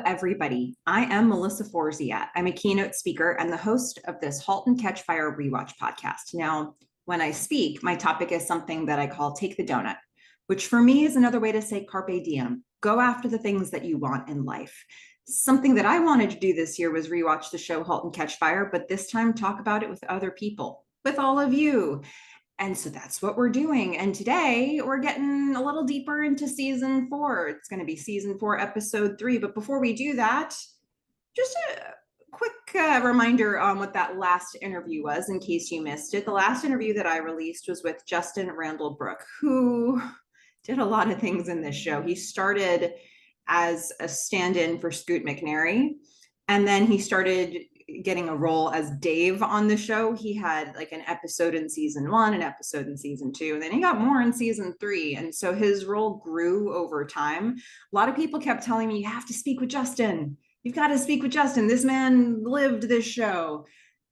everybody. I am Melissa Forziat. I'm a keynote speaker and the host of this Halt and Catch Fire rewatch podcast. Now, when I speak, my topic is something that I call Take the Doughnut, which for me is another way to say carpe diem. Go after the things that you want in life. Something that I wanted to do this year was rewatch the show Halt and Catch Fire, but this time talk about it with other people, with all of you. And so that's what we're doing. And today we're getting a little deeper into season 4. It's going to be season 4, episode 3. But before we do that, just a quick reminder on what that last interview was, in case you missed it. The last interview that I released was with Justin Randall-Brook, who did a lot of things in this show. He started as a stand-in for Scoot McNairy, and then he started getting a role as Dave on the show. He had like an episode in season 1, an episode in season 2, and then he got more in season 3. And so his role grew over time. A lot of people kept telling me, you have to speak with Justin. You've got to speak with Justin. This man lived this show.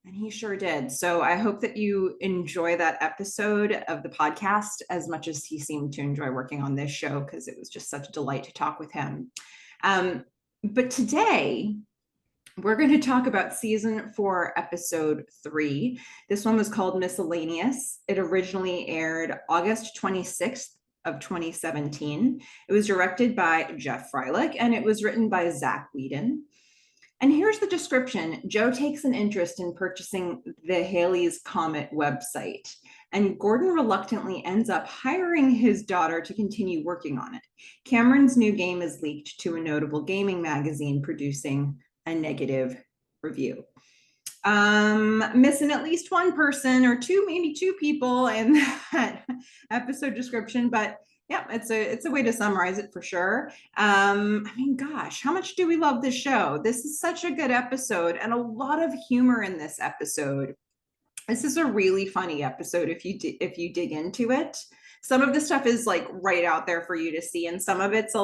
And he sure did. So I hope that you enjoy that episode of the podcast as much as he seemed to enjoy working on this show, because it was just such a delight to talk with him. But today, we're going to talk about season 4, episode 3. This one was called Miscellaneous. It originally aired August 26th of 2017. It was directed by Jeff Freilich, and it was written by Zach Whedon. And here's the description. Joe takes an interest in purchasing the Halley's Comet website, and Gordon reluctantly ends up hiring his daughter to continue working on it. Cameron's new game is leaked to a notable gaming magazine, producing a negative review. Missing at least one person or two, maybe 2 people in that episode description, but yeah, it's a way to summarize it for sure. I mean, gosh, how much do we love this show? This is such a good episode, and a lot of humor in this episode. This is a really funny episode if you dig into it. Some of the stuff is like right out there for you to see, and some of it's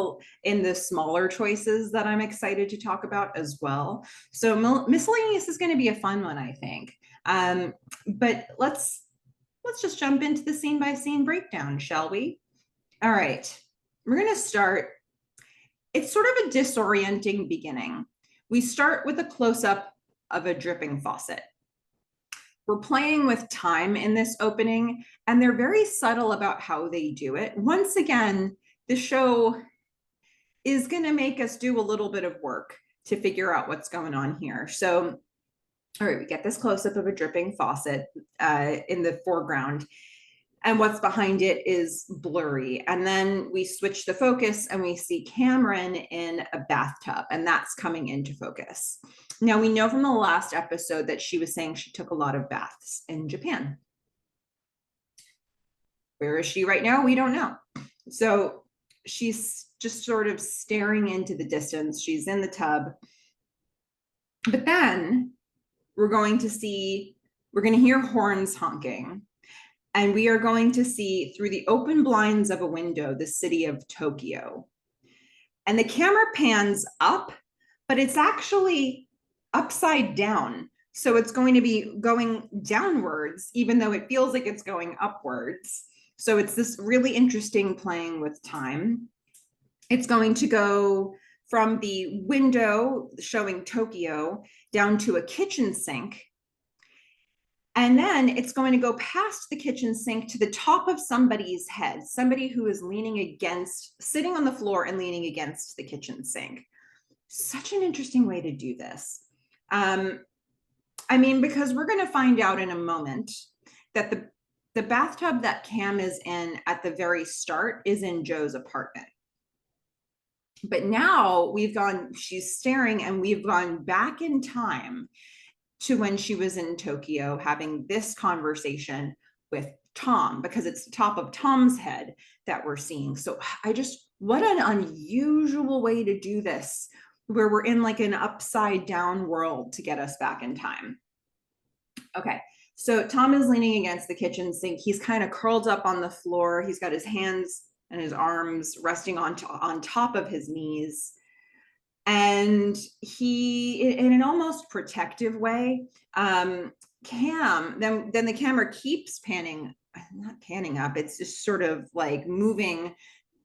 in the smaller choices that I'm excited to talk about as well. So Miscellaneous is going to be a fun one, I think. But let's just jump into the scene by scene breakdown, shall we? All right, we're going to start. It's sort of a disorienting beginning. We start with a close-up of a dripping faucet. We're playing with time in this opening, and they're very subtle about how they do it. Once again, the show is going to make us do a little bit of work to figure out what's going on here. So, all right, we get this close-up of a dripping faucet in the foreground, and what's behind it is blurry. And then we switch the focus and we see Cameron in a bathtub, and that's coming into focus. Now, we know from the last episode that she was saying she took a lot of baths in Japan. Where is she right now? We don't know. So she's just sort of staring into the distance. She's in the tub. But then we're going to hear horns honking. And we are going to see through the open blinds of a window the city of Tokyo. And the camera pans up, but it's actually upside down. So it's going to be going downwards, even though it feels like it's going upwards. So it's this really interesting playing with time. It's going to go from the window showing Tokyo down to a kitchen sink. And then it's going to go past the kitchen sink to the top of somebody's head, somebody who is sitting on the floor and leaning against the kitchen sink. Such an interesting way to do this. I mean, because we're going to find out in a moment that the bathtub that Cam is in at the very start is in Joe's apartment. But now she's staring, and we've gone back in time to when she was in Tokyo having this conversation with Tom, because it's the top of Tom's head that we're seeing. So what an unusual way to do this, where we're in like an upside down world to get us back in time. Okay, so Tom is leaning against the kitchen sink. He's kind of curled up on the floor. He's got his hands and his arms resting on top of his knees. And he, in an almost protective way, then the camera keeps not panning up, it's just sort of like moving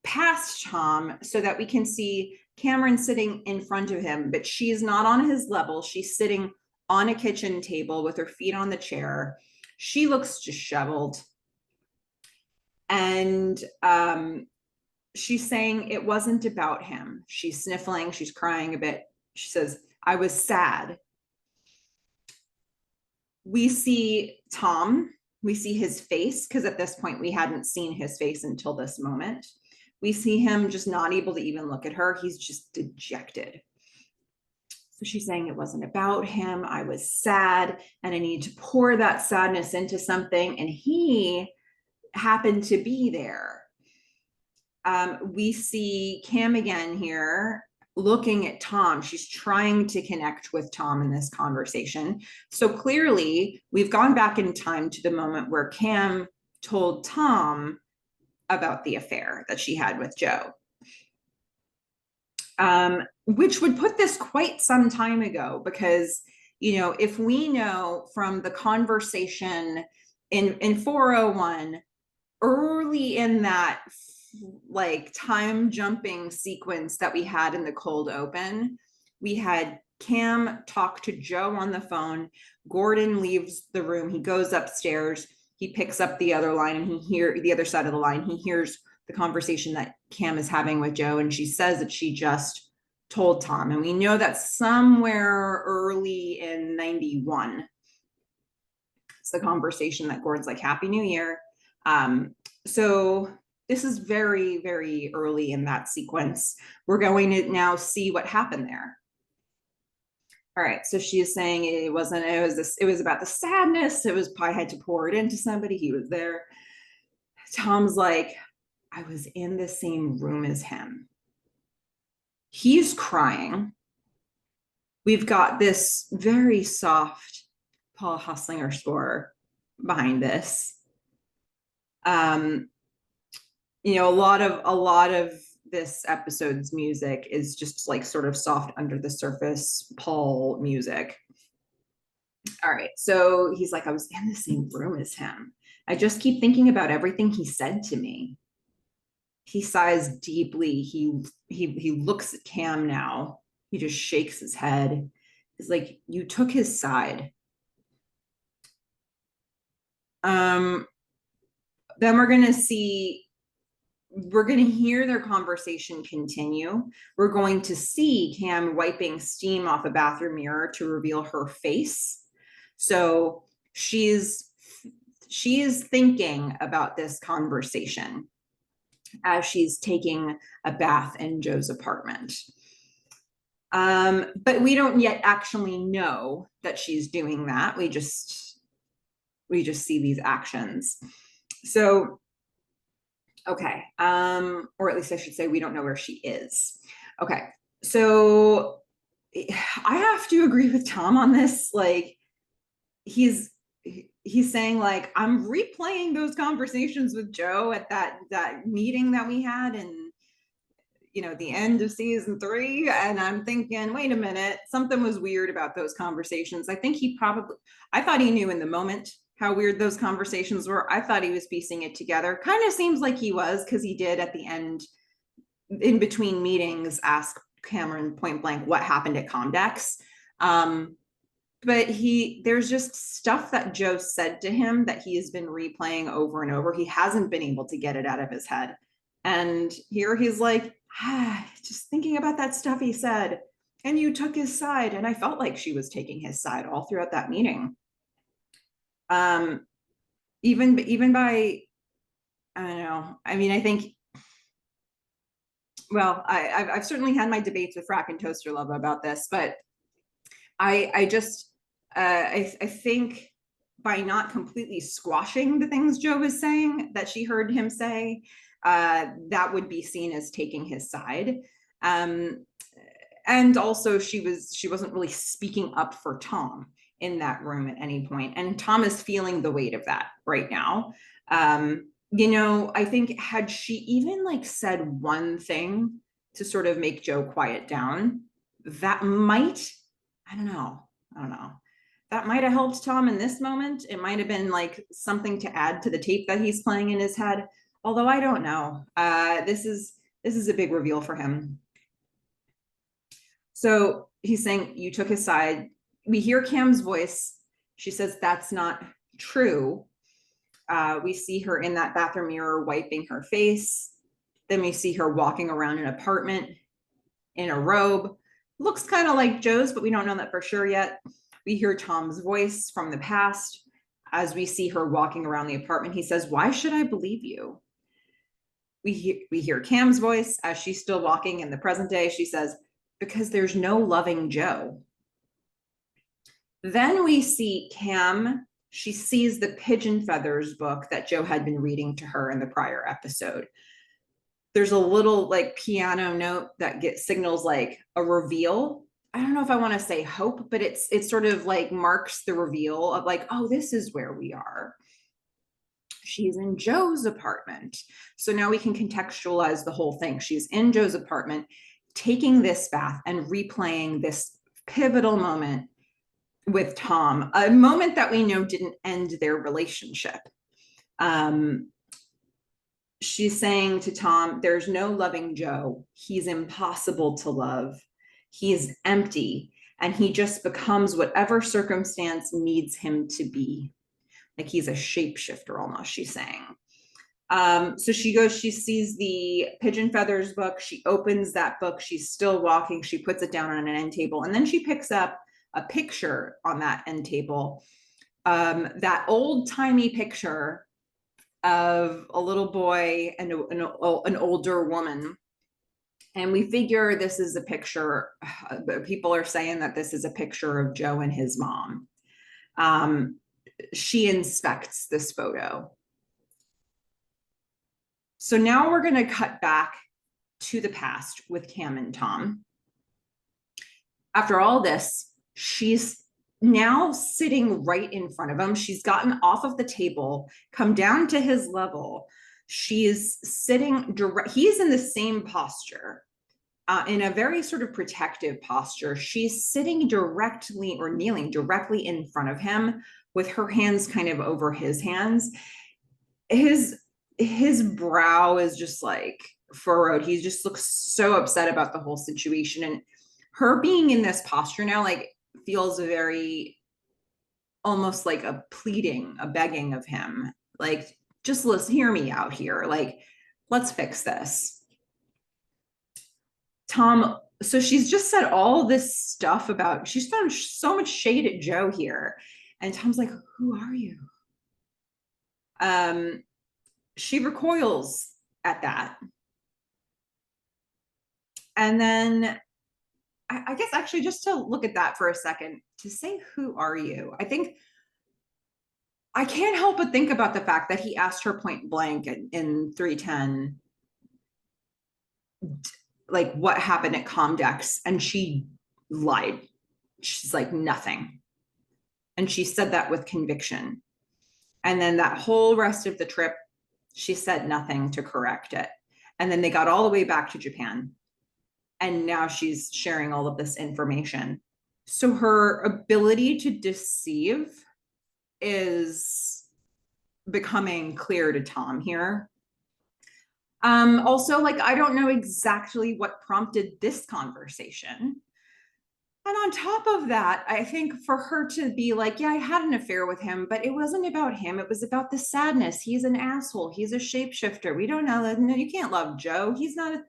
past Tom so that we can see Cameron sitting in front of him, but she's not on his level. She's sitting on a kitchen table with her feet on the chair. She looks disheveled. And she's saying it wasn't about him. She's sniffling, she's crying a bit. She says, I was sad. We see Tom, we see his face, because at this point we hadn't seen his face until this moment. We see him just not able to even look at her. He's just dejected. So she's saying it wasn't about him. I was sad and I need to pour that sadness into something. And he happened to be there. We see Cam again here looking at Tom. She's trying to connect with Tom in this conversation. So clearly, we've gone back in time to the moment where Cam told Tom about the affair that she had with Joe, which would put this quite some time ago, because, you know, if we know from the conversation in 401, early in that like time jumping sequence that we had in the cold open, we had Cam talk to Joe on the phone. Gordon leaves the room. He goes upstairs. He picks up the other line, and the other side of the line. He hears the conversation that Cam is having with Joe, and she says that she just told Tom. And we know that somewhere early in 91. It's the conversation that Gordon's like, Happy New Year. So this is very, very early in that sequence. We're going to now see what happened there. All right, so she is saying it was about the sadness. I had to pour it into somebody. He was there. Tom's like, I was in the same room as him. He's crying. We've got this very soft Paul Hustlinger score behind this. You know, a lot of this episode's music is just like sort of soft under the surface Paul music. All right, so he's like, I was in the same room as him. I just keep thinking about everything he said to me. He sighs deeply. He looks at Cam now. He just shakes his head. He's like, you took his side. Then we're going to hear their conversation continue. We're going to see Cam wiping steam off a bathroom mirror to reveal her face. So she is thinking about this conversation as she's taking a bath in Joe's apartment. But we don't yet actually know that she's doing that. We just see these actions. So, okay. Or at least I should say we don't know where she is. Okay. So I have to agree with Tom on this. Like, he's saying, like, I'm replaying those conversations with Joe at that meeting that we had in, you know, the end of season 3. And I'm thinking, wait a minute, something was weird about those conversations. I thought he knew in the moment how weird those conversations were. I thought he was piecing it together. Kind of seems like he was, because he did at the end, in between meetings, ask Cameron point blank what happened at Comdex. But there's just stuff that Joe said to him that he has been replaying over and over. He hasn't been able to get it out of his head. And here he's like, just thinking about that stuff he said, and you took his side. And I felt like she was taking his side all throughout that meeting. Even by, I don't know. I mean, I think, well, I've certainly had my debates with Frack and Toaster Love about this, but I think by not completely squashing the things Joe was saying that she heard him say, that would be seen as taking his side. And also she wasn't really speaking up for Tom in that room at any point. And Tom is feeling the weight of that right now. You know, I think had she even like said one thing to sort of make Joe quiet down, that might, I don't know. That might have helped Tom in this moment. It might have been like something to add to the tape that he's playing in his head. Although I don't know. This is a big reveal for him. So he's saying, you took his side. We hear Cam's voice. She says, that's not true. We see her in that bathroom mirror wiping her face. Then we see her walking around an apartment in a robe. Looks kind of like Joe's, but we don't know that for sure yet. We hear Tom's voice from the past as we see her walking around the apartment. He says, why should I believe you? We hear Cam's voice as she's still walking in the present day. She says, because there's no loving Joe. Then we see Cam. She sees the Pigeon Feathers book that Joe had been reading to her in the prior episode. There's a little like piano note that signals like a reveal. I don't know if I want to say hope, but it's sort of like marks the reveal of like, oh, this is where we are. She's in Joe's apartment. So now we can contextualize the whole thing. She's in Joe's apartment, taking this bath and replaying this pivotal moment with Tom, a moment that we know didn't end their relationship. She's saying to Tom, there's no loving Joe. He's impossible to love. He's empty, and he just becomes whatever circumstance needs him to be. Like he's a shapeshifter almost, she's saying. So she goes, she sees the Pigeon Feathers book. She opens that book. She's still walking. She puts it down on an end table. And then she picks up a picture on that end table. That old timey picture of a little boy and an older woman. And we figure this is a picture. People are saying that this is a picture of Joe and his mom. She inspects this photo. So now we're going to cut back to the past with Cam and Tom. After all this, she's now sitting right in front of him. She's gotten off of the table, come down to his level. She's sitting direct. He's in the same posture, in a very sort of protective posture. She's sitting directly or kneeling directly in front of him with her hands kind of over his hands. His brow is just like furrowed. He just looks so upset about the whole situation. And her being in this posture now, like, feels very almost like a pleading, a begging of him. Like, just listen, hear me out here. Like, let's fix this. Tom, so she's just said all this stuff about, she's thrown so much shade at Joe here. And Tom's like, who are you? She recoils at that. And then I guess actually just to look at that for a second, to say, who are you? I think I can't help but think about the fact that he asked her point blank in 310, like, what happened at Comdex? And she lied. She's like, nothing. And she said that with conviction. And then that whole rest of the trip, she said nothing to correct it. And then they got all the way back to Japan. And now she's sharing all of this information. So her ability to deceive is becoming clear to Tom here. Also, like, I don't know exactly what prompted this conversation. And on top of that, I think for her to be like, yeah, I had an affair with him, but it wasn't about him. It was about the sadness. He's an asshole. He's a shapeshifter. We don't know. No, you can't love Joe. He's not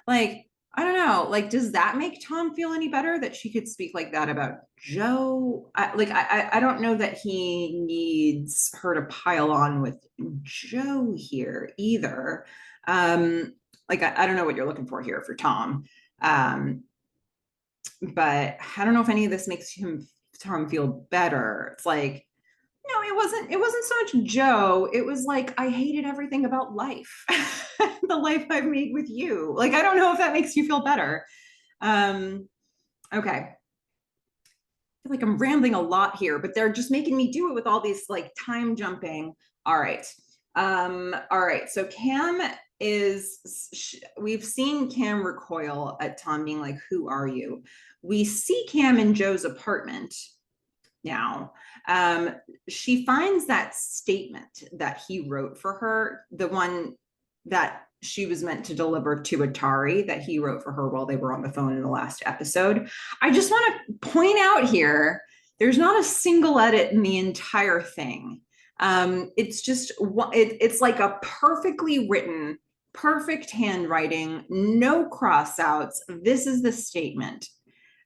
like, I don't know. Like, does that make Tom feel any better that she could speak like that about Joe? I don't know that he needs her to pile on with Joe here either. Like, I don't know what you're looking for here for Tom. But I don't know if any of this makes Tom feel better. It's like, no, it wasn't so much Joe. It was like, I hated everything about life, the life I've made with you. Like, I don't know if that makes you feel better. Okay. I feel like I'm rambling a lot here, but they're just making me do it with all these like time jumping. All right. All right. So Cam we've seen Cam recoil at Tom being like, who are you? We see Cam in Joe's apartment now. She finds that statement that he wrote for her, the one that she was meant to deliver to Atari that he wrote for her while they were on the phone in the last episode. I just want to point out here, there's not a single edit in the entire thing. It's just, it's like a perfectly written, perfect handwriting, no crossouts. This is the statement.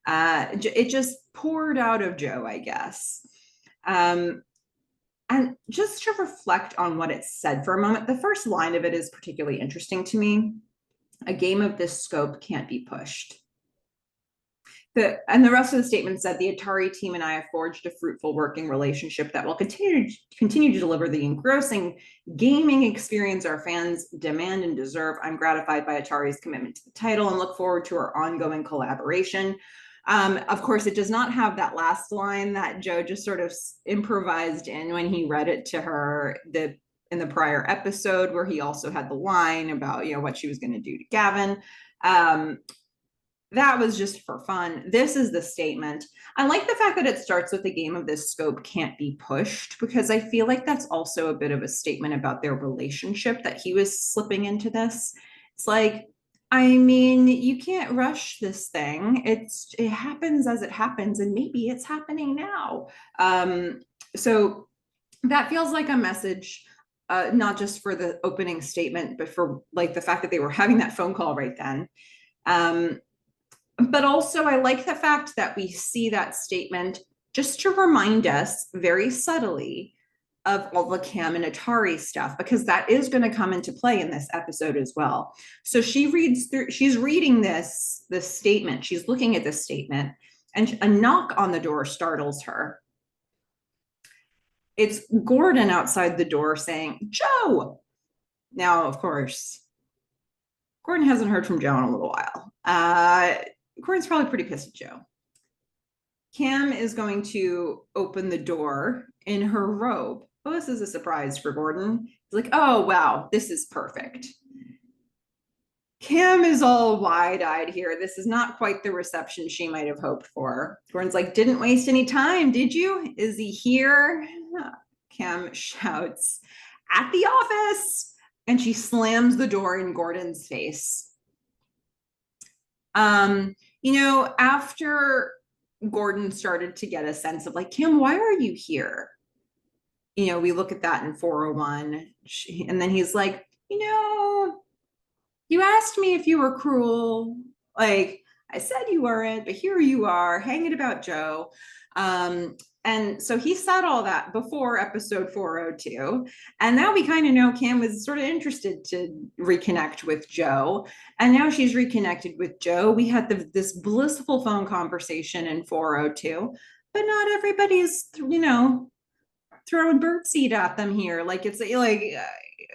It just poured out of Joe, I guess. And just to reflect on what it said for a moment, the first line of it is particularly interesting to me. A game of this scope can't be pushed. And the rest of the statement said, the Atari team and I have forged a fruitful working relationship that will continue to deliver the engrossing gaming experience our fans demand and deserve. I'm gratified by Atari's commitment to the title and look forward to our ongoing collaboration. Of course, it does not have that last line that Joe just sort of improvised in when he read it to her in the prior episode, where he also had the line about, what she was going to do to Gavin. That was just for fun. This is the statement. I like the fact that it starts with the game of this scope can't be pushed, because I feel like that's also a bit of a statement about their relationship that he was slipping into this. It's like, I mean, you can't rush this thing. It happens as it happens, and maybe it's happening now. So that feels like a message, not just for the opening statement, but for like the fact that they were having that phone call right then. But also, I like the fact that we see that statement just to remind us very subtly of all the Cam and Atari stuff, because that is going to come into play in this episode as well. So she's reading this statement, she's looking at this statement, and a knock on the door startles her. It's Gordon outside the door saying, Joe! Now, of course, Gordon hasn't heard from Joe in a little while. Gordon's probably pretty pissed at Joe. Cam is going to open the door in her robe. Oh, this is a surprise for Gordon. He's like, oh, wow, this is perfect. Cam is all wide-eyed here. This is not quite the reception she might have hoped for. Gordon's like, didn't waste any time, did you? Is he here? Cam shouts, at the office! And she slams the door in Gordon's face. After Gordon started to get a sense of like, Kim, why are you here? We look at that in 401, and then he's like, you asked me if you were cruel. Like, I said you weren't, but here you are hanging about Joe. And so he said all that before episode 402. And now we kind of know Cam was sort of interested to reconnect with Joe. And now she's reconnected with Joe. We had this blissful phone conversation in 402, but not everybody's, throwing birdseed at them here. Like, it's like,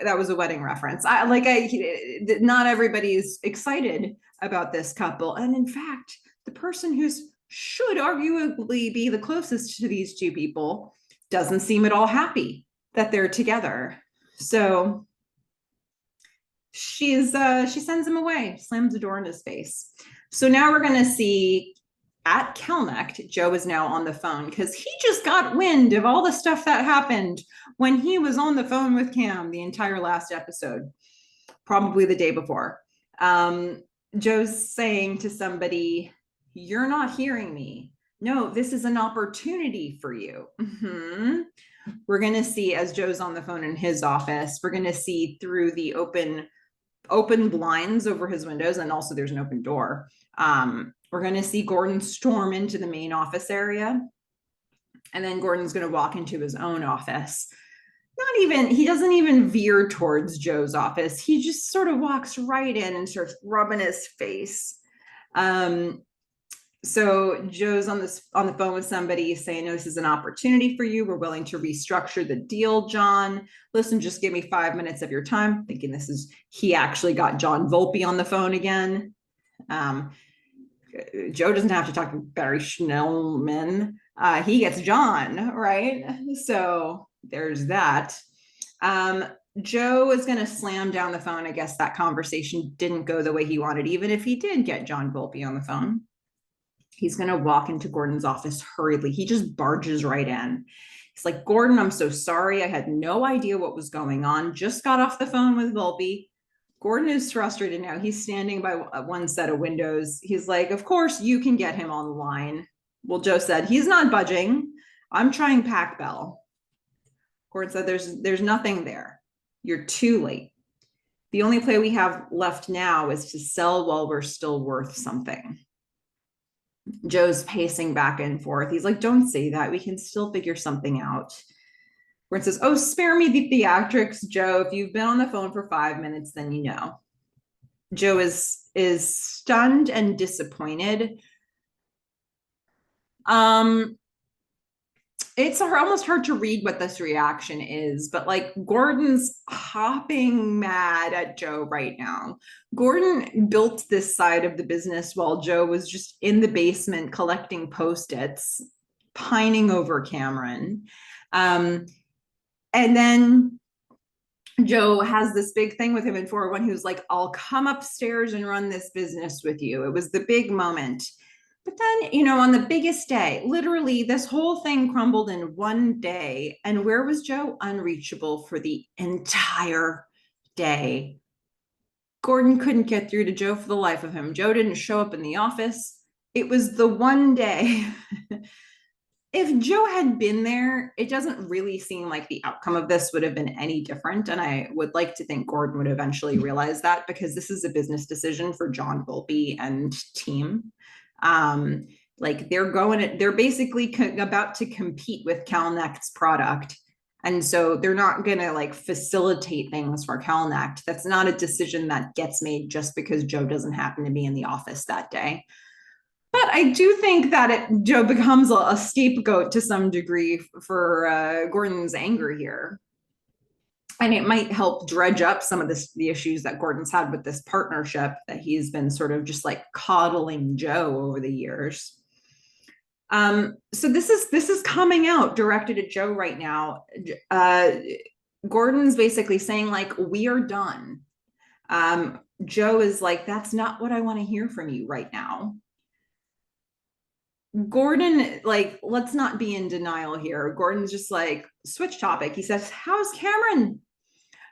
that was a wedding reference. Not everybody's excited about this couple. And in fact, the person who's should arguably be the closest to these two people doesn't seem at all happy that they're together. So she sends him away, slams the door in his face. So now we're going to see at Kelnecht, Joe is now on the phone because he just got wind of all the stuff that happened when he was on the phone with Cam the entire last episode, probably the day before. Joe's saying to somebody, you're not hearing me. No, this is an opportunity for you. Mm-hmm. We're going to see, as Joe's on the phone in his office, we're going to see through the open blinds over his windows, and also there's an open door. We're going to see Gordon storm into the main office area, and then Gordon's going to walk into his own office. He doesn't even veer towards Joe's office. He just sort of walks right in and starts rubbing his face. So Joe's on the phone with somebody saying, no, this is an opportunity for you. We're willing to restructure the deal, John. Listen, just give me 5 minutes of your time. Thinking he actually got John Volpe on the phone again. Joe doesn't have to talk to Barry Schnellman. He gets John, right? So there's that. Joe is going to slam down the phone. I guess that conversation didn't go the way he wanted, even if he did get John Volpe on the phone. He's going to walk into Gordon's office hurriedly. He just barges right in. He's like, Gordon, I'm so sorry. I had no idea what was going on. Just got off the phone with Volpe. Gordon is frustrated now. He's standing by one set of windows. He's like, of course you can get him on the line. Well, Joe said, he's not budging. I'm trying Pac Bell. Gordon said, there's nothing there. You're too late. The only play we have left now is to sell while we're still worth something. Joe's pacing back and forth. He's like, don't say that. We can still figure something out. Gordon says, oh, spare me the theatrics, Joe. If you've been on the phone for 5 minutes, then you know. Joe is stunned and disappointed. It's almost hard to read what this reaction is, but like Gordon's hopping mad at Joe right now. Gordon built this side of the business while Joe was just in the basement collecting Post-its, pining over Cameron. And then Joe has this big thing with him in 401. He was like, I'll come upstairs and run this business with you. It was the big moment. But then, on the biggest day, literally this whole thing crumbled in one day. And where was Joe? Unreachable for the entire day. Gordon couldn't get through to Joe for the life of him. Joe didn't show up in the office. It was the one day. If Joe had been there, it doesn't really seem like the outcome of this would have been any different. And I would like to think Gordon would eventually realize that, because this is a business decision for John Volpe and team. Like they're basically about to compete with Calnecht's product. And so they're not going to like facilitate things for Calnecht. That's not a decision that gets made just because Joe doesn't happen to be in the office that day. But I do think that Joe becomes a scapegoat to some degree for Gordon's anger here. And it might help dredge up some of the issues that Gordon's had with this partnership, that he's been sort of just like coddling Joe over the years. So this is coming out directed at Joe right now. Gordon's basically saying like, we are done. Joe is like, that's not what I want to hear from you right now. Gordon, like, let's not be in denial here. Gordon's just like, switch topic. He says, how's Cameron?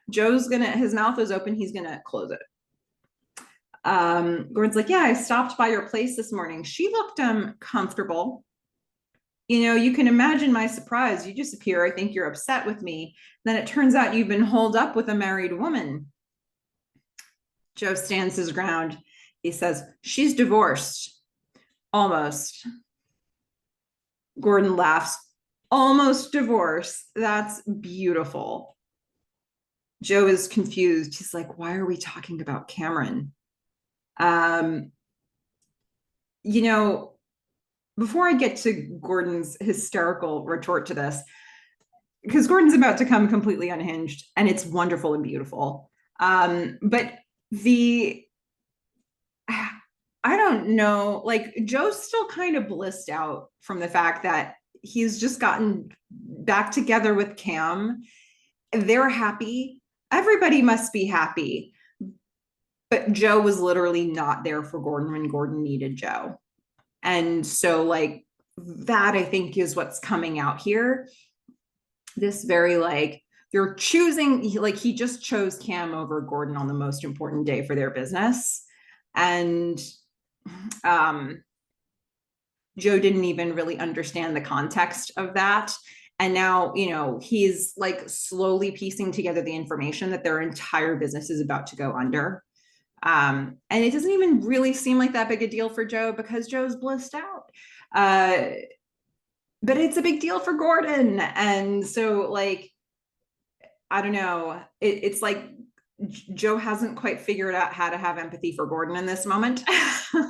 Joe's his mouth is open. He's gonna close it. Gordon's like, yeah, I stopped by your place this morning. She looked comfortable. You can imagine my surprise. You disappear. I think you're upset with me. Then it turns out you've been holed up with a married woman. Joe stands his ground. He says, she's divorced. Almost. Gordon laughs. Almost divorced. That's beautiful. Joe is confused. He's like, why are we talking about Cameron? Before I get to Gordon's hysterical retort to this, because Gordon's about to come completely unhinged, and it's wonderful and beautiful. But I don't know, like Joe's still kind of blissed out from the fact that he's just gotten back together with Cam. They're happy. Everybody must be happy. But Joe was literally not there for Gordon when Gordon needed Joe. And so like that, I think, is what's coming out here. This very like, you're choosing, like he just chose Cam over Gordon on the most important day for their business. And Joe didn't even really understand the context of that. And now, he's like slowly piecing together the information that their entire business is about to go under. And it doesn't even really seem like that big a deal for Joe because Joe's blissed out. But it's a big deal for Gordon. And so like, I don't know, it's like Joe hasn't quite figured out how to have empathy for Gordon in this moment.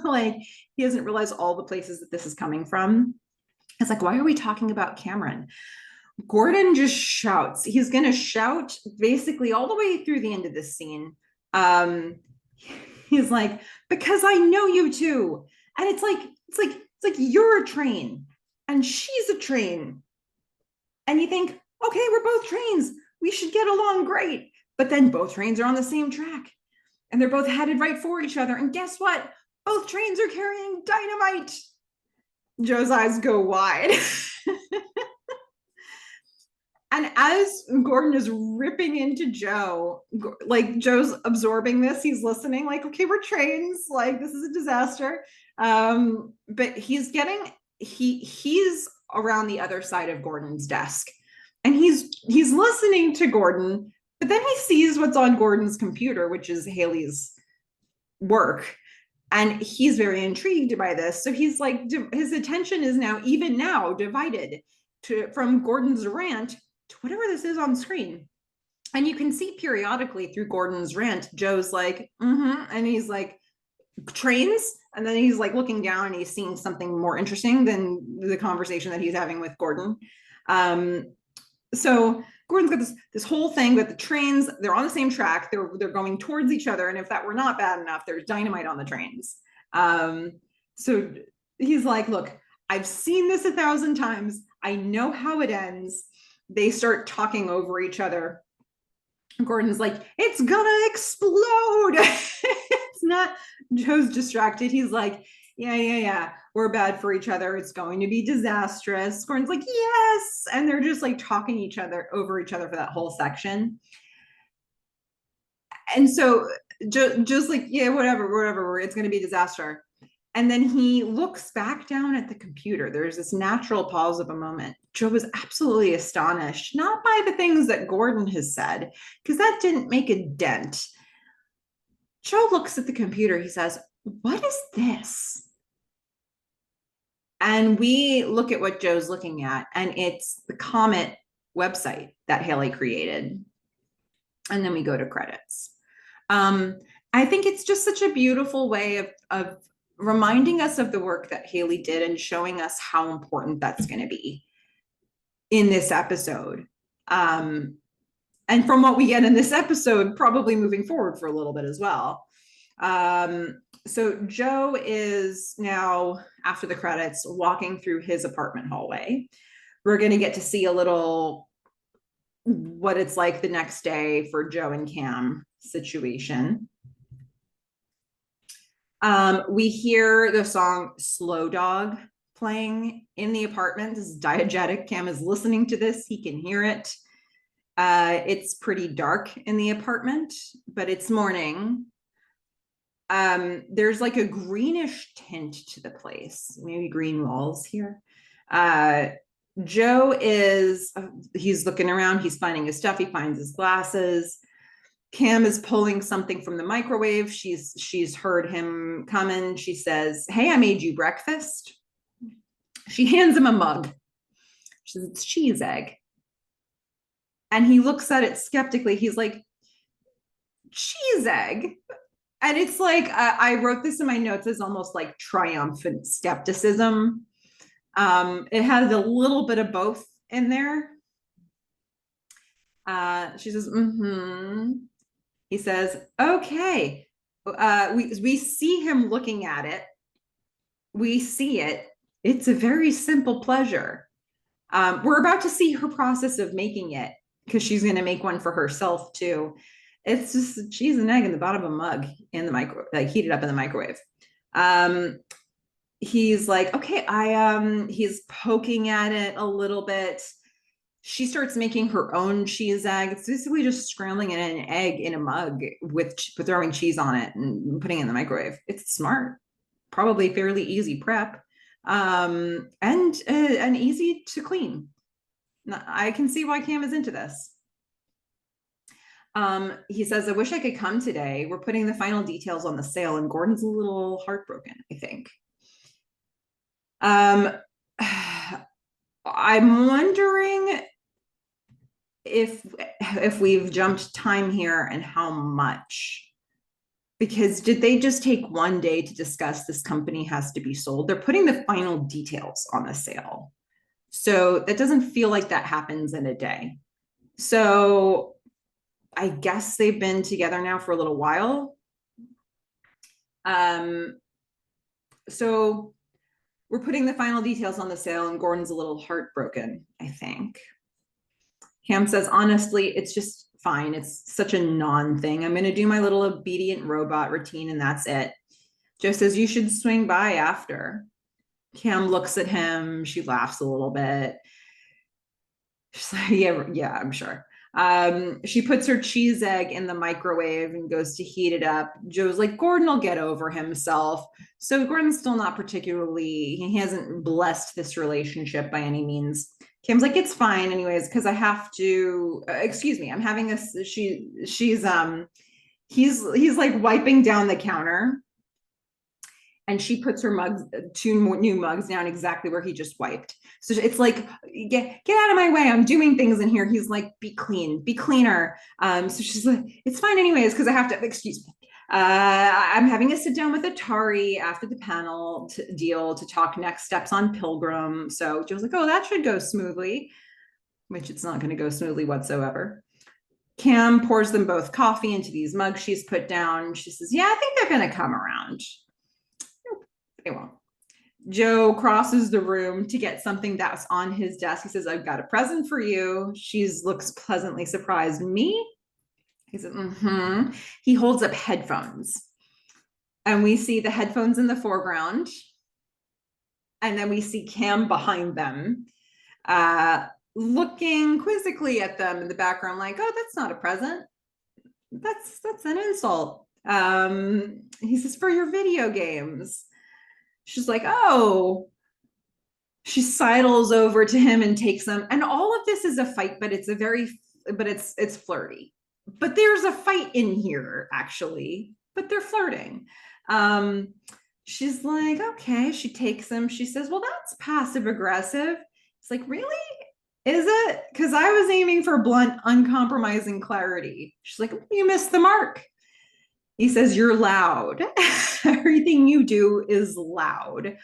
Like he doesn't realize all the places that this is coming from. It's like, why are we talking about Cameron? Gordon just shouts. He's going to shout basically all the way through the end of this scene. He's like, because I know you two. And it's like you're a train and she's a train. And you think, okay, we're both trains. We should get along great. But then both trains are on the same track and they're both headed right for each other. And guess what? Both trains are carrying dynamite. Joe's eyes go wide. And as Gordon is ripping into Joe, like Joe's absorbing this, he's listening, like, okay, we're trains, like this is a disaster. But he's around the other side of Gordon's desk, and he's listening to Gordon, but then he sees what's on Gordon's computer, which is Haley's work. And he's very intrigued by this. So he's like, his attention is now divided from Gordon's rant to whatever this is on screen. And you can see periodically through Gordon's rant, Joe's like, and he's like, trains. And then he's like looking down and he's seeing something more interesting than the conversation that he's having with Gordon. So Gordon's got this whole thing with the trains. They're on the same track. They're going towards each other. And if that were not bad enough, there's dynamite on the trains. So he's like, look, I've seen this 1,000 times. I know how it ends. They start talking over each other. Gordon's like, it's gonna explode. It's not, Joe's distracted. He's like, yeah. We're bad for each other. It's going to be disastrous. Gordon's like, yes. And they're just like talking over each other for that whole section. And so Joe's like, yeah, whatever. It's going to be a disaster. And then he looks back down at the computer. There's this natural pause of a moment. Joe was absolutely astonished, not by the things that Gordon has said, because that didn't make a dent. Joe looks at the computer. He says, what is this? And we look at what Joe's looking at, and it's the Comet website that Haley created. And then we go to credits. I think it's just such a beautiful way of reminding us of the work that Haley did and showing us how important that's going to be in this episode. And from what we get in this episode, probably moving forward for a little bit as well. So Joe is now, after the credits, walking through his apartment hallway. We're going to get to see a little what it's like the next day for Joe and Cam situation. We hear the song Slow Dog playing in the apartment. This is diegetic. Cam is listening to this. He can hear it. It's pretty dark in the apartment, but it's morning. There's like a greenish tint to the place, maybe green walls here. Joe he's looking around, he's finding his stuff, he finds his glasses. Cam is pulling something from the microwave. She's heard him coming. She says, hey, I made you breakfast. She hands him a mug. She says, it's cheese egg. And he looks at it skeptically. He's like, cheese egg? And it's like, I wrote this in my notes as almost like triumphant skepticism. It had a little bit of both in there. She says, He says, okay. We see him looking at it. We see it. It's a very simple pleasure. We're about to see her process of making it, because she's going to make one for herself too. It's just cheese and egg in the bottom of a mug in the microwave, like heated up in the microwave. He's like, okay, he's poking at it a little bit. She starts making her own cheese egg. It's basically just scrambling an egg in a mug with throwing cheese on it and putting it in the microwave. It's smart, probably fairly easy prep, and easy to clean. I can see why Cam is into this. He says, I wish I could come today. We're putting the final details on the sale, and Gordon's a little heartbroken, I think. I'm wondering if we've jumped time here and how much. Because did they just take one day to discuss this company has to be sold? They're putting the final details on the sale. So that doesn't feel like that happens in a day. So I guess they've been together now for a little while. So we're putting the final details on the sale, and Gordon's a little heartbroken, I think. Cam says, honestly, it's just fine. It's such a non-thing. I'm going to do my little obedient robot routine, and that's it. Joe says, you should swing by after. Cam looks at him. She laughs a little bit. She's like, yeah, yeah, I'm sure. She puts her cheese egg in the microwave and goes to heat it up. Joe's like, Gordon will get over himself. So Gordon's still not particularly, he hasn't blessed this relationship by any means. Kim's like, it's fine anyways, because I have to, excuse me, I'm having a, he's like wiping down the counter and she puts her mugs, two new mugs down exactly where he just wiped. So it's like, get out of my way. I'm doing things in here. He's like, be clean, be cleaner. So she's like, it's fine anyways, because I have to, excuse me. I'm having a sit down with Atari after the panel deal to talk next steps on Pilgrim. So Joe's like, oh, that should go smoothly, which it's not going to go smoothly whatsoever. Cam pours them both coffee into these mugs she's put down. She says, yeah, I think they're going to come around. They won't. Joe crosses the room to get something that's on his desk. He says, I've got a present for you. She looks pleasantly surprised. Me? He says, mm-hmm. He holds up headphones. And we see the headphones in the foreground. And then we see Cam behind them, looking quizzically at them in the background, like, oh, that's not a present. That's an insult. He says, for your video games. She's like, oh. She sidles over to him and takes them. And all of this is a fight, but it's flirty. But there's a fight in here, actually. But they're flirting. She's like, okay. She takes them. She says, well, that's passive aggressive. It's like, really? Is it? Because I was aiming for blunt, uncompromising clarity. She's like, you missed the mark. He says, you're loud. Everything you do is loud.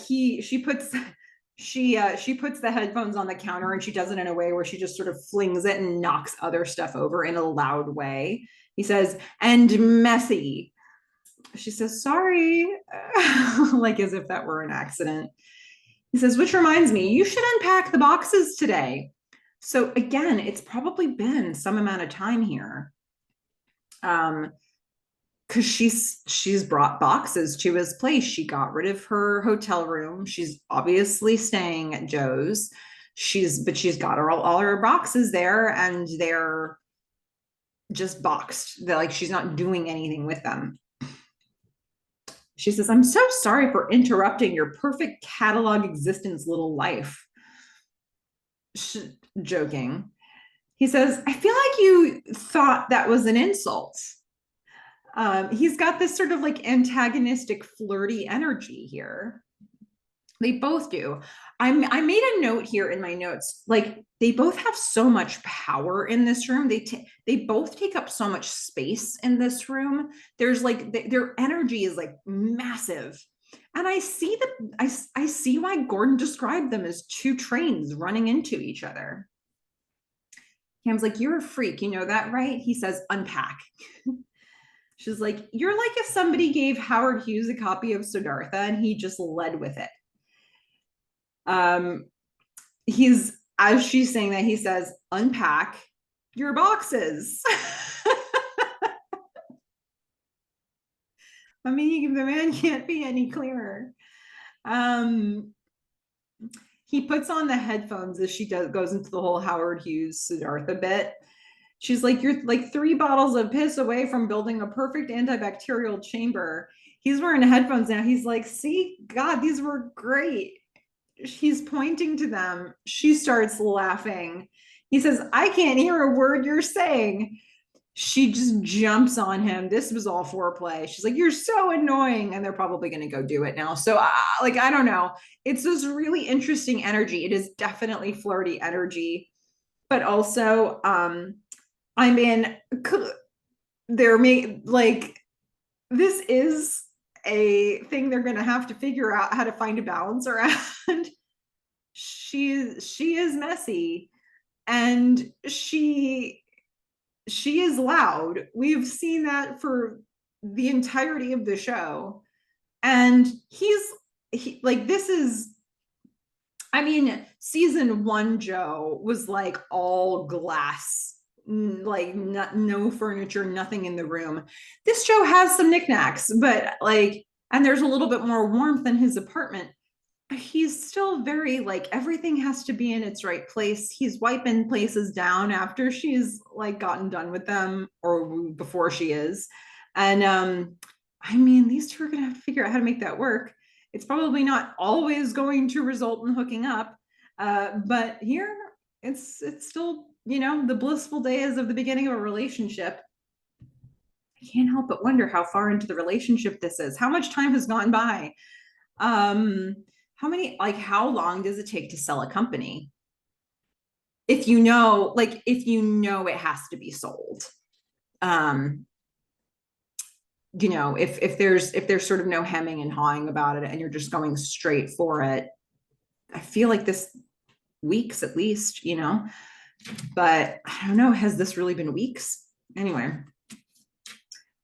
She puts the headphones on the counter, and she does it in a way where she just sort of flings it and knocks other stuff over in a loud way. He says, and messy. She says, sorry, like as if that were an accident. He says, which reminds me, you should unpack the boxes today. So again, it's probably been some amount of time here. Because she's brought boxes to his place. She got rid of her hotel room. She's obviously staying at Joe's. She's got all her boxes there, and they're just boxed. They're like, she's not doing anything with them. She says, I'm so sorry for interrupting your perfect catalog existence little life. Joking. He says, I feel like you thought that was an insult. He's got this sort of like antagonistic, flirty energy here. They both do. I made a note here in my notes, like they both have so much power in this room. They both take up so much space in this room. There's like their energy is like massive. And I see why Gordon described them as two trains running into each other. Cam's like, you're a freak, you know that, right? He says, unpack. She's like, you're like if somebody gave Howard Hughes a copy of Siddhartha and he just led with it. As she's saying that, he says, unpack your boxes. I mean, the man can't be any clearer. He puts on the headphones as she goes into the whole Howard Hughes Siddhartha bit. She's like, you're like 3 bottles of piss away from building a perfect antibacterial chamber. He's wearing headphones now. He's like, see, God, these were great. He's pointing to them. She starts laughing. He says, I can't hear a word you're saying. She just jumps on him. This was all foreplay. She's like, you're so annoying. And they're probably going to go do it now. So I don't know. It's this really interesting energy. It is definitely flirty energy, but also, I mean, this is a thing they're going to have to figure out how to find a balance around. She is messy, and she is loud. We've seen that for the entirety of the show, and this is. I mean, season 1 Joe was like all glass, like no furniture, nothing in the room. This Joe has some knickknacks, but and there's a little bit more warmth in his apartment, he's still very like everything has to be in its right place. He's wiping places down after she's like gotten done with them or before she is. And I mean, these two are gonna have to figure out how to make that work. It's probably not always going to result in hooking up. But here it's still, the blissful days of the beginning of a relationship. I can't help but wonder how far into the relationship this is. How much time has gone by? Um, how long does it take to sell a company? If you know it has to be sold. Um, if there's sort of no hemming and hawing about it and you're just going straight for it, I feel like this weeks at least. But I don't know, has this really been weeks? Anyway,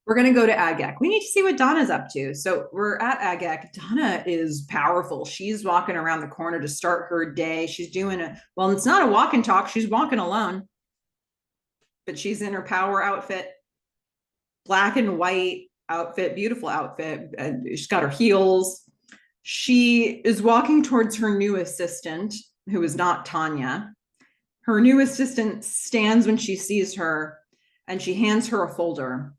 we're going to go to Agek. We need to see what Donna's up to. So we're at Agek. Donna is powerful. She's walking around the corner to start her day. She's doing well, it's not a walk and talk. She's walking alone, but she's in her power outfit, black and white outfit, beautiful outfit. And she's got her heels. She is walking towards her new assistant, who is not Tanya. Her new assistant stands when she sees her and she hands her a folder.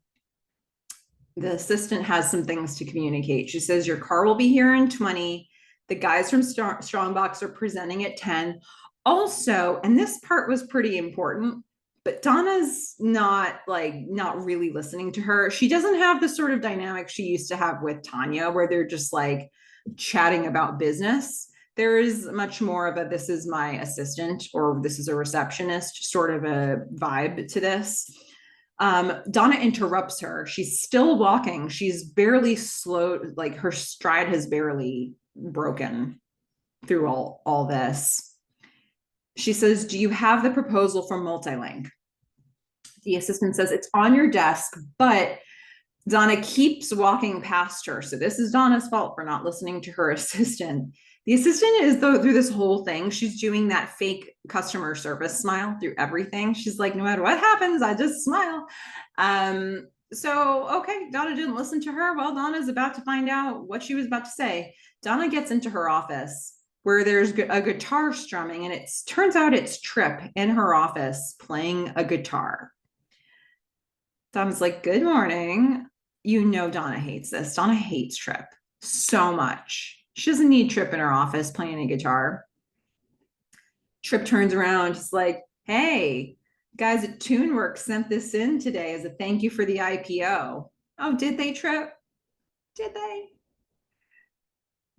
The assistant has some things to communicate. She says, your car will be here in 20. The guys from Strongbox are presenting at 10. Also, and this part was pretty important, but Donna's not really listening to her. She doesn't have the sort of dynamic she used to have with Tanya, where they're just like chatting about business. There is much more of a, this is my assistant, or this is a receptionist sort of a vibe to this. Donna interrupts her. She's still walking. She's barely slow, like her stride has barely broken through all this. She says, do you have the proposal from Multilink? The assistant says, it's on your desk, but Donna keeps walking past her. So this is Donna's fault for not listening to her assistant. The assistant is through this whole thing, she's doing that fake customer service smile through everything. She's like, no matter what happens, I just smile. So, okay, Donna didn't listen to her. Well, Donna's about to find out what she was about to say. Donna gets into her office where there's a guitar strumming, and it turns out it's Trip in her office playing a guitar. Donna's like, good morning. Donna hates this. Donna hates Trip so much. She doesn't need Trip in her office playing a guitar. Trip turns around. She's like, hey, guys at TuneWorks sent this in today as a thank you for the IPO. Oh, did they, Trip? Did they?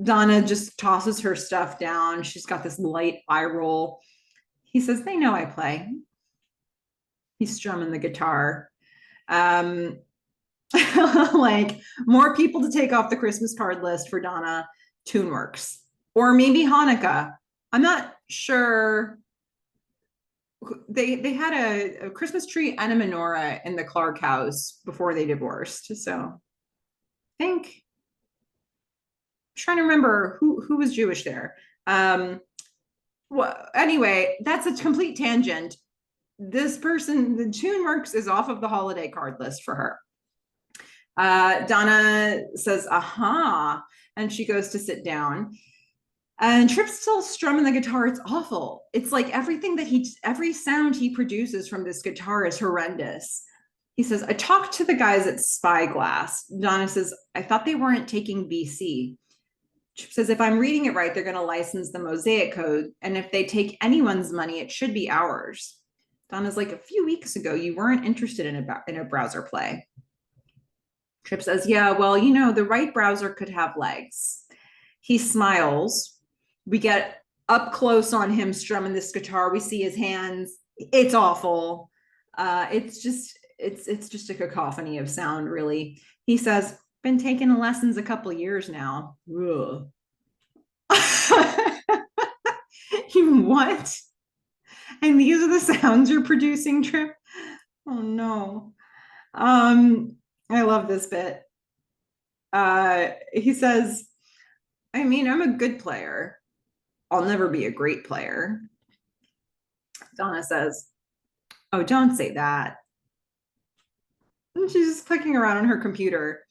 Donna just tosses her stuff down. She's got this light eye roll. He says, they know I play. He's strumming the guitar. Like more people to take off the Christmas card list for Donna. TuneWorks, or maybe Hanukkah. I'm not sure. They had a Christmas tree and a menorah in the Clark house before they divorced. So I think I'm trying to remember who was Jewish there. Well, anyway, that's a complete tangent. This person, the TuneWorks, is off of the holiday card list for her. Donna says, aha, and she goes to sit down. And Trip's still strumming the guitar. It's awful. It's like every sound he produces from this guitar is horrendous. He says, I talked to the guys at Spyglass. Donna says, I thought they weren't taking VC. Trip says, if I'm reading it right, they're going to license the Mosaic code. And if they take anyone's money, it should be ours. Donna's like, a few weeks ago, you weren't interested in a browser play. Trip says, yeah, well, the right browser could have legs. He smiles. We get up close on him strumming this guitar. We see his hands. It's awful. It's just a cacophony of sound, really. He says, been taking lessons a couple of years now. What? And these are the sounds you're producing, Trip? Oh no. I love this bit. He says, I mean, I'm a good player. I'll never be a great player. Donna says, oh, don't say that. And she's just clicking around on her computer.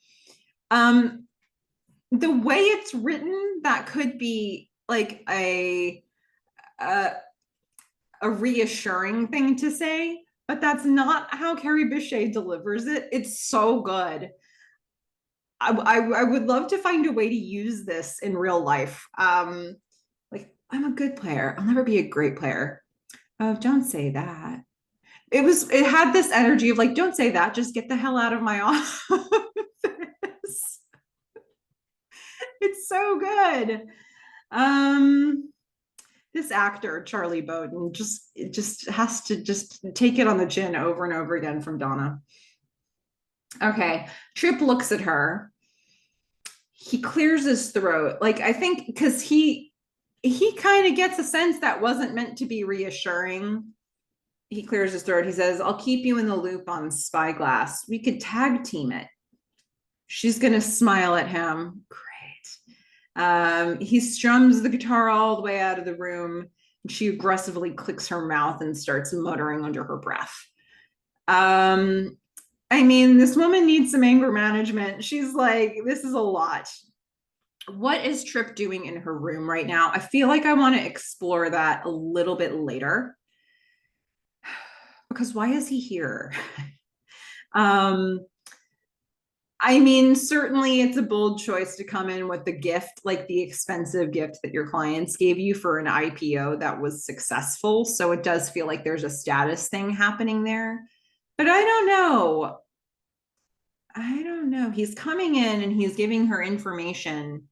the way it's written, that could be like a, a reassuring thing to say, but that's not how Carrie Bichet delivers it. It's so good. I would love to find a way to use this in real life. Like, I'm a good player. I'll never be a great player. Oh, don't say that. It had this energy of like, don't say that, just get the hell out of my office. It's so good. Um, this actor, Charlie Bowden, just has to just take it on the chin over and over again from Donna. Okay. Trip looks at her. He clears his throat. Like, I think because he kind of gets a sense that wasn't meant to be reassuring. He clears his throat. He says, I'll keep you in the loop on Spyglass. We could tag team it. She's going to smile at him. Great. He strums the guitar all the way out of the room. She aggressively clicks her mouth and starts muttering under her breath. I mean, this woman needs some anger management. She's like, this is a lot. What is Trip doing in her room right now? I feel like I want to explore that a little bit later. Because why is he here? I mean, certainly it's a bold choice to come in with the gift, like the expensive gift that your clients gave you for an IPO that was successful. So it does feel like there's a status thing happening there. But I don't know. I don't know. He's coming in and he's giving her information.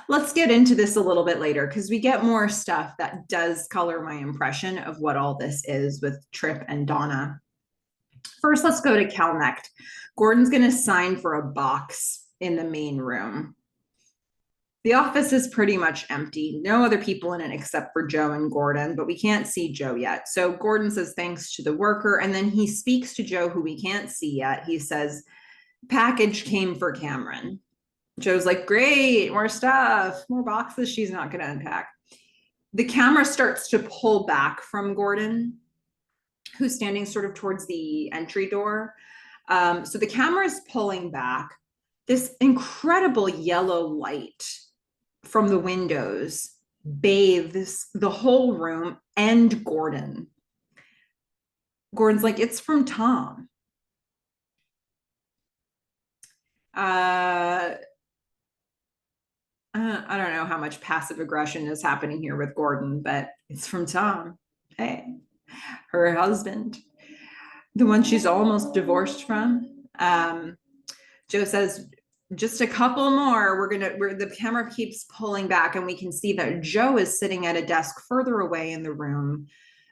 Let's get into this a little bit later because we get more stuff that does color my impression of what all this is with Trip and Donna. First, let's go to Calnecht. Gordon's going to sign for a box in the main room. The office is pretty much empty. No other people in it except for Joe and Gordon, but we can't see Joe yet. So Gordon says thanks to the worker, and then he speaks to Joe, who we can't see yet. He says, package came for Cameron. Joe's like, great, more stuff, more boxes she's not going to unpack. The camera starts to pull back from Gordon, who's standing sort of towards the entry door. So the camera is pulling back. This incredible yellow light from the windows bathes the whole room and Gordon. Gordon's like, it's from Tom. I don't know how much passive aggression is happening here with Gordon, but it's from Tom. Hey, her husband, the one she's almost divorced from. Joe says, just a couple more. The camera keeps pulling back and we can see that Joe is sitting at a desk further away in the room,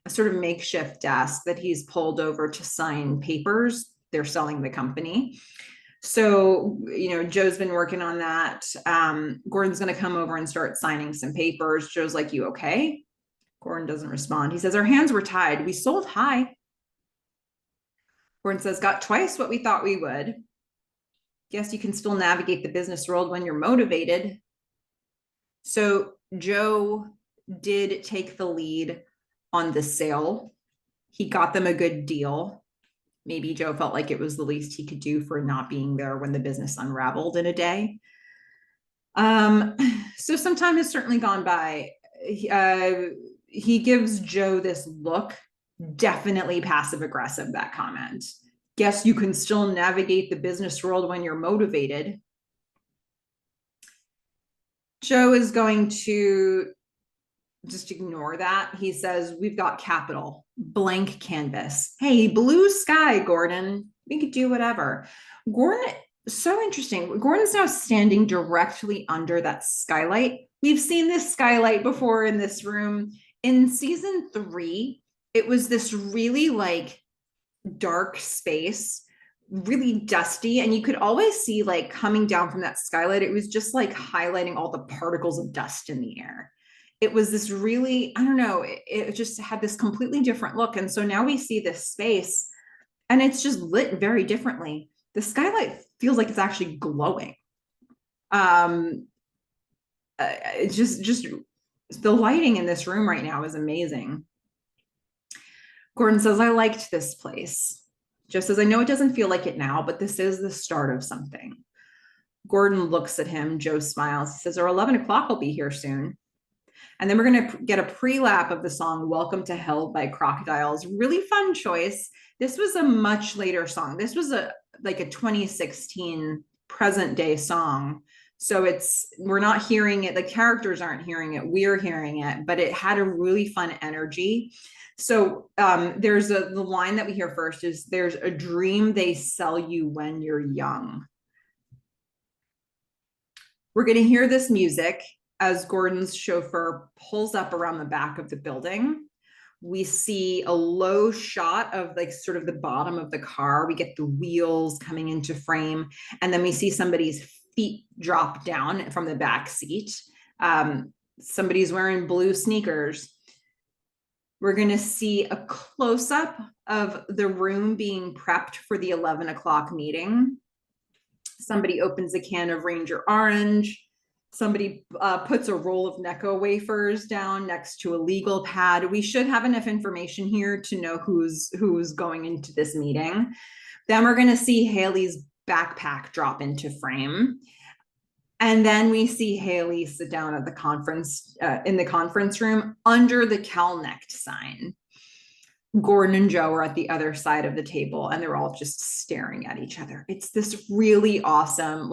a sort of makeshift desk that he's pulled over to sign papers. They're selling the company. So, Joe's been working on that. Gordon's going to come over and start signing some papers. Joe's like, you okay? Gordon doesn't respond. He says, our hands were tied. We sold high. Gordon says, got twice what we thought we would. Guess you can still navigate the business world when you're motivated. So Joe did take the lead on the sale. He got them a good deal. Maybe Joe felt like it was the least he could do for not being there when the business unraveled in a day. So some time has certainly gone by. He gives Joe this look, definitely passive aggressive, that comment. Guess you can still navigate the business world when you're motivated. Joe is going to just ignore that. He says, we've got capital, blank canvas. Hey, blue sky, Gordon. We could do whatever. Gordon, so interesting. Gordon's now standing directly under that skylight. We've seen this skylight before in this room. In season 3, it was this really dark space, really dusty, and you could always see coming down from that skylight, it was just highlighting all the particles of dust in the air. It was this really, I don't know, it just had this completely different look. And so now we see this space and it's just lit very differently. The skylight feels like it's actually glowing. It's just the lighting in this room right now is amazing. Gordon says, I liked this place. Just as I know it doesn't feel like it now, but this is the start of something. Gordon looks at him. Joe smiles. He says, or 11 o'clock will be here soon. And then we're going to get a pre-lap of the song Welcome to Hell by Crocodiles. Really fun choice. This was a much later song. This was a 2016 present day song. So we're not hearing it. The characters aren't hearing it. We're hearing it, but it had a really fun energy. So there's the line that we hear first is, there's a dream they sell you when you're young. We're going to hear this music as Gordon's chauffeur pulls up around the back of the building. We see a low shot of sort of the bottom of the car. We get the wheels coming into frame, and then we see somebody's feet drop down from the back seat. Somebody's wearing blue sneakers. We're going to see a close-up of the room being prepped for the 11 o'clock meeting. Somebody opens a can of Ranger Orange. Somebody puts a roll of Necco wafers down next to a legal pad. We should have enough information here to know who's going into this meeting. Then we're going to see Haley's backpack drop into frame. And then we see Haley sit down at the conference, in the conference room under the Calnecht sign. Gordon and Joe are at the other side of the table, and they're all just staring at each other. It's this really awesome,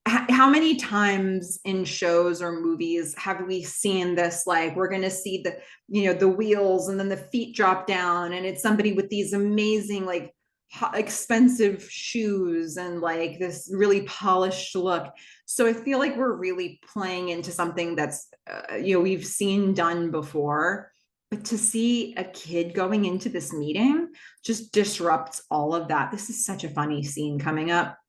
how many times in shows or movies have we seen this? We're going to see the wheels, and then the feet drop down, and it's somebody with these amazing, expensive shoes and this really polished look. So I feel like we're really playing into something that's, we've seen done before. But to see a kid going into this meeting just disrupts all of that. This is such a funny scene coming up.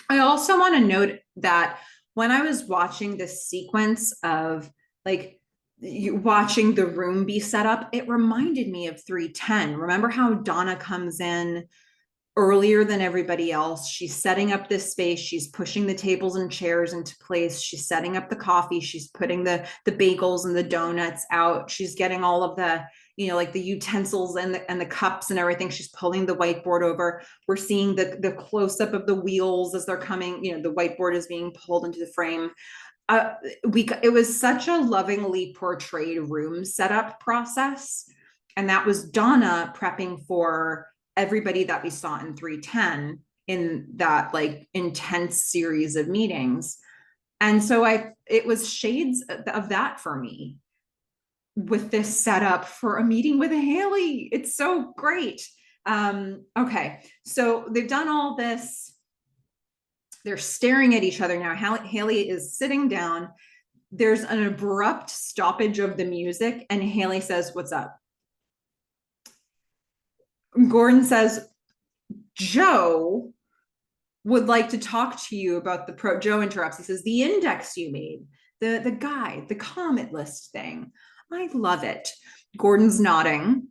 I also want to note that when I was watching this sequence of watching the room be set up, it reminded me of 3:10. Remember how Donna comes in earlier than everybody else? She's setting up this space. She's pushing the tables and chairs into place. She's setting up the coffee. She's putting the bagels and the donuts out. She's getting all of the, the utensils and the cups and everything. She's pulling the whiteboard over. We're seeing the close-up of the wheels as they're coming. The whiteboard is being pulled into the frame. It was such a lovingly portrayed room setup process. And that was Donna prepping for everybody that we saw in 3:10 in that intense series of meetings. And so it was shades of that for me with this setup for a meeting with Haley. It's so great. Okay, so they've done all this. They're staring at each other now. Haley is sitting down. There's an abrupt stoppage of the music, and Haley says, "What's up?" Gordon says, "Joe would like to talk to you about the Joe interrupts. He says, "The index you made, the guide, the comment list thing. I love it." Gordon's nodding.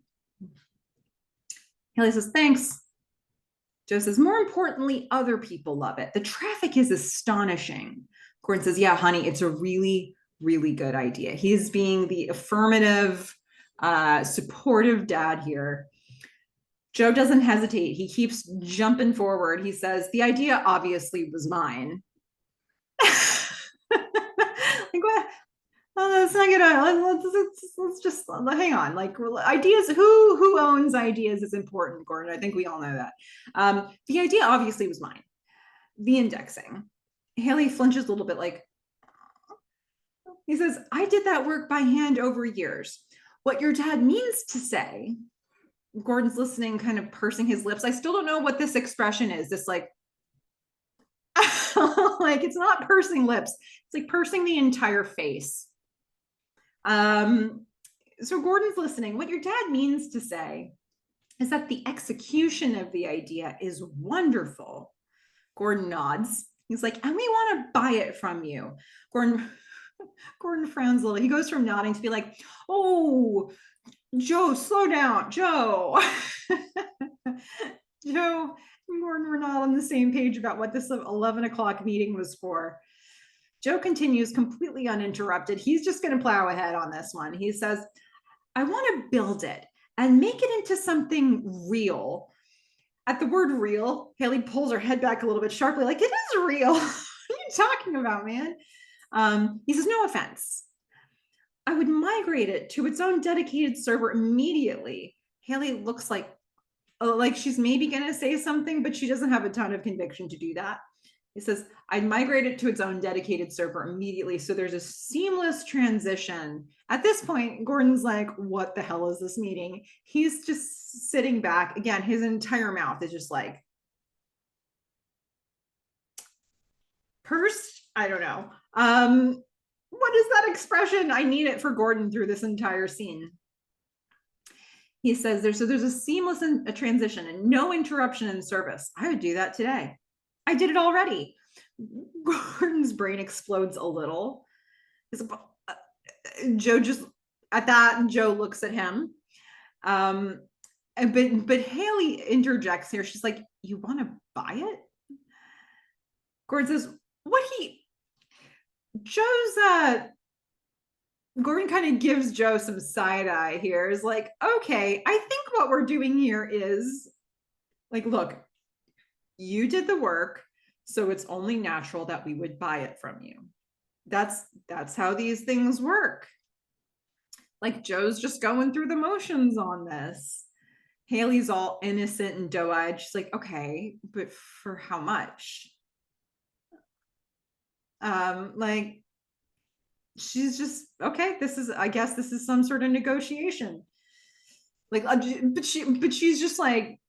Haley says, "Thanks." Joe says, "More importantly, other people love it. The traffic is astonishing." Gordon says, "Yeah, honey, it's a really, really good idea." He's being the affirmative, supportive dad here. Joe doesn't hesitate. He keeps jumping forward. He says, "The idea obviously was mine." What? Oh, let's not get on. Let's just hang on. Ideas. Who owns ideas is important, Gordon. I think we all know that. The idea obviously was mine. The indexing. Haley flinches a little bit. He says, "I did that work by hand over years. What your dad means to say." Gordon's listening, kind of pursing his lips. I still don't know what this expression is. This it's not pursing lips. It's pursing the entire face. So Gordon's listening. What your dad means to say is that the execution of the idea is wonderful. Gordon nods. He's like, "And we want to buy it from you." Gordon frowns a little. He goes from nodding to be like, "Oh, Joe, slow down, Joe." Joe and Gordon were not on the same page about what this 11 o'clock meeting was for. Joe continues completely uninterrupted. He's just going to plow ahead on this one. He says, "I want to build it and make it into something real." At the word real, Haley pulls her head back a little bit sharply, it is real. are you talking about, man? He says, no offense. I would migrate it to its own dedicated server immediately. Haley looks like she's maybe going to say something, but she doesn't have a ton of conviction to do that. He says, I'd migrate it to its own dedicated server immediately. So there's a seamless transition. At this point, Gordon's like, what the hell is this meeting? He's just sitting back. Again, his entire mouth is just like pursed. I don't know. What is that expression? I need it for Gordon through this entire scene. He says there's a seamless transition and no interruption in service. I would do that today. I did it already. Gordon's brain explodes a little. Joe just at that, Joe looks at him. But Haley interjects here. She's like, you want to buy it? Gordon says, Gordon kind of gives Joe some side eye here. Is like, okay, I think what we're doing here is like, look, you did the work, so it's only natural that we would buy it from you. That's how these things work. Like Joe's just going through the motions on this. Haley's all innocent and doe-eyed. She's like, okay, but for how much? Like she's just okay. I guess this is some sort of negotiation. Like, but she's just like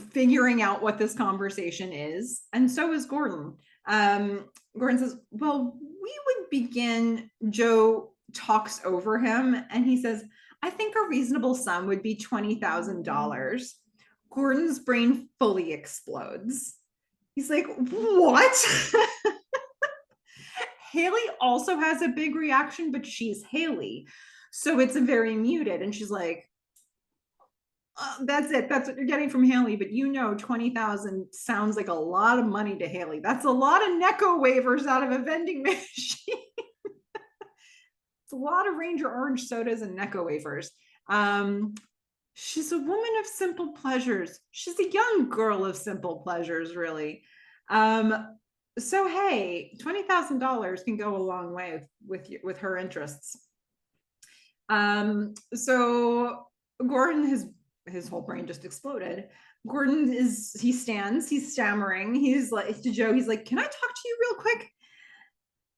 figuring out what this conversation is, and so is Gordon. Gordon says, well, we would begin. Joe talks over him and he says, I think a reasonable sum would be $20,000. Gordon's brain fully explodes. He's like, what? Haley also has a big reaction, but she's Haley. So it's a very muted. And she's like, that's it. That's what you're getting from Haley. But 20,000 sounds like a lot of money to Haley. That's a lot of Necco waivers out of a vending machine. It's a lot of Ranger Orange sodas and Necco wafers. She's a woman of simple pleasures. She's a young girl of simple pleasures, really. So hey, $20,000 can go a long way with her interests. So Gordon, his whole brain just exploded. Gordon he stands, he's stammering. He's like to Joe, he's like, can I talk to you real quick?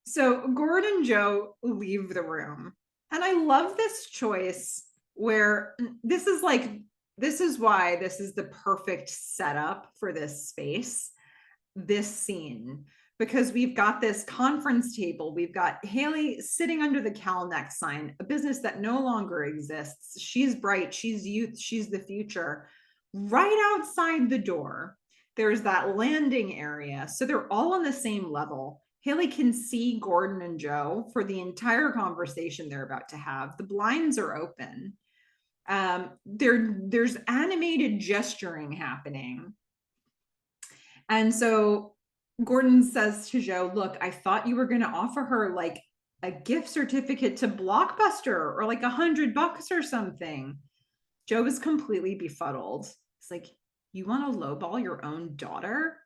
So Gordon and Joe leave the room. And I love this choice where this is why this is the perfect setup for this space, this scene, because we've got this conference table. We've got Haley sitting under the Calnex sign, a business that no longer exists. She's bright, she's youth, she's the future. Right outside the door, there's that landing area. So they're all on the same level. Haley can see Gordon and Joe for the entire conversation they're about to have. The blinds are open. There's animated gesturing happening. And so Gordon says to Joe, look, I thought you were going to offer her like a gift certificate to Blockbuster or like $100 or something. Joe is completely befuddled. It's like, you want to lowball your own daughter?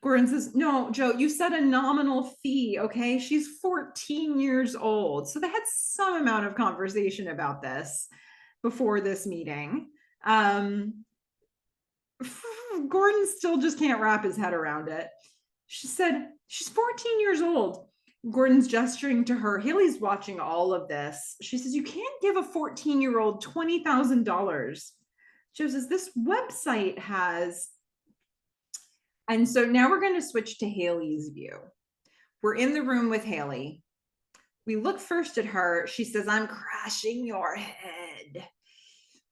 Gordon says, no, Joe, you said a nominal fee, okay? She's 14 years old. So they had some amount of conversation about this before this meeting. Gordon still just can't wrap his head around it. She said, she's 14 years old. Gordon's gesturing to her. Haley's watching all of this. She says, you can't give a 14-year-old $20,000. Joe says, this website has... And so now we're going to switch to Haley's view. We're in the room with Haley. We look first at her. She says, I'm crashing your head.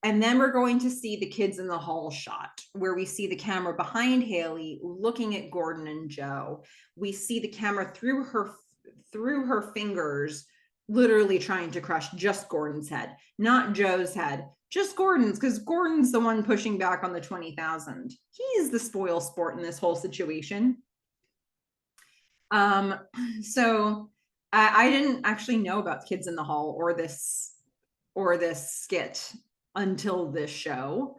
And then we're going to see the kids in the hall shot, where we see the camera behind Haley looking at Gordon and Joe. We see the camera through her fingers, literally trying to crush just Gordon's head, not Joe's head, just Gordon's, because Gordon's the one pushing back on the 20,000. He's the spoil sport in this whole situation. So I didn't actually know about Kids in the Hall or this skit until this show.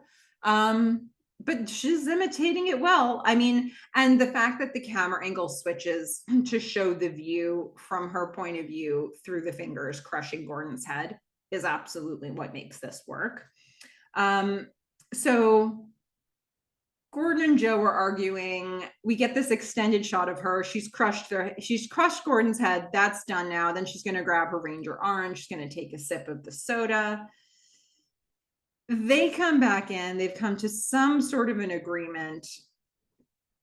but she's imitating it well. I mean, and the fact that the camera angle switches to show the view from her point of view through the fingers crushing Gordon's head is absolutely what makes this work. So Gordon and Joe are arguing. We get this extended shot of her. She's crushed Gordon's head. That's done now. Then she's going to grab her Ranger Orange. She's going to take a sip of the soda. They come back in. They've come to some sort of an agreement.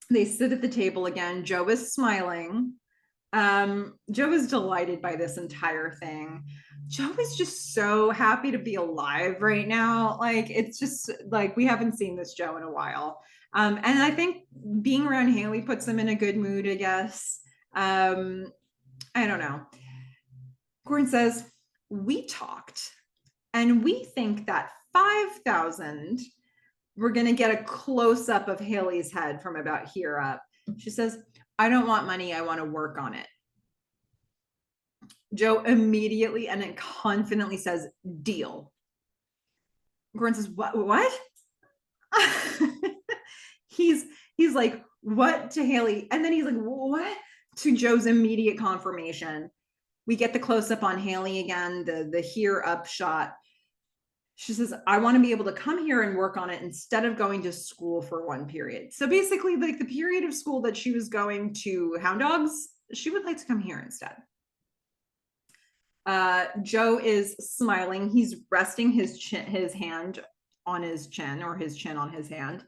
They sit at the table again. Joe is smiling. Joe is delighted by this entire thing. Joe is just so happy to be alive right now. Like, it's just like we haven't seen this Joe in a while. And I think being around Haley puts him in a good mood, I guess. I don't know. Gordon says, we talked and we think that 5,000, we're going to get a close up of Haley's head from about here up. She says, I don't want money. I want to work on it. Joe immediately and then confidently says, deal. Gordon says, what? he's like, what to Haley? And then he's like, what? To Joe's immediate confirmation. We get the close up on Haley again, the here up shot. She says, I want to be able to come here and work on it instead of going to school for one period. So basically, like the period of school that she was going to Hound Dogs, she would like to come here instead. Joe is smiling. He's resting his hand on his chin, or his chin on his hand.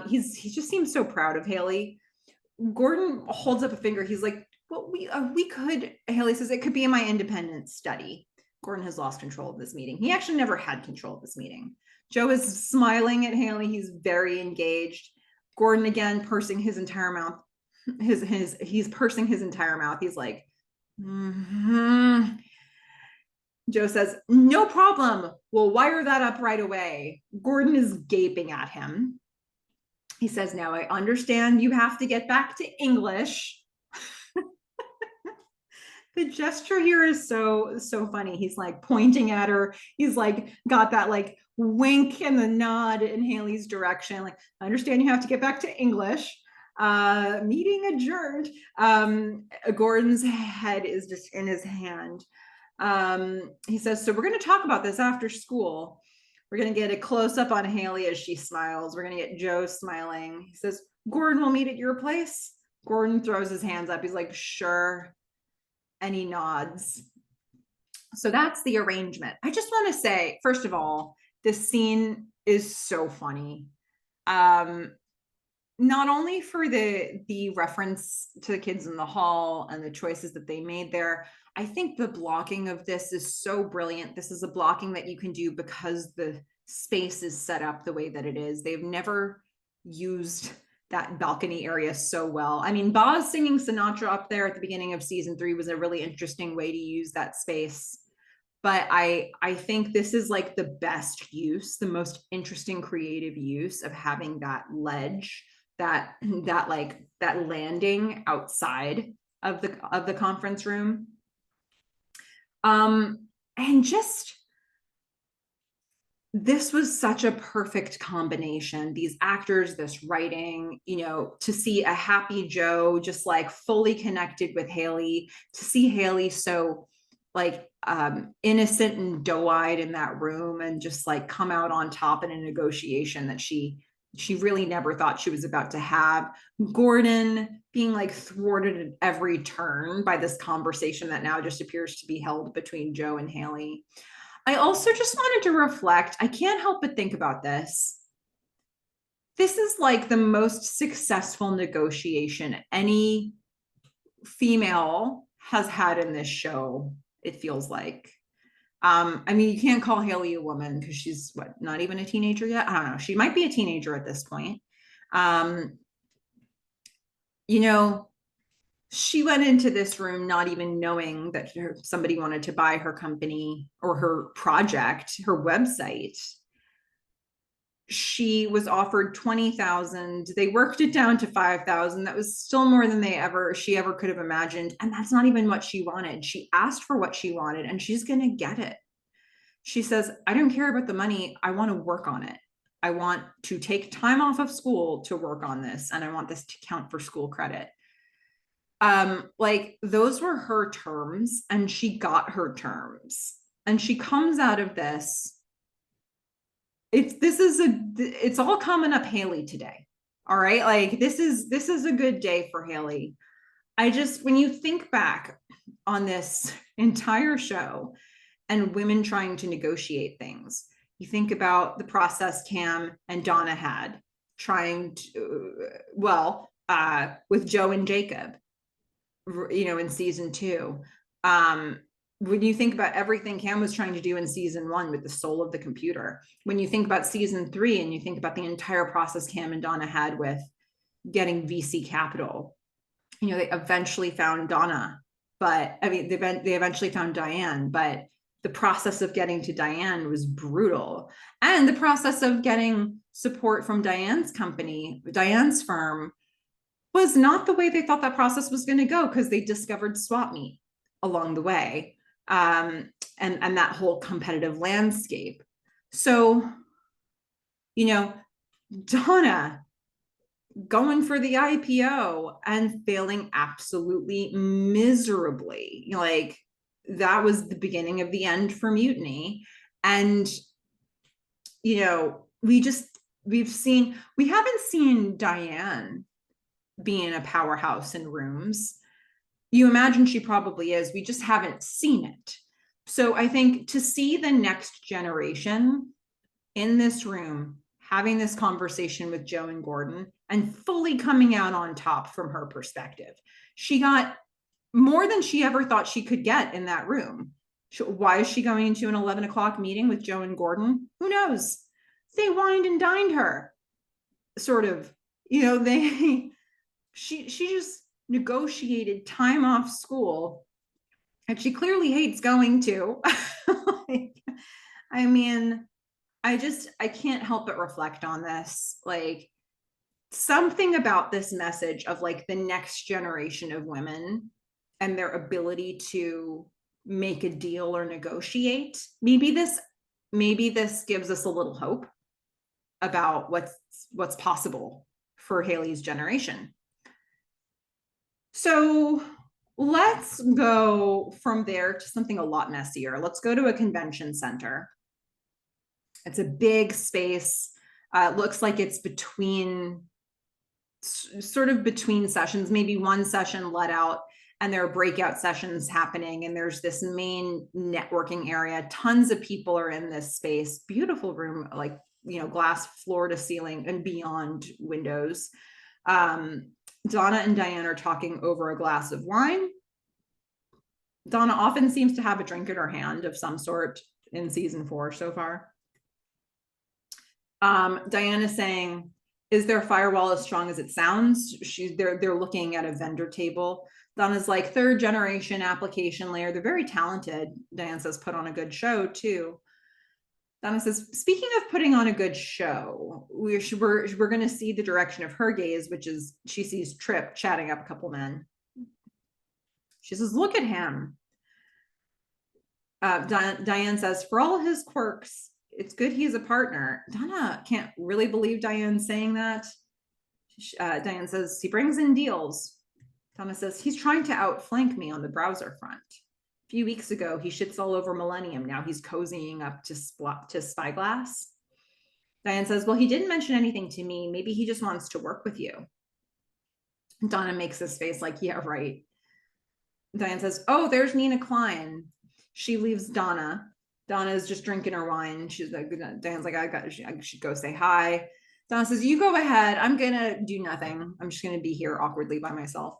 He just seems so proud of Haley. Gordon holds up a finger. He's like, well, we could. Haley says, it could be in my independent study. Gordon has lost control of this meeting. He actually never had control of this meeting. Joe is smiling at Haley. He's very engaged. Gordon again pursing his entire mouth. He's pursing his entire mouth. He's like, Joe says, no problem. We'll wire that up right away. Gordon is gaping at him. He says, now I understand you have to get back to English. The gesture here is so funny. He's like pointing at her. He's like got that like wink and the nod in Haley's direction. Like, I understand you have to get back to English. Meeting adjourned. Gordon's head is just in his hand. He says, so we're going to talk about this after school. We're going to get a close up on Haley as she smiles. We're going to get Joe smiling. He says, Gordon, we'll meet at your place. Gordon throws his hands up. He's like, sure. And he nods. So that's the arrangement. I just want to say, first of all, this scene is so funny. Not only for the reference to the kids in the hall and the choices that they made there, I think the blocking of this is so brilliant. This is a blocking that you can do because the space is set up the way that it is. They've never used that balcony area so well. I mean, Boz singing Sinatra up there at the beginning of season 3 was a really interesting way to use that space. But I think this is like the best use, the most interesting creative use of having that ledge, that landing outside of the conference room. And just, this was such a perfect combination. These actors, this writing, to see a happy Joe just like fully connected with Haley, to see Haley so like innocent and doe-eyed in that room and just like come out on top in a negotiation that she really never thought she was about to have. Gordon being like thwarted at every turn by this conversation that now just appears to be held between Joe and Haley. I also just wanted to reflect, I can't help but think about this. This is like the most successful negotiation any female has had in this show, it feels like. I mean, you can't call Haley a woman because she's not even a teenager yet. I don't know. She might be a teenager at this point. She went into this room not even knowing that somebody wanted to buy her company or her project, her website. She was offered 20,000. They worked it down to 5,000. That was still more than she ever could have imagined. And that's not even what she wanted. She asked for what she wanted and she's going to get it. She says, I don't care about the money. I want to work on it. I want to take time off of school to work on this, and I want this to count for school credit. Like those were her terms, and she got her terms, and she comes out of this. It's all coming up Haley today. All right. Like this is a good day for Haley. When you think back on this entire show and women trying to negotiate things, you think about the process Cam and Donna had trying to, with Joe and Jacob, in season 2. When you think about everything Cam was trying to do in season 1 with the soul of the computer, when you think about season 3 and you think about the entire process Cam and Donna had with getting VC capital, they eventually found Donna, but I mean, they eventually found Diane, but the process of getting to Diane was brutal. And the process of getting support from Diane's company, Diane's firm, was not the way they thought that process was going to go, because they discovered swap meet along the way, and that whole competitive landscape. So, Donna going for the IPO and failing absolutely miserably. Like that was the beginning of the end for Mutiny. And, we haven't seen Diane being a powerhouse in rooms. You imagine she probably is. We just haven't seen it. So I think to see the next generation in this room having this conversation with Joe and Gordon and fully coming out on top from her perspective, she got more than she ever thought she could get in that room. Why is she going into an 11 o'clock meeting with Joe and Gordon? Who knows? They wined and dined her, sort of. She just negotiated time off school, and she clearly hates going to. I mean, I can't help but reflect on this. Like, something about this message of like the next generation of women and their ability to make a deal or negotiate. Maybe this gives us a little hope about what's possible for Haley's generation. So let's go from there to something a lot messier. Let's go to a convention center. It's a big space. It looks like it's sort of between sessions, maybe one session let out, and there are breakout sessions happening. And there's this main networking area. Tons of people are in this space. Beautiful room, like, glass floor to ceiling and beyond windows. Donna and Diane are talking over a glass of wine. Donna often seems to have a drink in her hand of some sort in season 4 so far. Diane is saying, is their firewall as strong as it sounds? They're looking at a vendor table. Donna's like, 3rd generation application layer. They're very talented. Diane says, put on a good show too. Donna says, speaking of putting on a good show, we're going to see the direction of her gaze, which is she sees Tripp chatting up a couple men. She says, look at him. Diane says, for all his quirks, it's good he's a partner. Donna can't really believe Diane saying that. Diane says, he brings in deals. Donna says, he's trying to outflank me on the browser front. A few weeks ago, he shits all over Millennium. Now he's cozying up to Spyglass. Diane says, well, he didn't mention anything to me. Maybe he just wants to work with you. Donna makes this face like, yeah, right. Diane says, oh, there's Nina Klein. She leaves Donna. Donna's just drinking her wine. She's like, Diane's like, I should go say hi. Donna says, you go ahead. I'm going to do nothing. I'm just going to be here awkwardly by myself.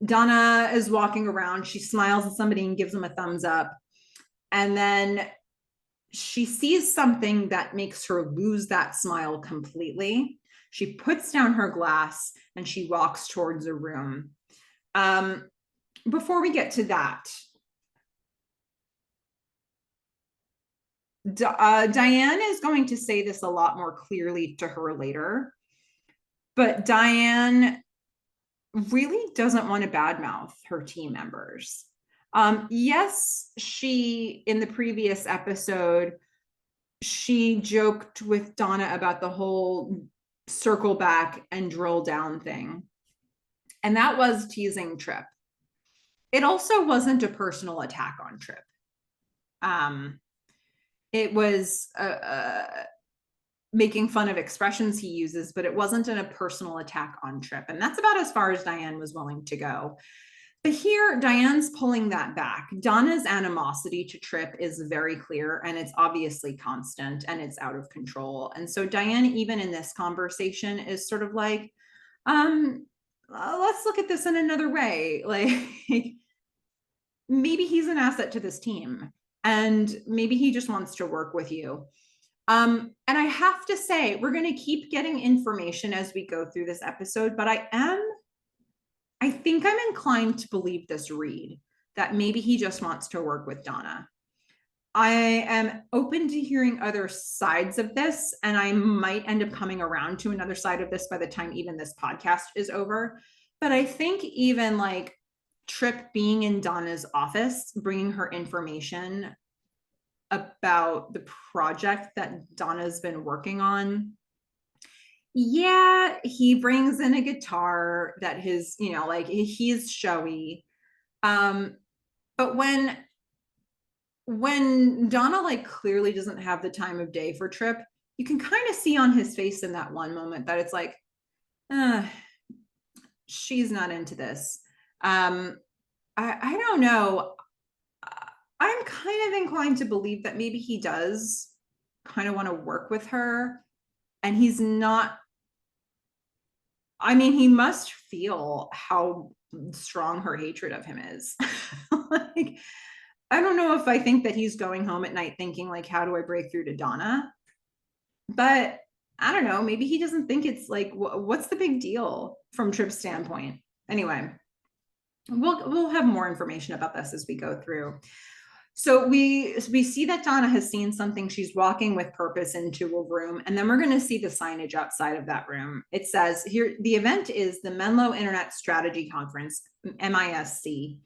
Donna is walking around. She smiles at somebody and gives them a thumbs up. And then she sees something that makes her lose that smile completely. She puts down her glass and she walks towards a room. Before we get to that, Diane is going to say this a lot more clearly to her later, but Diane really doesn't want to badmouth her team members. Yes, in the previous episode, she joked with Donna about the whole circle back and drill down thing. And that was teasing Trip. It also wasn't a personal attack on Trip. It was making fun of expressions he uses, but it wasn't a personal attack on Trip. And that's about as far as Diane was willing to go. But here, Diane's pulling that back. Donna's animosity to Trip is very clear, and it's obviously constant, and it's out of control. And so Diane, even in this conversation, is sort of like, let's look at this in another way. Like, maybe he's an asset to this team, and maybe he just wants to work with you. And I have to say, we're going to keep getting information as we go through this episode, but I think I'm inclined to believe this read, that maybe he just wants to work with Donna. I am open to hearing other sides of this, and I might end up coming around to another side of this by the time even this podcast is over. But I think even like Trip being in Donna's office, bringing her information about the project that Donna's been working on. Yeah, he brings in a guitar that his, like he's showy. But when Donna like clearly doesn't have the time of day for Trip, you can kind of see on his face in that one moment that it's like, she's not into this. I don't know. I'm kind of inclined to believe that maybe he does kind of want to work with her, and he's not. I mean, he must feel how strong her hatred of him is. Like, I don't know if I think that he's going home at night thinking like, how do I break through to Donna? But I don't know, maybe he doesn't think it's like, what's the big deal from Trip's standpoint? Anyway, we'll have more information about this as we go through. So we see that Donna has seen something. She's walking with purpose into a room, and then we're going to see the signage outside of that room. It says here, the event is the Menlo Internet Strategy Conference, MISC.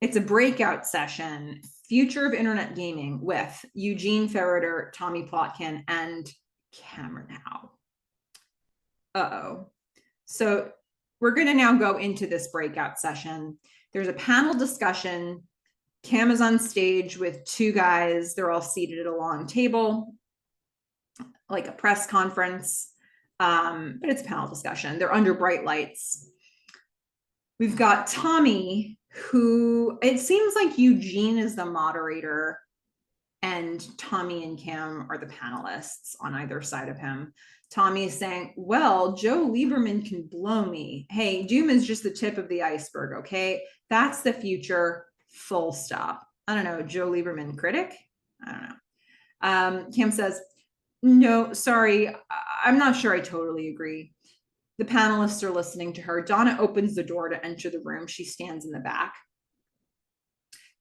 It's a breakout session, Future of Internet Gaming, with Eugene Ferreter, Tommy Plotkin, and Cameron Howe. Uh-oh. So we're going to now go into this breakout session. There's a panel discussion. Cam is on stage with two guys. They're all seated at a long table, like a press conference, but it's a panel discussion. They're under bright lights. We've got Tommy, who it seems like Eugene is the moderator and Tommy and Cam are the panelists on either side of him. Tommy is saying, well, Joe Lieberman can blow me. Hey, Doom is just the tip of the iceberg, okay? That's the future. Full stop. I don't know, Joe Lieberman critic? I don't know. Cam says, no, sorry, I'm not sure I totally agree. The panelists are listening to her. Donna opens the door to enter the room. She stands in the back.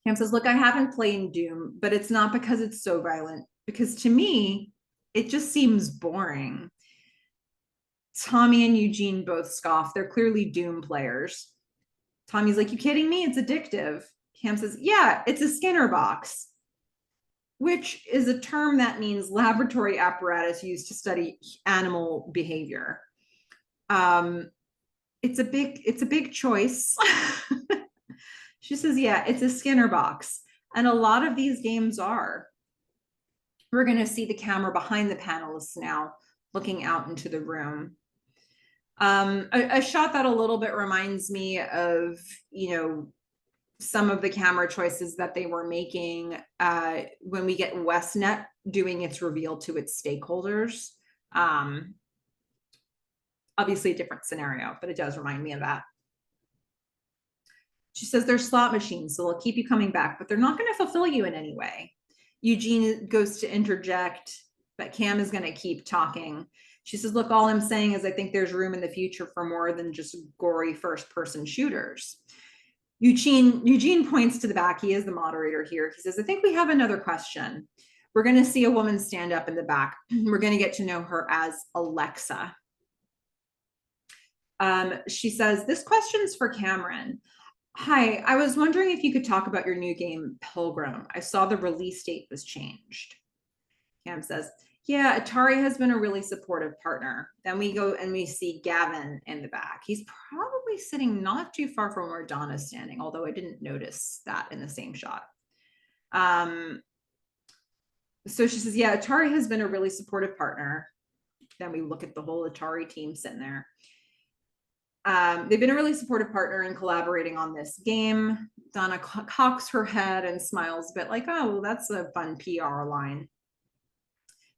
Cam says, look, I haven't played Doom, but it's not because it's so violent, because to me, it just seems boring. Tommy and Eugene both scoff. They're clearly Doom players. Tommy's like, you kidding me? It's addictive. Cam says, yeah, it's a Skinner box, which is a term that means laboratory apparatus used to study animal behavior. It's a big choice. She says, yeah, it's a Skinner box. And a lot of these games are. We're going to see the camera behind the panelists now, looking out into the room. A shot that a little bit reminds me of, some of the camera choices that they were making when we get Westnet doing its reveal to its stakeholders. Obviously a different scenario, but it does remind me of that. She says they're slot machines, so they'll keep you coming back, but they're not going to fulfill you in any way. Eugene goes to interject, but Cam is going to keep talking. She says, look, all I'm saying is I think there's room in the future for more than just gory first-person shooters. Eugene points to the back. He is the moderator here. He says, I think we have another question. We're going to see a woman stand up in the back. We're going to get to know her as Alexa. She says, this question's for Cameron. Hi, I was wondering if you could talk about your new game, Pilgrim. I saw the release date was changed. Cam says, yeah, Atari has been a really supportive partner. Then we go and we see Gavin in the back. He's probably sitting not too far from where Donna's standing, although I didn't notice that in the same shot. So she says, yeah, Atari has been a really supportive partner. Then we look at the whole Atari team sitting there. They've been a really supportive partner in collaborating on this game. Donna cocks her head and smiles a bit like, oh, well, that's a fun PR line.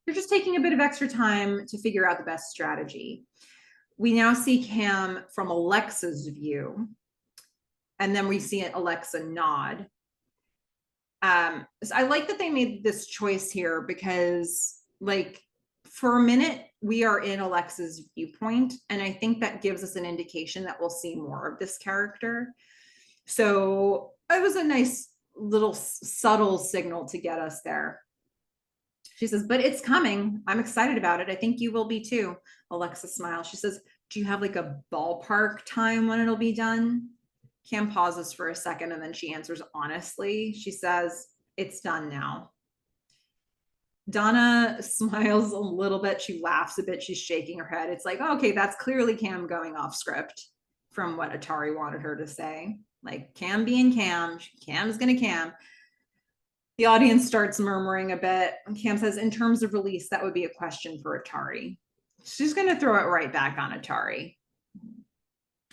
They're just taking a bit of extra time to figure out the best strategy. We now see Cam from Alexa's view, and then we see Alexa nod. So I like that they made this choice here because, like, for a minute, we are in Alexa's viewpoint, and I think that gives us an indication that we'll see more of this character. So it was a nice little subtle signal to get us there. She says, but it's coming. I'm excited about it. I think you will be too. Alexa smiles. She says, do you have like a ballpark time when it'll be done? Cam pauses for a second and then she answers honestly. She says, it's done now. Donna smiles a little bit. She laughs a bit. She's shaking her head. It's like, okay, that's clearly Cam going off script from what Atari wanted her to say. Like, Cam being Cam. Cam's going to Cam. The audience starts murmuring a bit. Cam says, in terms of release, that would be a question for Atari. She's going to throw it right back on Atari.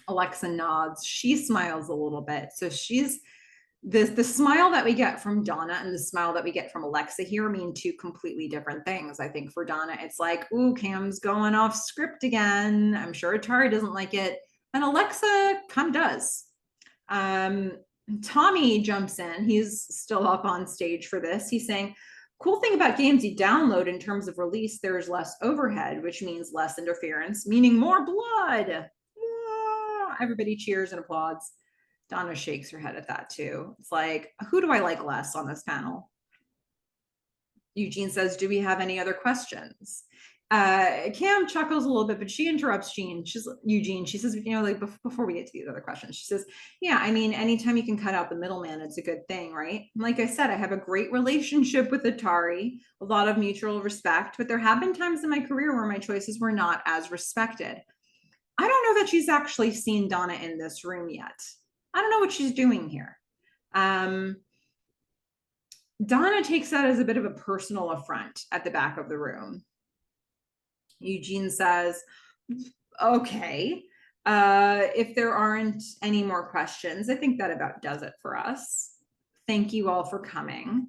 Alexa nods. She smiles a little bit. So she's the smile that we get from Donna and the smile that we get from Alexa here mean two completely different things. I think for Donna, it's like, ooh, Cam's going off script again. I'm sure Atari doesn't like it. And Alexa kind of does. Tommy jumps in. He's still up on stage for this. He's saying, cool thing about games you download in terms of release, there's less overhead, which means less interference, meaning more blood. Everybody cheers and applauds. Donna shakes her head at that too. It's like, who do I like less on this panel? Eugene says, do we have any other questions? Cam chuckles a little bit, but she interrupts Eugene. She says, like before we get to these other questions, she says, yeah, I mean, anytime you can cut out the middleman, it's a good thing, right? And like I said, I have a great relationship with Atari, a lot of mutual respect, but there have been times in my career where my choices were not as respected. I don't know that she's actually seen Donna in this room yet. I don't know what she's doing here. Donna takes that as a bit of a personal affront at the back of the room. Eugene says, okay, if there aren't any more questions, I think that about does it for us. Thank you all for coming.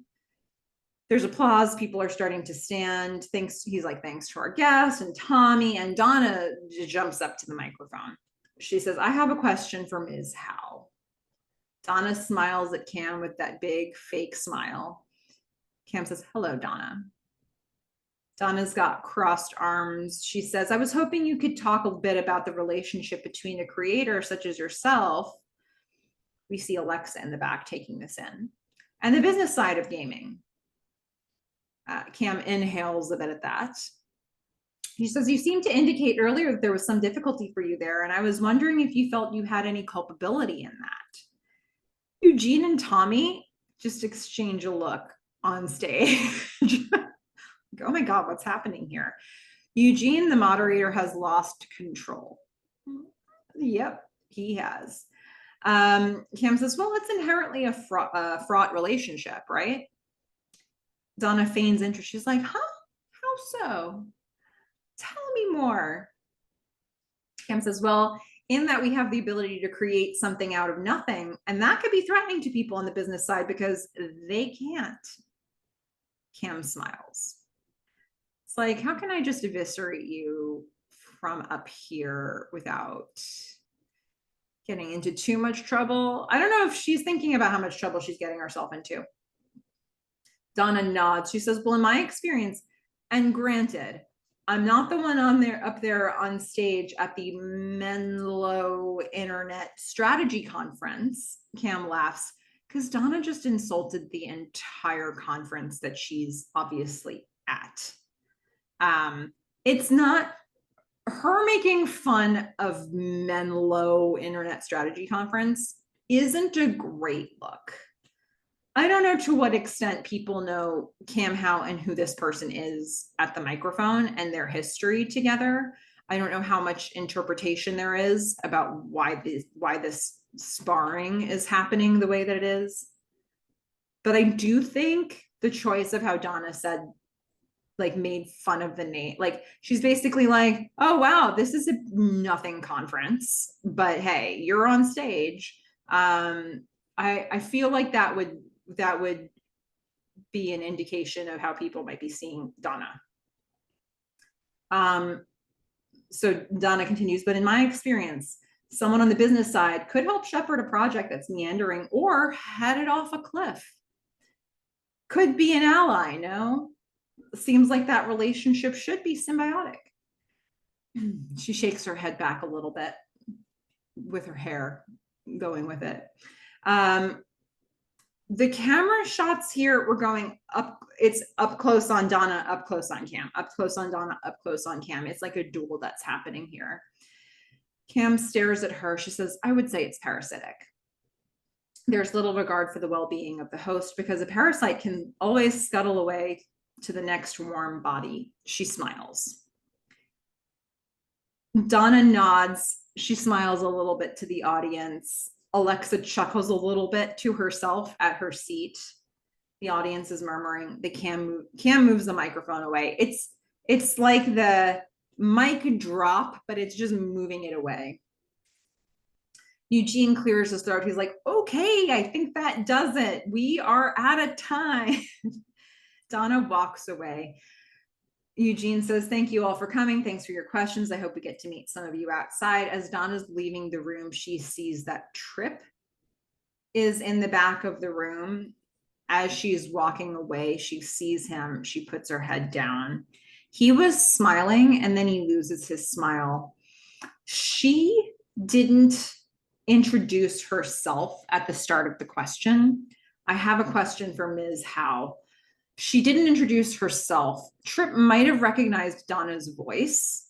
There's applause. People are starting to stand. He's like, thanks to our guests and Tommy, and Donna jumps up to the microphone. She says, I have a question for Ms. Howe. Donna smiles at Cam with that big fake smile. Cam says, hello, Donna. Donna's got crossed arms. She says, I was hoping you could talk a bit about the relationship between a creator such as yourself. We see Alexa in the back taking this in. And the business side of gaming. Cam inhales a bit at that. He says, you seemed to indicate earlier that there was some difficulty for you there, and I was wondering if you felt you had any culpability in that. Eugene and Tommy just exchange a look on stage. Oh my God, what's happening here? Eugene, the moderator, has lost control. Yep, he has. Cam says, well, it's inherently a fraught relationship, right? Donna feigns interest. She's like, huh? How so? Tell me more. Cam says, well, in that we have the ability to create something out of nothing, and that could be threatening to people on the business side because they can't. Cam smiles. It's like, how can I just eviscerate you from up here without getting into too much trouble? I don't know if she's thinking about how much trouble she's getting herself into. Donna nods. She says, well, in my experience, and granted, I'm not the one up there on stage at the Menlo Internet Strategy Conference. Cam laughs because Donna just insulted the entire conference that she's obviously at. It's not her making fun of Menlo Internet Strategy Conference isn't a great look. I don't know to what extent people know Cam Howe and who this person is at the microphone and their history together. I don't know how much interpretation there is about why this sparring is happening the way that it is. But I do think the choice of how Donna said, like, made fun of the name, like she's basically like, oh wow, this is a nothing conference, but hey, you're on stage. I feel like that would be an indication of how people might be seeing Donna. So Donna continues, but in my experience, someone on the business side could help shepherd a project that's meandering or headed off a cliff. Could be an ally, no? Seems like that relationship should be symbiotic. She shakes her head back a little bit with her hair going with it. The camera shots here, we're going up, it's up close on Donna, up close on Cam, up close on Donna, up close on Cam. It's like a duel that's happening here. Cam stares at her. She says, I would say it's parasitic. There's little regard for the well-being of the host because a parasite can always scuttle away to the next warm body. She smiles. Donna nods. She smiles a little bit to the audience. Alexa chuckles a little bit to herself at her seat. The audience is murmuring. Cam moves the microphone away. It's like the mic drop, but it's just moving it away. Eugene clears his throat. He's like, okay, I think that does it. We are out of time. Donna walks away. Eugene says, thank you all for coming. Thanks for your questions. I hope we get to meet some of you outside. As Donna's leaving the room, she sees that Tripp is in the back of the room. As she's walking away, she sees him. She puts her head down. He was smiling and then he loses his smile. She didn't introduce herself at the start of the question. I have a question for Ms. Howe. She didn't introduce herself. Tripp might have recognized Donna's voice.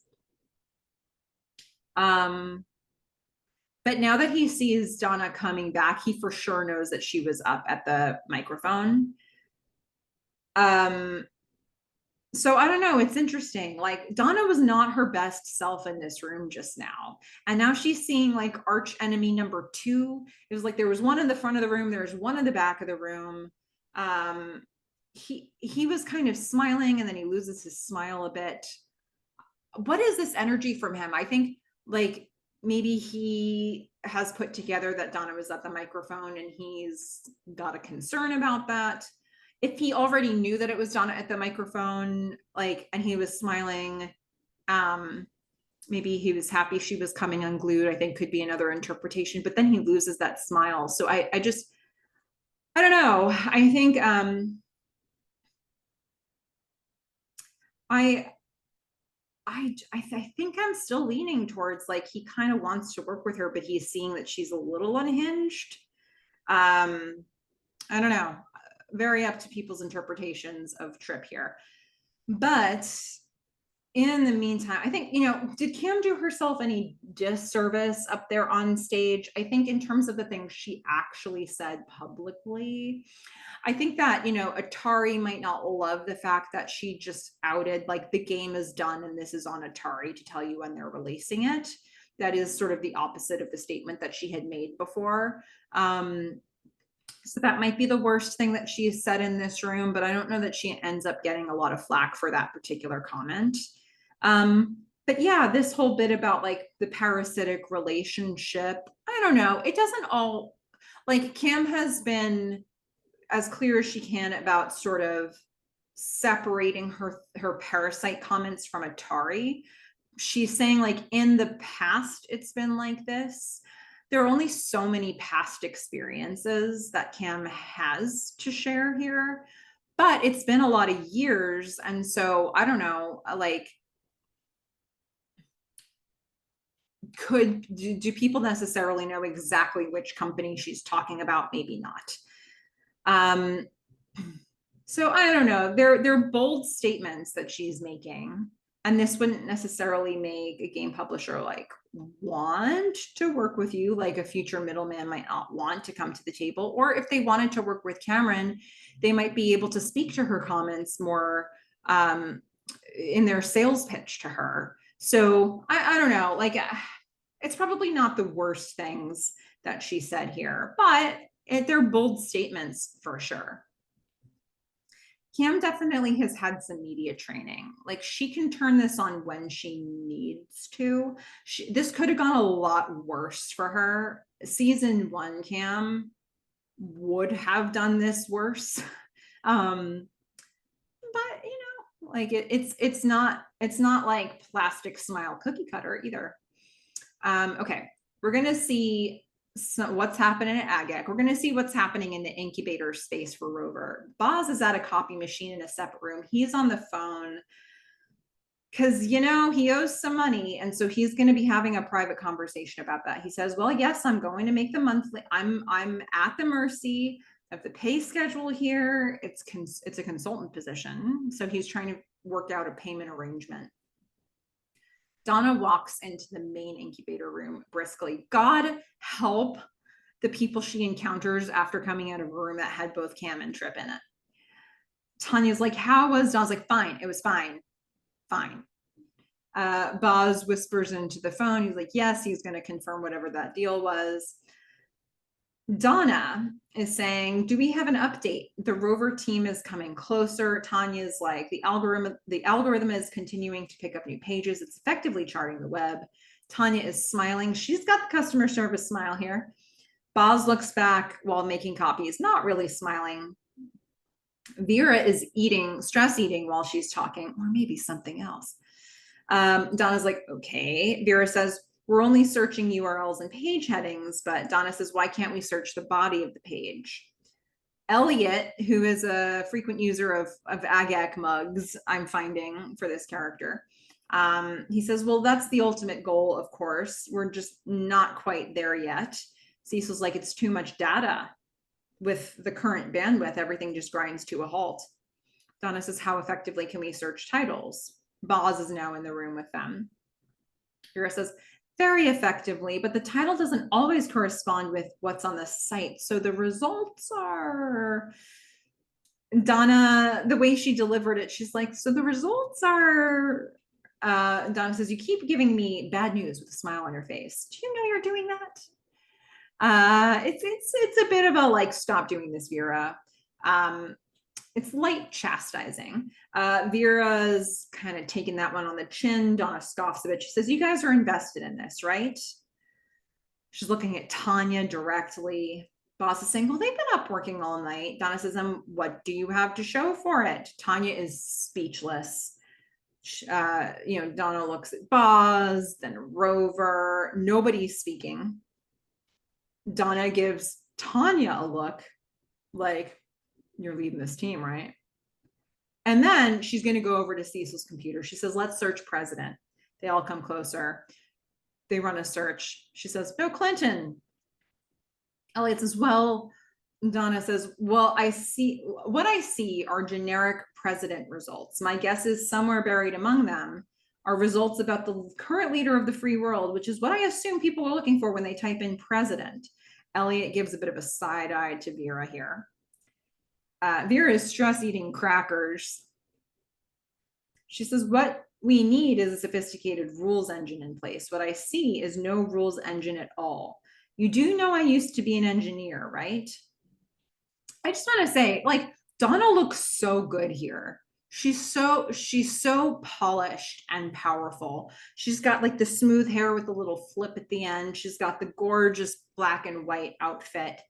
But now that he sees Donna coming back, he for sure knows that she was up at the microphone. So I don't know, it's interesting. Like, Donna was not her best self in this room just now. And now she's seeing like arch enemy number 2. It was like there was one in the front of the room, there's one in the back of the room. He was kind of smiling and then he loses his smile a bit. What is this energy from him? I think like maybe he has put together that Donna was at the microphone and he's got a concern about that. If he already knew that it was Donna at the microphone, like, and he was smiling, maybe he was happy she was coming unglued, I think could be another interpretation, but then he loses that smile. So I don't know. I think, I think I'm still leaning towards like he kind of wants to work with her, but he's seeing that she's a little unhinged. I don't know. Very up to people's interpretations of Tripp here. But in the meantime, I think, did Cam do herself any disservice up there on stage? I think in terms of the things she actually said publicly, I think that, Atari might not love the fact that she just outed, like, the game is done and this is on Atari to tell you when they're releasing it. That is sort of the opposite of the statement that she had made before. So that might be the worst thing that she said in this room, but I don't know that she ends up getting a lot of flack for that particular comment. But yeah, this whole bit about like the parasitic relationship, I don't know. It doesn't all, like, Cam has been as clear as she can about sort of separating her parasite comments from Atari. She's saying like in the past, it's been like this. There are only so many past experiences that Cam has to share here, but it's been a lot of years. And so I don't know, like, do people necessarily know exactly which company she's talking about? Maybe not. So I don't know. They're bold statements that she's making. And this wouldn't necessarily make a game publisher like want to work with you, like a future middleman might not want to come to the table. Or if they wanted to work with Cameron, they might be able to speak to her comments more in their sales pitch to her. So I don't know, like it's probably not the worst things that she said here, but they're bold statements for sure. Cam definitely has had some media training. Like she can turn this on when she needs to. This could have gone a lot worse for her. Season 1 Cam would have done this worse. But you know, like it's not like plastic smile cookie cutter either. Okay, we're gonna see what's happening at AGEC. We're going to see what's happening in the incubator space for Rover. Boz is at a copy machine in a separate room. He's on the phone because, you know, he owes some money. And so he's going to be having a private conversation about that. He says, well, yes, I'm going to make the monthly. I'm at the mercy of the pay schedule here. It's a consultant position. So he's trying to work out a payment arrangement. Donna walks into the main incubator room briskly. God help the people she encounters after coming out of a room that had both Cam and Trip in it. Tanya's like, how was? Donna's like, fine. It was fine. Fine. Boz whispers into the phone. He's like, yes, he's going to confirm whatever that deal was. Donna is saying, do we have an update? The Rover team is coming closer. Tanya's like, the algorithm is continuing to pick up new pages. It's effectively charting the web. Tanya is smiling. She's got the customer service smile here. Boz looks back while making copies, not really smiling. Vera is stress eating while she's talking, or maybe something else. Donna's like, okay. Vera says, we're only searching URLs and page headings, but Donna says, why can't we search the body of the page? Elliot, who is a frequent user of AGAC mugs, I'm finding for this character, he says, well, that's the ultimate goal, of course. We're just not quite there yet. Cecil's like, it's too much data. With the current bandwidth, everything just grinds to a halt. Donna says, how effectively can we search titles? Boz is now in the room with them. Vera says, very effectively, but the title doesn't always correspond with what's on the site. So the results are, Donna, the way she delivered it, she's like, so the results are, Donna says, you keep giving me bad news with a smile on your face. Do you know you're doing that? It's a bit of a like, stop doing this, Vera. It's light chastising. Vera's kind of taking that one on the chin. Donna scoffs a bit. She says, you guys are invested in this, right? She's looking at Tanya directly. Boss is saying, well, they've been up working all night. Donna says, what do you have to show for it? Tanya is speechless. Donna looks at Boz, then Rover. Nobody's speaking. Donna gives Tanya a look like, you're leading this team, right? And then she's going to go over to Cecil's computer. She says, let's search president. They all come closer. They run a search. She says, no Clinton. Elliot says, well, Donna says, well, what I see are generic president results. My guess is somewhere buried among them are results about the current leader of the free world, which is what I assume people are looking for when they type in president. Elliot gives a bit of a side eye to Vera here. Vera is stress eating crackers. She says, what we need is a sophisticated rules engine in place. What I see is no rules engine at all. You do know I used to be an engineer, right? I just want to say, like, Donna looks so good here. She's so polished and powerful. She's got like the smooth hair with a little flip at the end. She's got the gorgeous black and white outfit.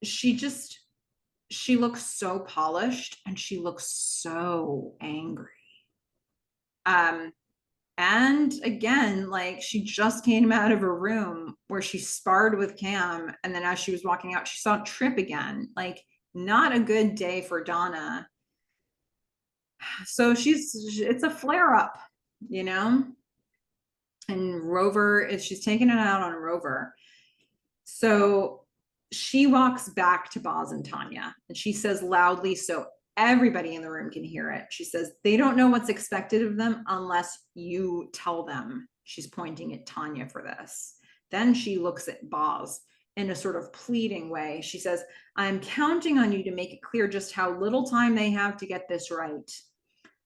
She looks so polished and she looks so angry. And again, like she just came out of a room where she sparred with Cam. And then as she was walking out, she saw Trip again. Like not a good day for Donna. So it's a flare up, you know? And Rover, she's taking it out on Rover. So she walks back to Boz and Tanya and she says loudly, so Everybody in the room can hear it. She says, they don't know what's expected of them unless you tell them. She's pointing at Tanya for this. Then she looks at Boz in a sort of pleading way. She says, I'm counting on you to make it clear just how little time they have to get this right.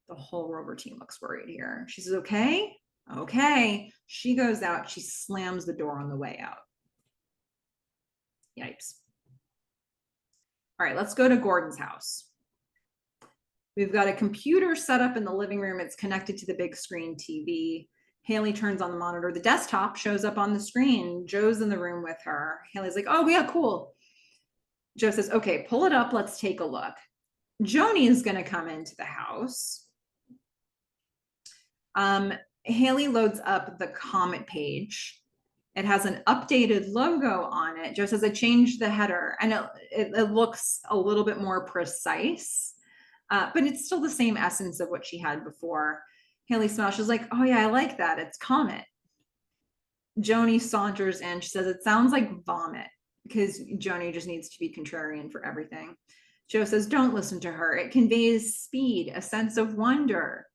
The whole Rover team looks worried here. She says, okay, okay. She goes out. She slams the door on the way out. Yikes. All right, let's go to Gordon's house. We've got a computer set up in the living room. It's connected to the big screen TV. Haley turns on the monitor. The desktop shows up on the screen. Joe's in the room with her. Haley's like, oh, yeah, cool. Joe says, okay, pull it up. Let's take a look. Joni is going to come into the house. Haley loads up the comment page. It has an updated logo on it. Joe says, I changed the header, and it looks a little bit more precise, but it's still the same essence of what she had before. Haley smiles. She's like, oh yeah, I like that. It's Comet. Joni saunters in. She says, it sounds like vomit, because Joni just needs to be contrarian for everything. Joe says, don't listen to her. It conveys speed, a sense of wonder.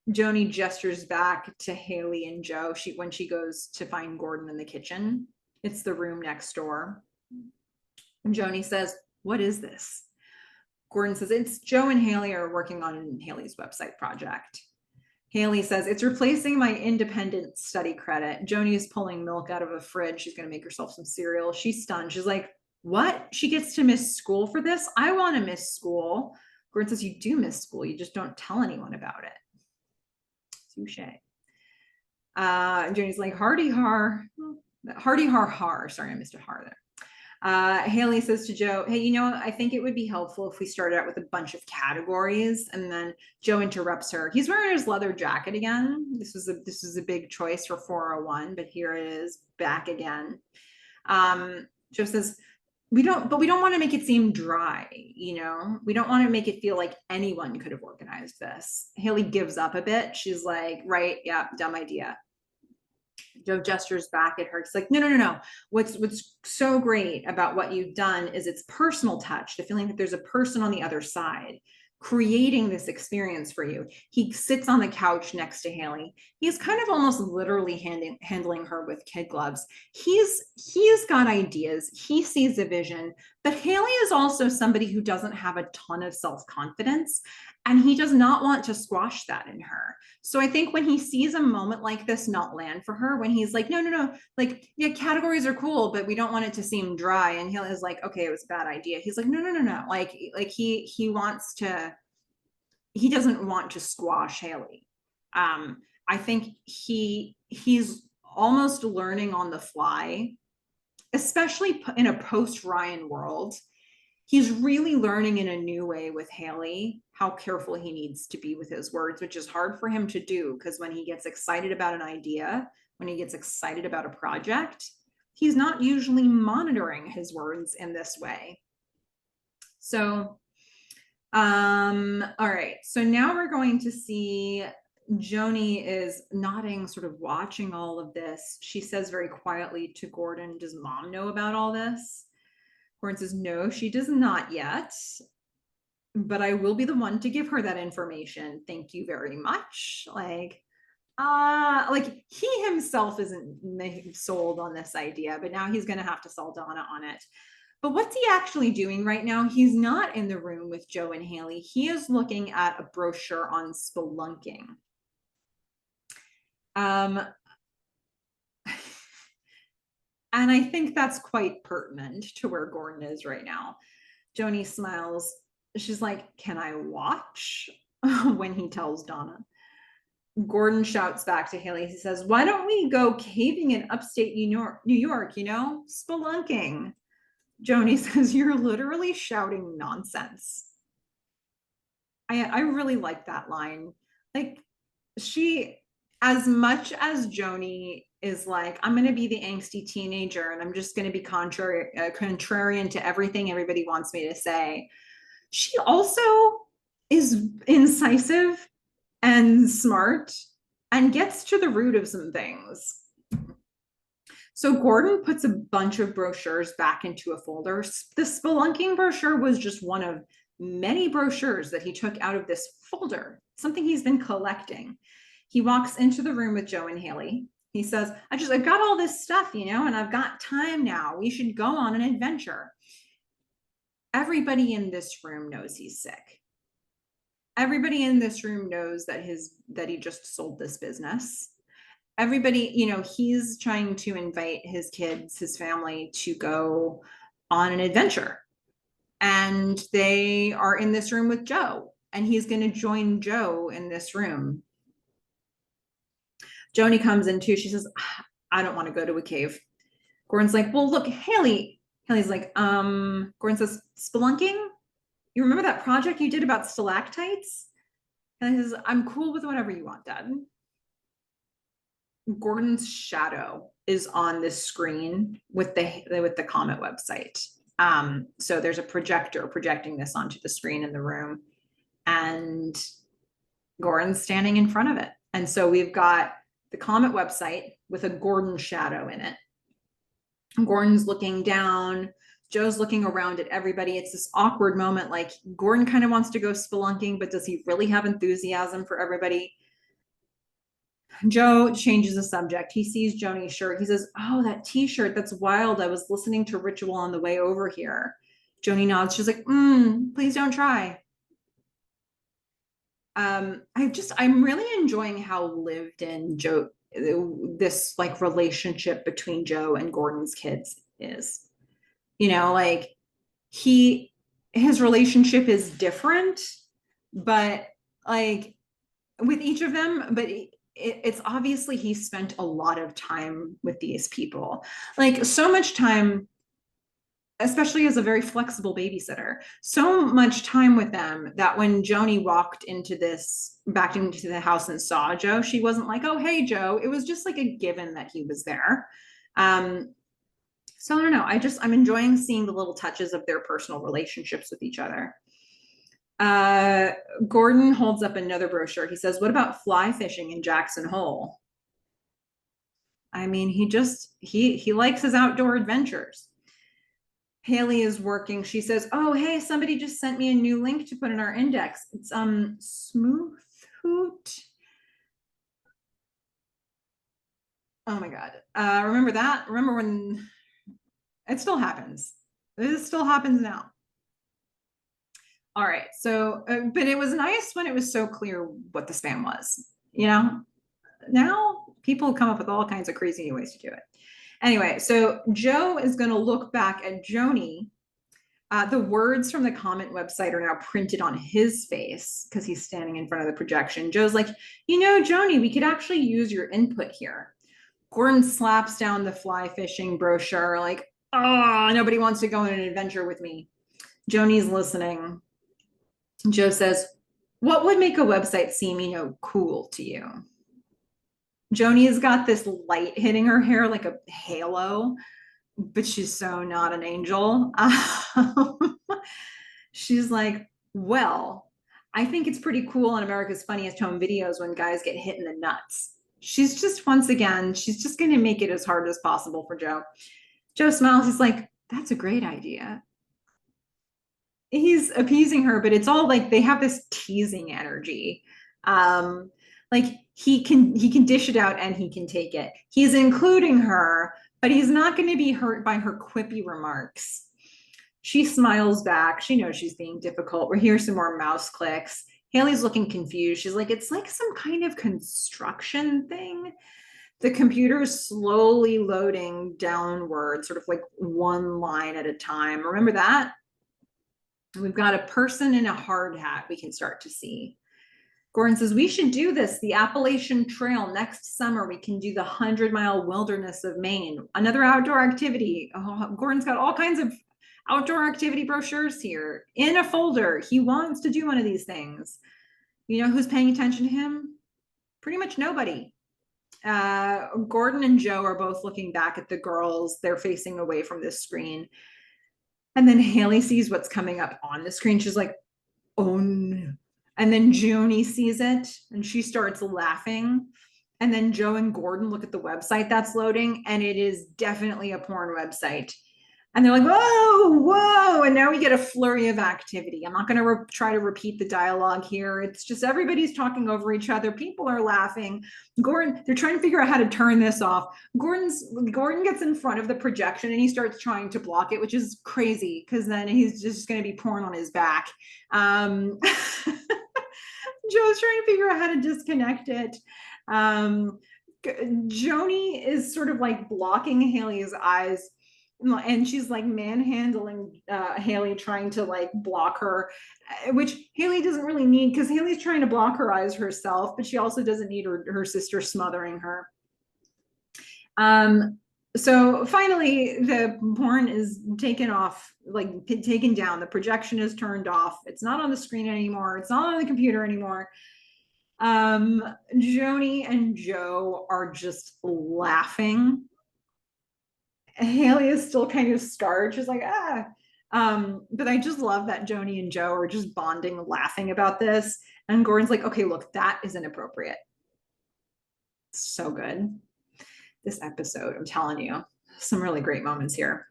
Joni gestures back to Haley and Joe when she goes to find Gordon in the kitchen. It's the room next door. And Joni says, what is this? Gordon says, it's Joe and Haley are working on Haley's website project. Haley says, it's replacing my independent study credit. Joni is pulling milk out of a fridge. She's going to make herself some cereal. She's stunned. She's like, what? She gets to miss school for this? I want to miss school. Gordon says, you do miss school. You just don't tell anyone about it. Touche. Joni's like, hardy har. Sorry, I missed a har there. Haley says to Joe, hey, you know, I think it would be helpful if we started out with a bunch of categories. And then Joe interrupts her. He's wearing his leather jacket again. This was a big choice for 401, but here it is back again. Joe says, we don't want to make it seem dry, you know? We don't want to make it feel like anyone could have organized this. Haley gives up a bit. She's like, right, yeah, dumb idea. Joe gestures back at her. It's like, no. What's so great about what you've done is its personal touch, the feeling that there's a person on the other side creating this experience for you. He sits on the couch next to Haley. He's kind of almost literally handling her with kid gloves. He's got ideas. He sees a vision, but Haley is also somebody who doesn't have a ton of self-confidence, and he does not want to squash that in her. So I think when he sees a moment like this not land for her, when he's like, no, like, yeah, categories are cool, but we don't want it to seem dry. And Haley's like, okay, it was a bad idea. He's like, no. Like he doesn't want to squash Haley. I think he's almost learning on the fly, especially in a post-Ryan world. He's really learning in a new way with Haley how careful he needs to be with his words, which is hard for him to do, because when he gets excited about an idea, when he gets excited about a project, he's not usually monitoring his words in this way. So, all right. So now we're going to see Joni is nodding, sort of watching all of this. She says very quietly to Gordon, does Mom know about all this? Gordon says, no, she does not yet, but I will be the one to give her that information. Thank you very much. Like he himself isn't sold on this idea, but now he's going to have to sell Donna on it. But what's he actually doing right now? He's not in the room with Joe and Haley. He is looking at a brochure on spelunking. And I think that's quite pertinent to where Gordon is right now. Joni smiles. She's like, can I watch? When he tells Donna. Gordon shouts back to Haley. He says, why don't we go caving in upstate New York, you know, spelunking? Joni says, you're literally shouting nonsense. I really like that line. Like, she, as much as Joni is like, I'm going to be the angsty teenager and I'm just going to be contrarian to everything everybody wants me to say, she also is incisive and smart and gets to the root of some things. So Gordon puts a bunch of brochures back into a folder. The spelunking brochure was just one of many brochures that he took out of this folder, something he's been collecting. He walks into the room with Joe and Haley. He says, I've got all this stuff, and I've got time now. We should go on an adventure. Everybody in this room knows he's sick. Everybody in this room knows that he just sold this business. Everybody, he's trying to invite his kids, his family, to go on an adventure. And they are in this room with Joe, and he's going to join Joe in this room. Joni comes in too. She says, I don't want to go to a cave. Gordon's like, well, look, Haley. Haley's like, Gordon says, spelunking? You remember that project you did about stalactites? And he says, I'm cool with whatever you want, Dad. Gordon's shadow is on this screen with the Comet website. So there's a projector projecting this onto the screen in the room, and Gordon's standing in front of it. And so we've got the Comet website with a Gordon shadow in it. Gordon's looking down. Joe's looking around at everybody. It's this awkward moment. Like, Gordon kind of wants to go spelunking, but does he really have enthusiasm for everybody? Joe changes the subject. He sees Joni's shirt. He says, oh, that t-shirt, that's wild. I was listening to Ritual on the way over here. Joni nods. She's like, please don't try. I'm really enjoying how lived in Joe, this like relationship between Joe and Gordon's kids is. Like his relationship is different, but like with each of them, but it's obviously he spent a lot of time with these people, like so much time, especially as a very flexible babysitter, so much time with them that when Joni walked back into the house and saw Joe, she wasn't like, oh, hey, Joe. It was just like a given that he was there. So I don't know. I'm enjoying seeing the little touches of their personal relationships with each other. Gordon holds up another brochure. He says, what about fly fishing in Jackson Hole? I mean, he likes his outdoor adventures. Haley is working. She says, oh, hey, somebody just sent me a new link to put in our index. It's Smooth Hoot. Oh my God. Remember that? Remember when it still happens? This still happens now. All right. So, but it was nice when it was so clear what the spam was, now people come up with all kinds of crazy ways to do it. Anyway, so Joe is going to look back at Joni. The words from the Comet website are now printed on his face because he's standing in front of the projection. Joe's like, Joni, we could actually use your input here. Gordon slaps down the fly fishing brochure like, oh, nobody wants to go on an adventure with me. Joni's listening. Joe says, what would make a website seem, cool to you? Joni's got this light hitting her hair like a halo, but she's so not an angel. She's like, well, I think it's pretty cool on America's Funniest Home Videos when guys get hit in the nuts. She's just going to make it as hard as possible for Joe. Joe smiles. He's like, that's a great idea. He's appeasing her, but it's all like they have this teasing energy. Like he can dish it out and he can take it. He's including her, but he's not going to be hurt by her quippy remarks. She smiles back. She knows she's being difficult. We hear some more mouse clicks. Haley's looking confused. She's like, it's like some kind of construction thing. The computer's slowly loading downward, sort of like one line at a time. Remember that? We've got a person in a hard hat we can start to see. Gordon says, we should do this, the Appalachian Trail next summer. We can do the 100-mile wilderness of Maine, another outdoor activity. Oh, Gordon's got all kinds of outdoor activity brochures here in a folder. He wants to do one of these things. You know who's paying attention to him? Pretty much nobody. Gordon and Joe are both looking back at the girls. They're facing away from this screen. And then Haley sees what's coming up on the screen. She's like, oh no. And then Joni sees it and she starts laughing. And then Joe and Gordon look at the website that's loading, and it is definitely a porn website. And they're like, whoa, whoa. And now we get a flurry of activity. I'm not going to try to repeat the dialogue here. It's just everybody's talking over each other. People are laughing. Gordon, they're trying to figure out how to turn this off. Gordon gets in front of the projection and he starts trying to block it, which is crazy because then he's just going to be porn on his back. Joe's trying to figure out how to disconnect it. Joni is sort of like blocking Haley's eyes, and she's like manhandling Haley, trying to like block her, which Haley doesn't really need because Haley's trying to block her eyes herself, but she also doesn't need her sister smothering her. So finally the porn is taken off, like taken down. The projection is turned off. It's not on the screen anymore. It's not on the computer anymore. Joni and Joe are just laughing. Haley is still kind of scarred. She's like, ah. But I just love that Joni and Joe are just bonding, laughing about this. And Gordon's like, okay, look, that is inappropriate. So good. This episode, I'm telling you, some really great moments here.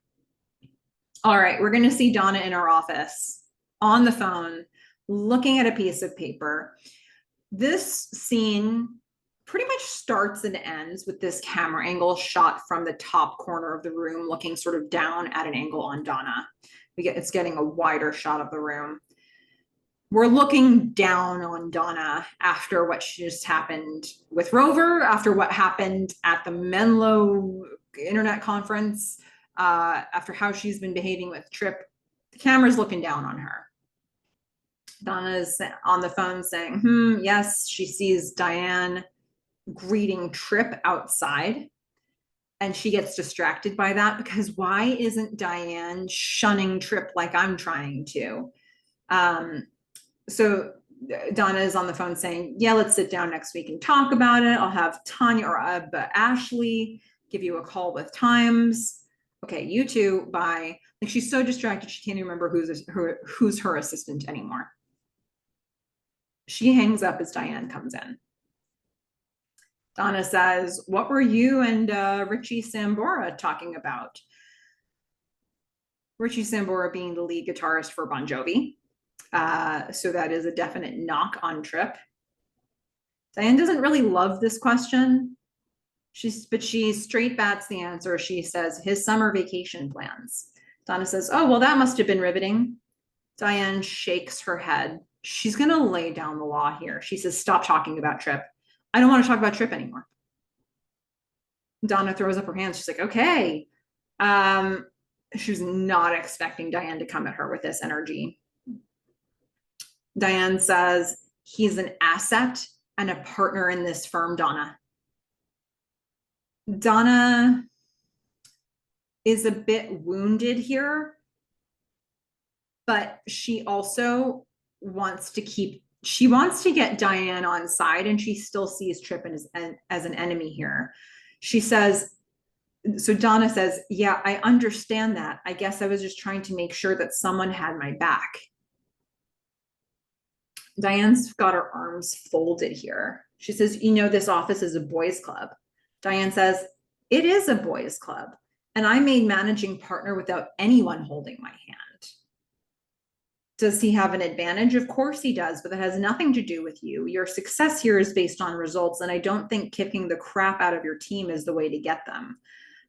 All right, we're going to see Donna in her office on the phone, looking at a piece of paper. This scene pretty much starts and ends with this camera angle shot from the top corner of the room, looking sort of down at an angle on Donna. It's getting a wider shot of the room. We're looking down on Donna after what just happened with Rover, after what happened at the Menlo internet conference, after how she's been behaving with Trip. The camera's looking down on her. Donna's on the phone saying, yes, she sees Diane greeting Trip outside. And she gets distracted by that because why isn't Diane shunning Trip like I'm trying to? So Donna is on the phone saying, yeah, let's sit down next week and talk about it. I'll have Tanya or Ashley give you a call with times. Okay, you two, bye. Like, she's so distracted, she can't even remember who's her assistant anymore. She hangs up as Diane comes in. Donna says, what were you and Richie Sambora talking about? Richie Sambora being the lead guitarist for Bon Jovi. So that is a definite knock on Trip. Diane doesn't really love this question, but she straight bats the answer. She says, his summer vacation plans. Donna says, oh, well, that must have been riveting. Diane shakes her head. She's going to lay down the law here. She says, stop talking about Trip. I don't want to talk about Trip anymore. Donna throws up her hands. She's like, okay. She was not expecting Diane to come at her with this energy. Diane says, he's an asset and a partner in this firm, Donna. Donna is a bit wounded here, but she also wants to get Diane on side, and she still sees Trip as an enemy here. She says, so Donna says, yeah, I understand that. I guess I was just trying to make sure that someone had my back. Diane's got her arms folded here. She says, you know, this office is a boys' club. Diane says, it is a boys' club, and I made managing partner without anyone holding my hand. Does he have an advantage? Of course he does, but that has nothing to do with you. Your success here is based on results, and I don't think kicking the crap out of your team is the way to get them.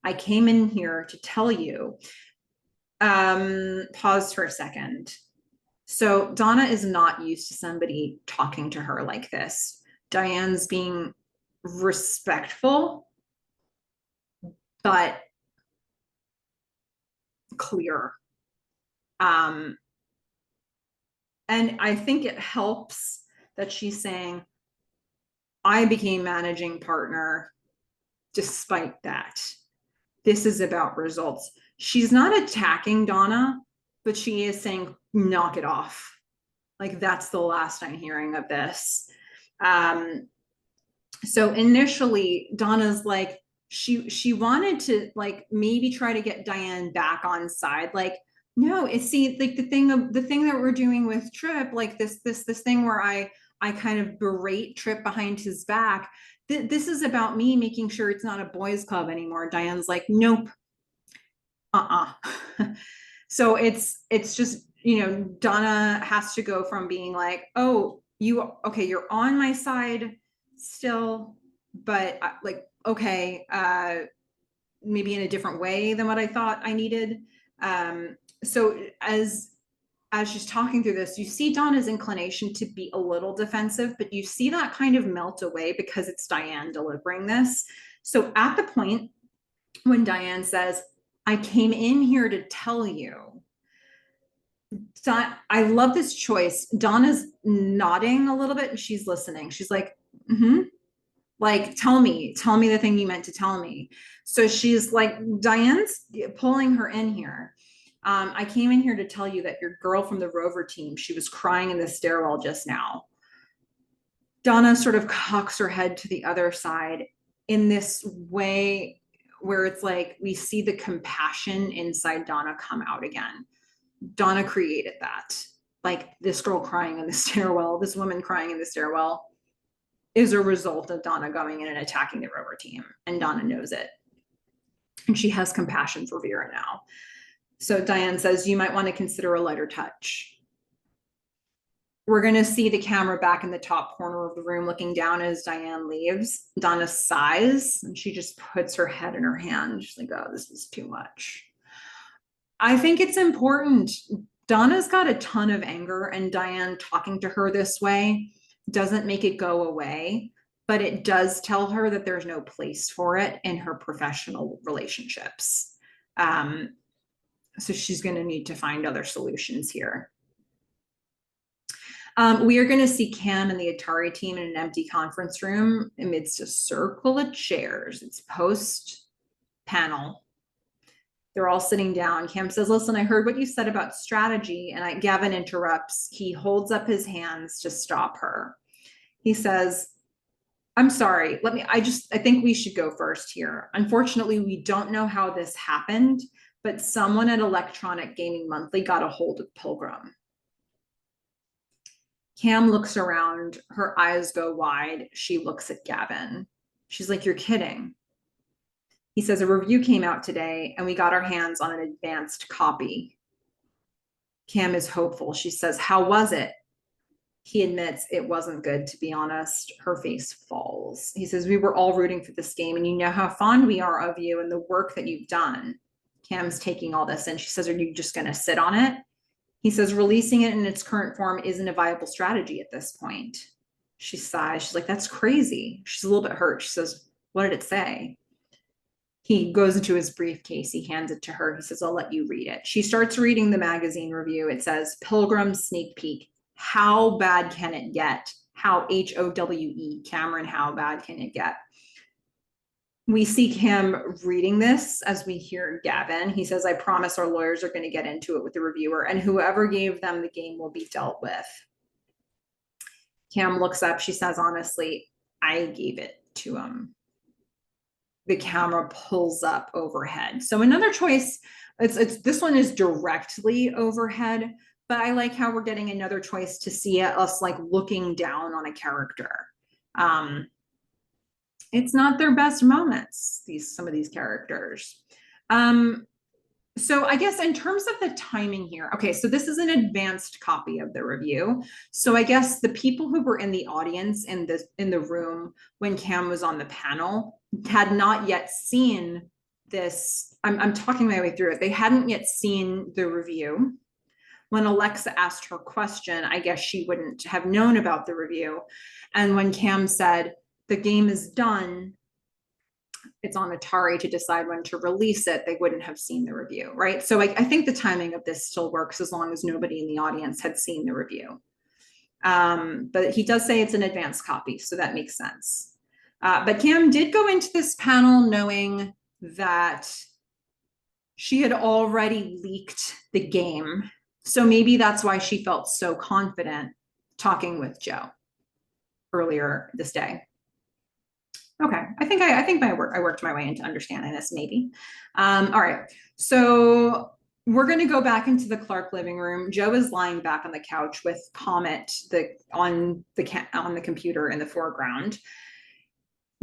I came in here to tell you. Pause for a second. So Donna is not used to somebody talking to her like this. Diane's being respectful, but clear. And I think it helps that she's saying, I became managing partner despite that. This is about results. She's not attacking Donna, but she is saying, knock it off. Like, that's the last I'm hearing of this. So initially, Donna's like, she wanted to like maybe try to get Diane back on side. Like, no, it's like the thing that we're doing with Trip, like this thing where I kind of berate Trip behind his back. This is about me making sure it's not a boys' club anymore. Diane's like, nope. So it's just, Donna has to go from being like, oh, okay, you're on my side still, but like, okay, maybe in a different way than what I thought I needed. So as she's talking through this, you see Donna's inclination to be a little defensive, but you see that kind of melt away because it's Diane delivering this. So at the point when Diane says, I came in here to tell you, I love this choice. Donna's nodding a little bit and she's listening. She's like, mm-hmm. Like, tell me the thing you meant to tell me. So she's like, Diane's pulling her in here. I came in here to tell you that your girl from the Rover team, she was crying in the stairwell just now. Donna sort of cocks her head to the other side in this way where it's like we see the compassion inside Donna come out again. Donna created that. Like this girl crying in the stairwell, this woman crying in the stairwell is a result of Donna going in and attacking the Rover team. And Donna knows it. And she has compassion for Vera now. So Diane says, you might want to consider a lighter touch. We're going to see the camera back in the top corner of the room looking down as Diane leaves. Donna sighs and she just puts her head in her hand. She's like, oh, this is too much. I think it's important. Donna's got a ton of anger, and Diane talking to her this way doesn't make it go away, but it does tell her that there's no place for it in her professional relationships. So she's going to need to find other solutions here. We are going to see Cam and the Atari team in an empty conference room amidst a circle of chairs. It's post panel. They're all sitting down. Cam says, listen, I heard what you said about strategy. And Gavin interrupts. He holds up his hands to stop her. He says, I'm sorry. I think we should go first here. Unfortunately, we don't know how this happened, but someone at Electronic Gaming Monthly got a hold of Pilgrim. Cam looks around. Her eyes go wide. She looks at Gavin. She's like, you're kidding. He says, a review came out today and we got our hands on an advanced copy. Cam is hopeful. She says, how was it? He admits it wasn't good, to be honest. Her face falls. He says, we were all rooting for this game and you know how fond we are of you and the work that you've done. Cam's taking all this and she says, are you just going to sit on it? He says, releasing it in its current form isn't a viable strategy at this point. She sighs. She's like, that's crazy. She's a little bit hurt. She says, what did it say? He goes into his briefcase. He hands it to her. He says, I'll let you read it. She starts reading the magazine review. It says, Pilgrim Sneak Peek. How bad can it get? How, Howe, Cameron, how bad can it get? We see him reading this as we hear Gavin. He says, I promise our lawyers are going to get into it with the reviewer, and whoever gave them the game will be dealt with. Cam looks up. She says, honestly, I gave it to him. The camera pulls up overhead. So another choice, this one is directly overhead, but I like how we're getting another choice to see us like looking down on a character. It's not their best moments, some of these characters. So I guess in terms of the timing here, okay, so this is an advanced copy of the review. So I guess the people who were in the audience in the room when Cam was on the panel had not yet seen this. I'm talking my way through it. They hadn't yet seen the review. When Alexa asked her question, I guess she wouldn't have known about the review. And when Cam said, the game is done, it's on Atari to decide when to release it, they wouldn't have seen the review, right? So I think the timing of this still works as long as nobody in the audience had seen the review. But he does say it's an advanced copy, so that makes sense. But Cam did go into this panel knowing that she had already leaked the game. So maybe that's why she felt so confident talking with Joe earlier this day. Okay, I think I worked my way into understanding this maybe. All right, so we're going to go back into the Clark living room. Joe is lying back on the couch with Comet on the computer in the foreground.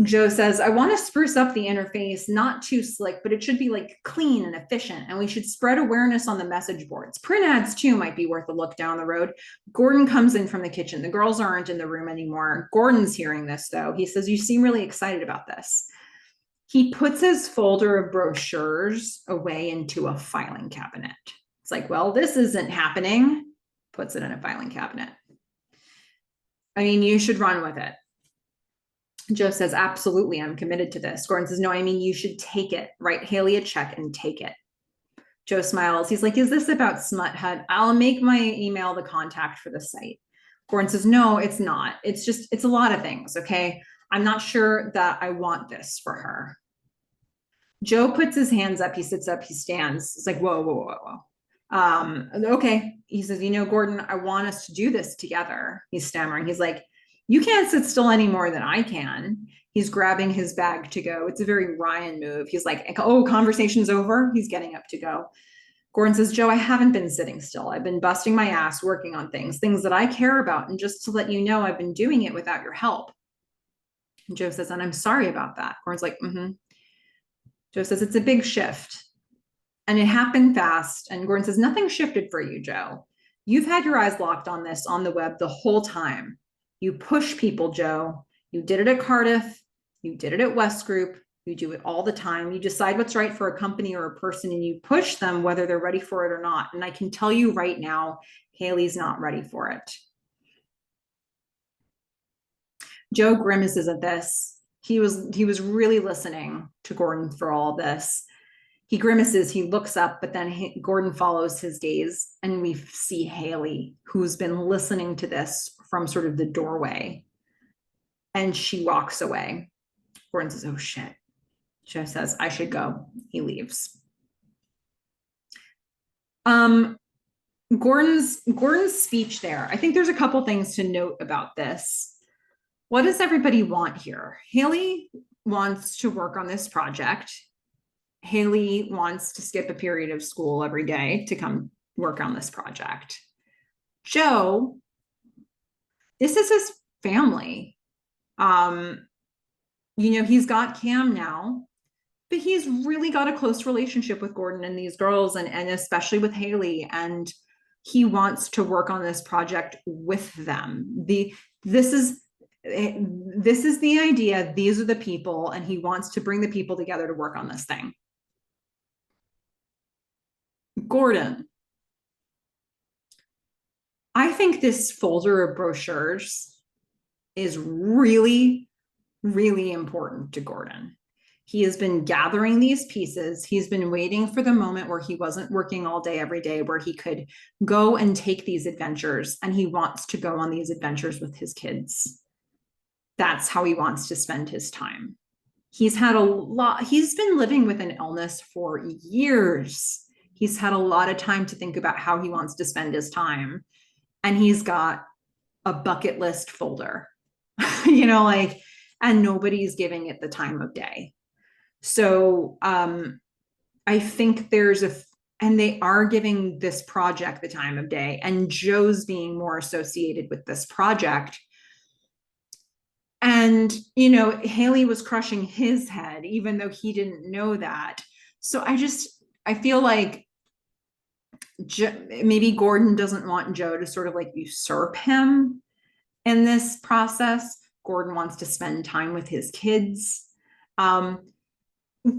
Joe says, I want to spruce up the interface, not too slick, but it should be like clean and efficient. And we should spread awareness on the message boards. Print ads too might be worth a look down the road. Gordon comes in from the kitchen. The girls aren't in the room anymore. Gordon's hearing this though. He says, you seem really excited about this. He puts his folder of brochures away into a filing cabinet. It's like, well, this isn't happening. Puts it in a filing cabinet. I mean, you should run with it. Joe says, absolutely, I'm committed to this. Gordon says, no, I mean, you should take it. Write Haley a check and take it. Joe smiles. He's like, is this about Smut Hut? I'll make my email the contact for the site. Gordon says, no, it's not. It's a lot of things, okay? I'm not sure that I want this for her. Joe puts his hands up. He sits up. He stands. It's like, whoa, whoa, whoa, whoa. Okay. He says, Gordon, I want us to do this together. He's stammering. He's like, you can't sit still any more than I can. He's grabbing his bag to go. It's a very Ryan move. He's like, oh, conversation's over. He's getting up to go. Gordon says, Joe, I haven't been sitting still. I've been busting my ass working on things that I care about. And just to let you know, I've been doing it without your help. And Joe says, and I'm sorry about that. Gordon's like, mm-hmm. Joe says, it's a big shift. And it happened fast. And Gordon says, nothing shifted for you, Joe. You've had your eyes locked on this on the web the whole time. You push people, Joe. You did it at Cardiff. You did it at West Group. You do it all the time. You decide what's right for a company or a person and you push them whether they're ready for it or not. And I can tell you right now, Haley's not ready for it. Joe grimaces at this. He was really listening to Gordon for all this. He grimaces, he looks up, but then Gordon follows his gaze and we see Haley, who's been listening to this from sort of the doorway. And she walks away. Gordon says, oh shit. Joe says, I should go. He leaves. Gordon's speech there. I think there's a couple things to note about this. What does everybody want here? Haley wants to work on this project. Haley wants to skip a period of school every day to come work on this project. Joe, this is his family. He's got Cam now, but he's really got a close relationship with Gordon and these girls and especially with Haley. And he wants to work on this project with them. This is the idea. These are the people, and he wants to bring the people together to work on this thing. Gordon, I think this folder of brochures is really, really important to Gordon. He has been gathering these pieces. He's been waiting for the moment where he wasn't working all day, every day, where he could go and take these adventures, and he wants to go on these adventures with his kids. That's how he wants to spend his time. He's been living with an illness for years. He's had a lot of time to think about how he wants to spend his time. And he's got a bucket list folder, and nobody's giving it the time of day. So I think and they are giving this project the time of day, and Joe's being more associated with this project. And, Haley was crushing his head, even though he didn't know that. So I feel like maybe Gordon doesn't want Joe to sort of like usurp him in this process. Gordon wants to spend time with his kids.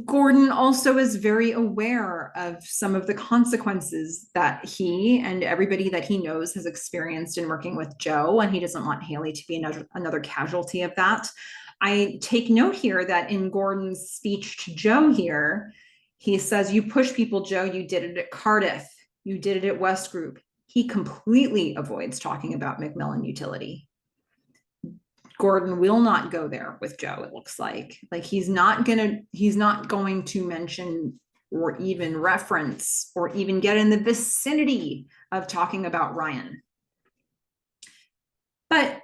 Gordon also is very aware of some of the consequences that he and everybody that he knows has experienced in working with Joe, and he doesn't want Haley to be another casualty of that. I take note here that in Gordon's speech to Joe here, he says, you push people, Joe, you did it at Cardiff, you did it at West Group. He completely avoids talking about Macmillan Utility. Gordon will not go there with Joe, it looks like. He's not going to mention or even reference or even get in the vicinity of talking about Ryan. But,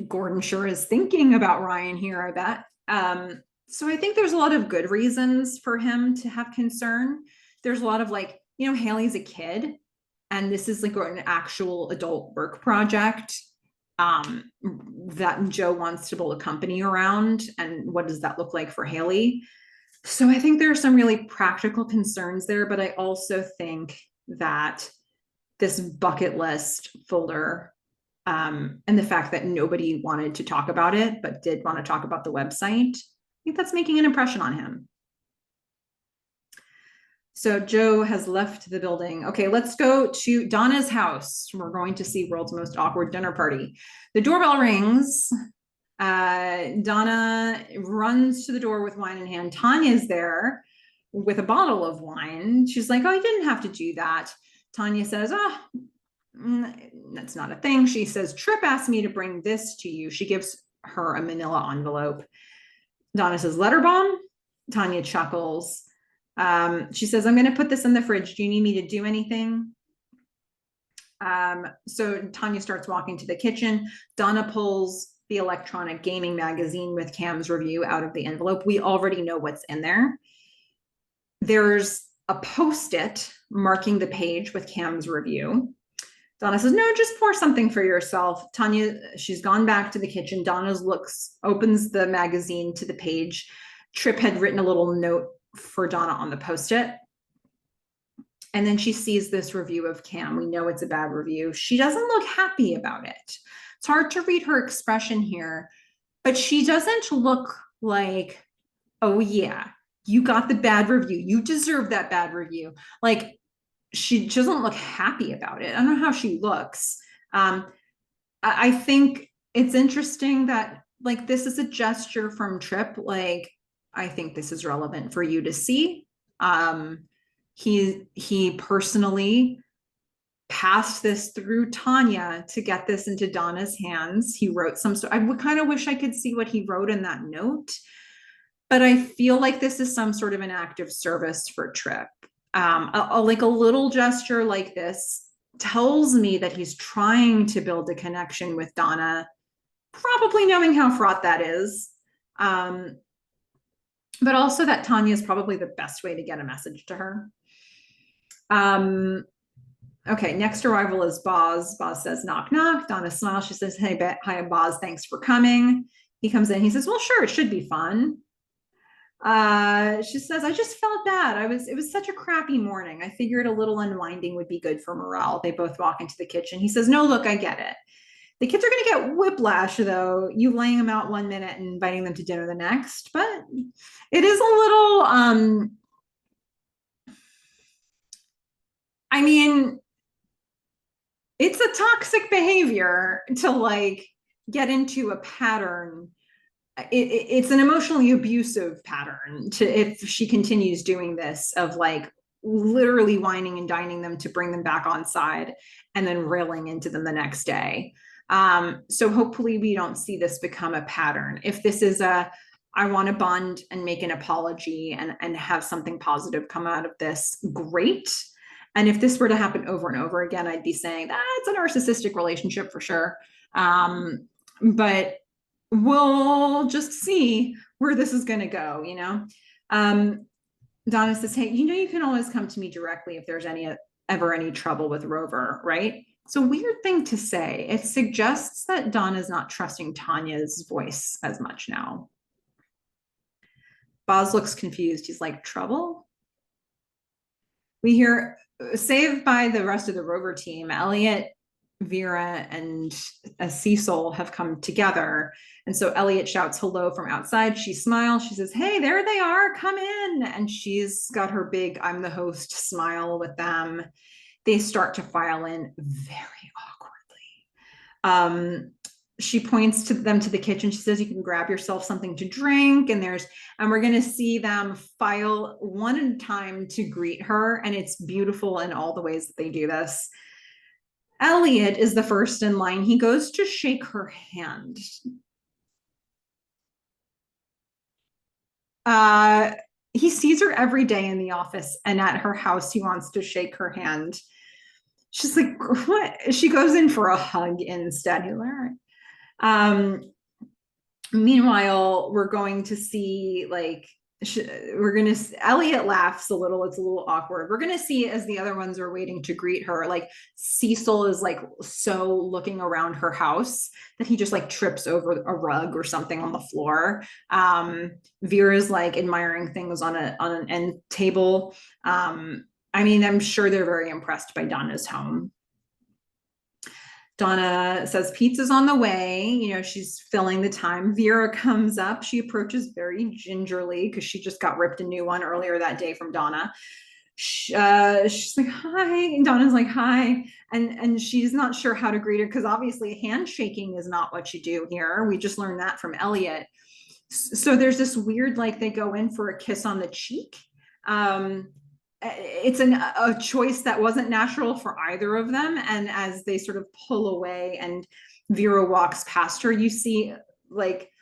Gordon sure is thinking about Ryan here, I bet. So I think there's a lot of good reasons for him to have concern. There's a lot of Haley's a kid, and this is like an actual adult work project. that Joe wants to build a company around, and what does that look like for Haley. So I think there are some really practical concerns there, but I also think that this bucket list folder, and the fact that nobody wanted to talk about it, but did want to talk about the website, I think that's making an impression on him. So Joe has left the building. Okay, let's go to Donna's house. We're going to see World's Most Awkward Dinner Party. The doorbell rings. Donna runs to the door with wine in hand. Tanya's there with a bottle of wine. She's like, oh, you didn't have to do that. Tanya says, oh, that's not a thing. She says, Tripp asked me to bring this to you. She gives her a manila envelope. Donna says, letter bomb? Tanya chuckles. She says, I'm going to put this in the fridge. Do you need me to do anything? So Tanya starts walking to the kitchen. Donna pulls the electronic gaming magazine with Cam's review out of the envelope. We already know what's in there. There's a post-it marking the page with Cam's review. Donna says, no, just pour something for yourself. Tanya, she's gone back to the kitchen. Donna opens the magazine to the page. Tripp had written a little note for Donna on the post-it. And then she sees this review of Cam. We know it's a bad review. She doesn't look happy about it. It's hard to read her expression here, but she doesn't look like, oh yeah, you got the bad review. You deserve that bad review. Like, she doesn't look happy about it. I don't know how she looks. I think it's interesting that, like, this is a gesture from Tripp. Like, I think this is relevant for you to see. He personally passed this through Tanya to get this into Donna's hands. He wrote some, I would kind of wish I could see what he wrote in that note, but I feel like this is some sort of an act of service for Tripp. Like a little gesture like this tells me that he's trying to build a connection with Donna, probably knowing how fraught that is. But also that Tanya is probably the best way to get a message to her. Okay, next arrival is Boz. Boz says, knock, knock. Donna smiles. She says, hey, hi, Boz, thanks for coming. He comes in. He says, well, sure, it should be fun. She says, I just felt bad. It was such a crappy morning. I figured a little unwinding would be good for morale. They both walk into the kitchen. He says, no, look, I get it. The kids are going to get whiplash, though, you laying them out 1 minute and inviting them to dinner the next. But it is a little, I mean, it's a toxic behavior to, like, get into a pattern. It's an emotionally abusive pattern to, if she continues doing this, of like literally whining and dining them to bring them back on side and then railing into them the next day. So hopefully we don't see this become a pattern. If this is I want to bond and make an apology and have something positive come out of this, great. And if this were to happen over and over again, I'd be saying that's a narcissistic relationship for sure. But we'll just see where this is going to go, you know? Donna says, hey, you can always come to me directly if there's ever any trouble with Rover, right? It's a weird thing to say. It suggests that Donna's not trusting Tanya's voice as much now. Boz looks confused. He's like, trouble? We hear, saved by the rest of the Rover team, Elliot, Vera, and Cecil have come together. And so Elliot shouts hello from outside. She smiles. She says, hey, there they are. Come in. And she's got her big I'm the host smile with them. They start to file in very awkwardly. She points to them to the kitchen. She says, you can grab yourself something to drink. And we're going to see them file one at a time to greet her. And it's beautiful in all the ways that they do this. Elliot is the first in line. He goes to shake her hand. He sees her every day in the office, and at her house, he wants to shake her hand. She's like, what? She goes in for a hug instead. He's like, all right. Meanwhile, we're going to see, like, we're gonna Elliot laughs a little. It's a little awkward. We're gonna see as the other ones are waiting to greet her, like Cecil is like so looking around her house that he just like trips over a rug or something on the floor. Vera's like admiring things on an end table. I mean, I'm sure they're very impressed by Donna's home. Donna says pizza's on the way. You know, she's filling the time. Vera comes up. She approaches very gingerly because she just got ripped a new one earlier that day from Donna. She's like, hi. And Donna's like, hi. And she's not sure how to greet her because obviously handshaking is not what you do here. We just learned that from Elliot. So there's this weird, like they go in for a kiss on the cheek. It's a choice that wasn't natural for either of them. And as they sort of pull away and Vera walks past her, you see like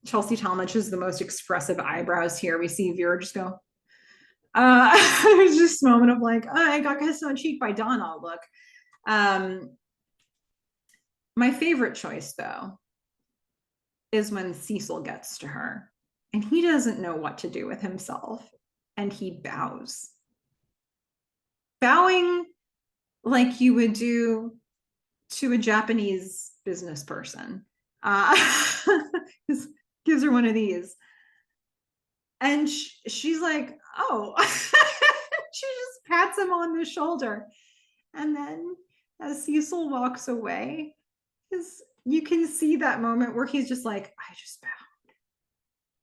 Chelsea Talmadge is the most expressive eyebrows here. We see Vera just go, there's this moment of like, oh, I got kissed on the cheek by Donna, look. My favorite choice though is when Cecil gets to her and he doesn't know what to do with himself and he bows. Bowing like you would do to a Japanese business person. Gives her one of these. And she's like, oh, she just pats him on the shoulder. And then as Cecil walks away, you can see that moment where he's just like, I just bowed.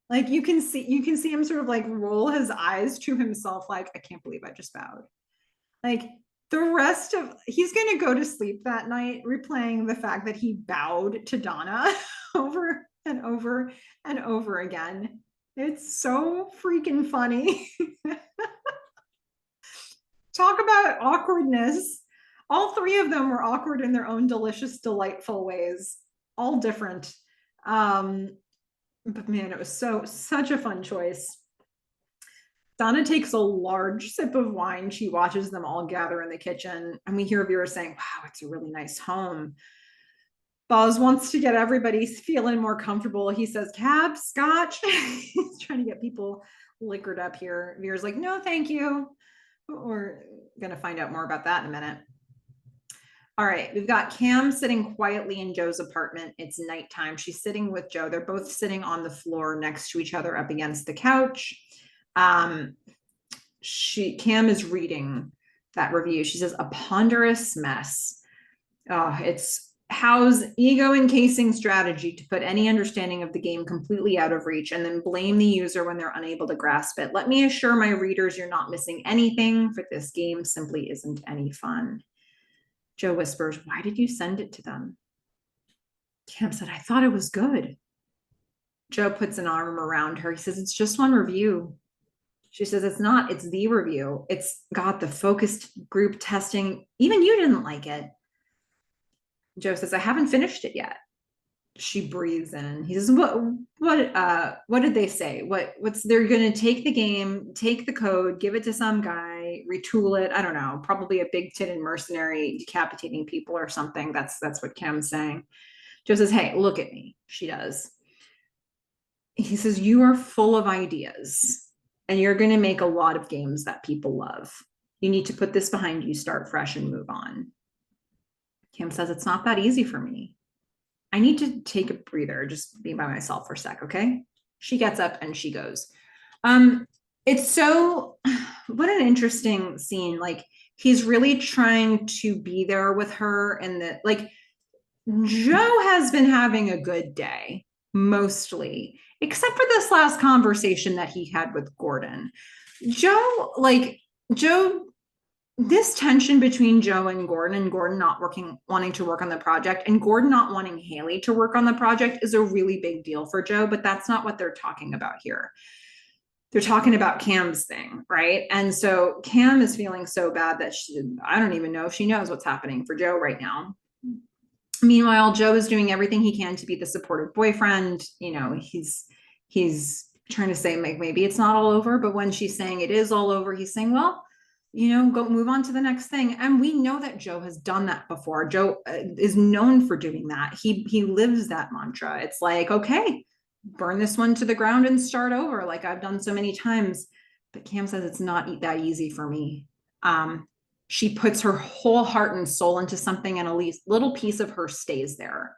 Like you can see him sort of like roll his eyes to himself, like, I can't believe I just bowed. Like the rest of he's going to go to sleep that night replaying the fact that he bowed to Donna over and over and over again. It's so freaking funny. Talk about awkwardness. All three of them were awkward in their own delicious, delightful ways, all different. But man, it was such a fun choice. Donna takes a large sip of wine. She watches them all gather in the kitchen, and we hear Vera saying, wow, it's a really nice home. Buzz wants to get everybody feeling more comfortable. He says, cab, scotch. He's trying to get people liquored up here. Vera's like, no, thank you. We're going to find out more about that in a minute. All right, we've got Cam sitting quietly in Joe's apartment. It's nighttime. She's sitting with Joe. They're both sitting on the floor next to each other up against the couch. Cam is reading that review. She says, a ponderous mess. It's Howe's ego encasing strategy to put any understanding of the game completely out of reach and then blame the user when they're unable to grasp it. Let me assure my readers you're not missing anything, for this game simply isn't any fun. Joe whispers, why did you send it to them? Cam said, I thought it was good. Joe puts an arm around her. He says, it's just one review. She says, it's not, it's the review. It's got the focused group testing. Even you didn't like it. Joe says, I haven't finished it yet. She breathes in. He says, what did they say? They're going to take the game, take the code, give it to some guy, retool it. I don't know, probably a big titted mercenary decapitating people or something. That's what Cam's saying. Joe says, hey, look at me. She does. He says, you are full of ideas and you're going to make a lot of games that people love. You need to put this behind you, start fresh and move on. Cam says, it's not that easy for me. I need to take a breather, just be by myself for a sec, okay? She gets up and she goes. It's so, what an interesting scene. Like, he's really trying to be there with her, and that, like, Joe has been having a good day, mostly, except for this last conversation that he had with Gordon. Joe, this tension between Joe and Gordon not wanting to work on the project, and Gordon not wanting Haley to work on the project is a really big deal for Joe, but that's not what they're talking about here. They're talking about Cam's thing, right? And so Cam is feeling so bad that I don't even know if she knows what's happening for Joe right now. Meanwhile, Joe is doing everything he can to be the supportive boyfriend. You know, he's trying to say, like, maybe it's not all over, but when she's saying it is all over, he's saying, well, you know, go move on to the next thing. And we know that Joe has done that before. Joe is known for doing that. He lives that mantra. It's like, okay, burn this one to the ground and start over like I've done so many times. But Cam says it's not that easy for me. She puts her whole heart and soul into something, and at least little piece of her stays there.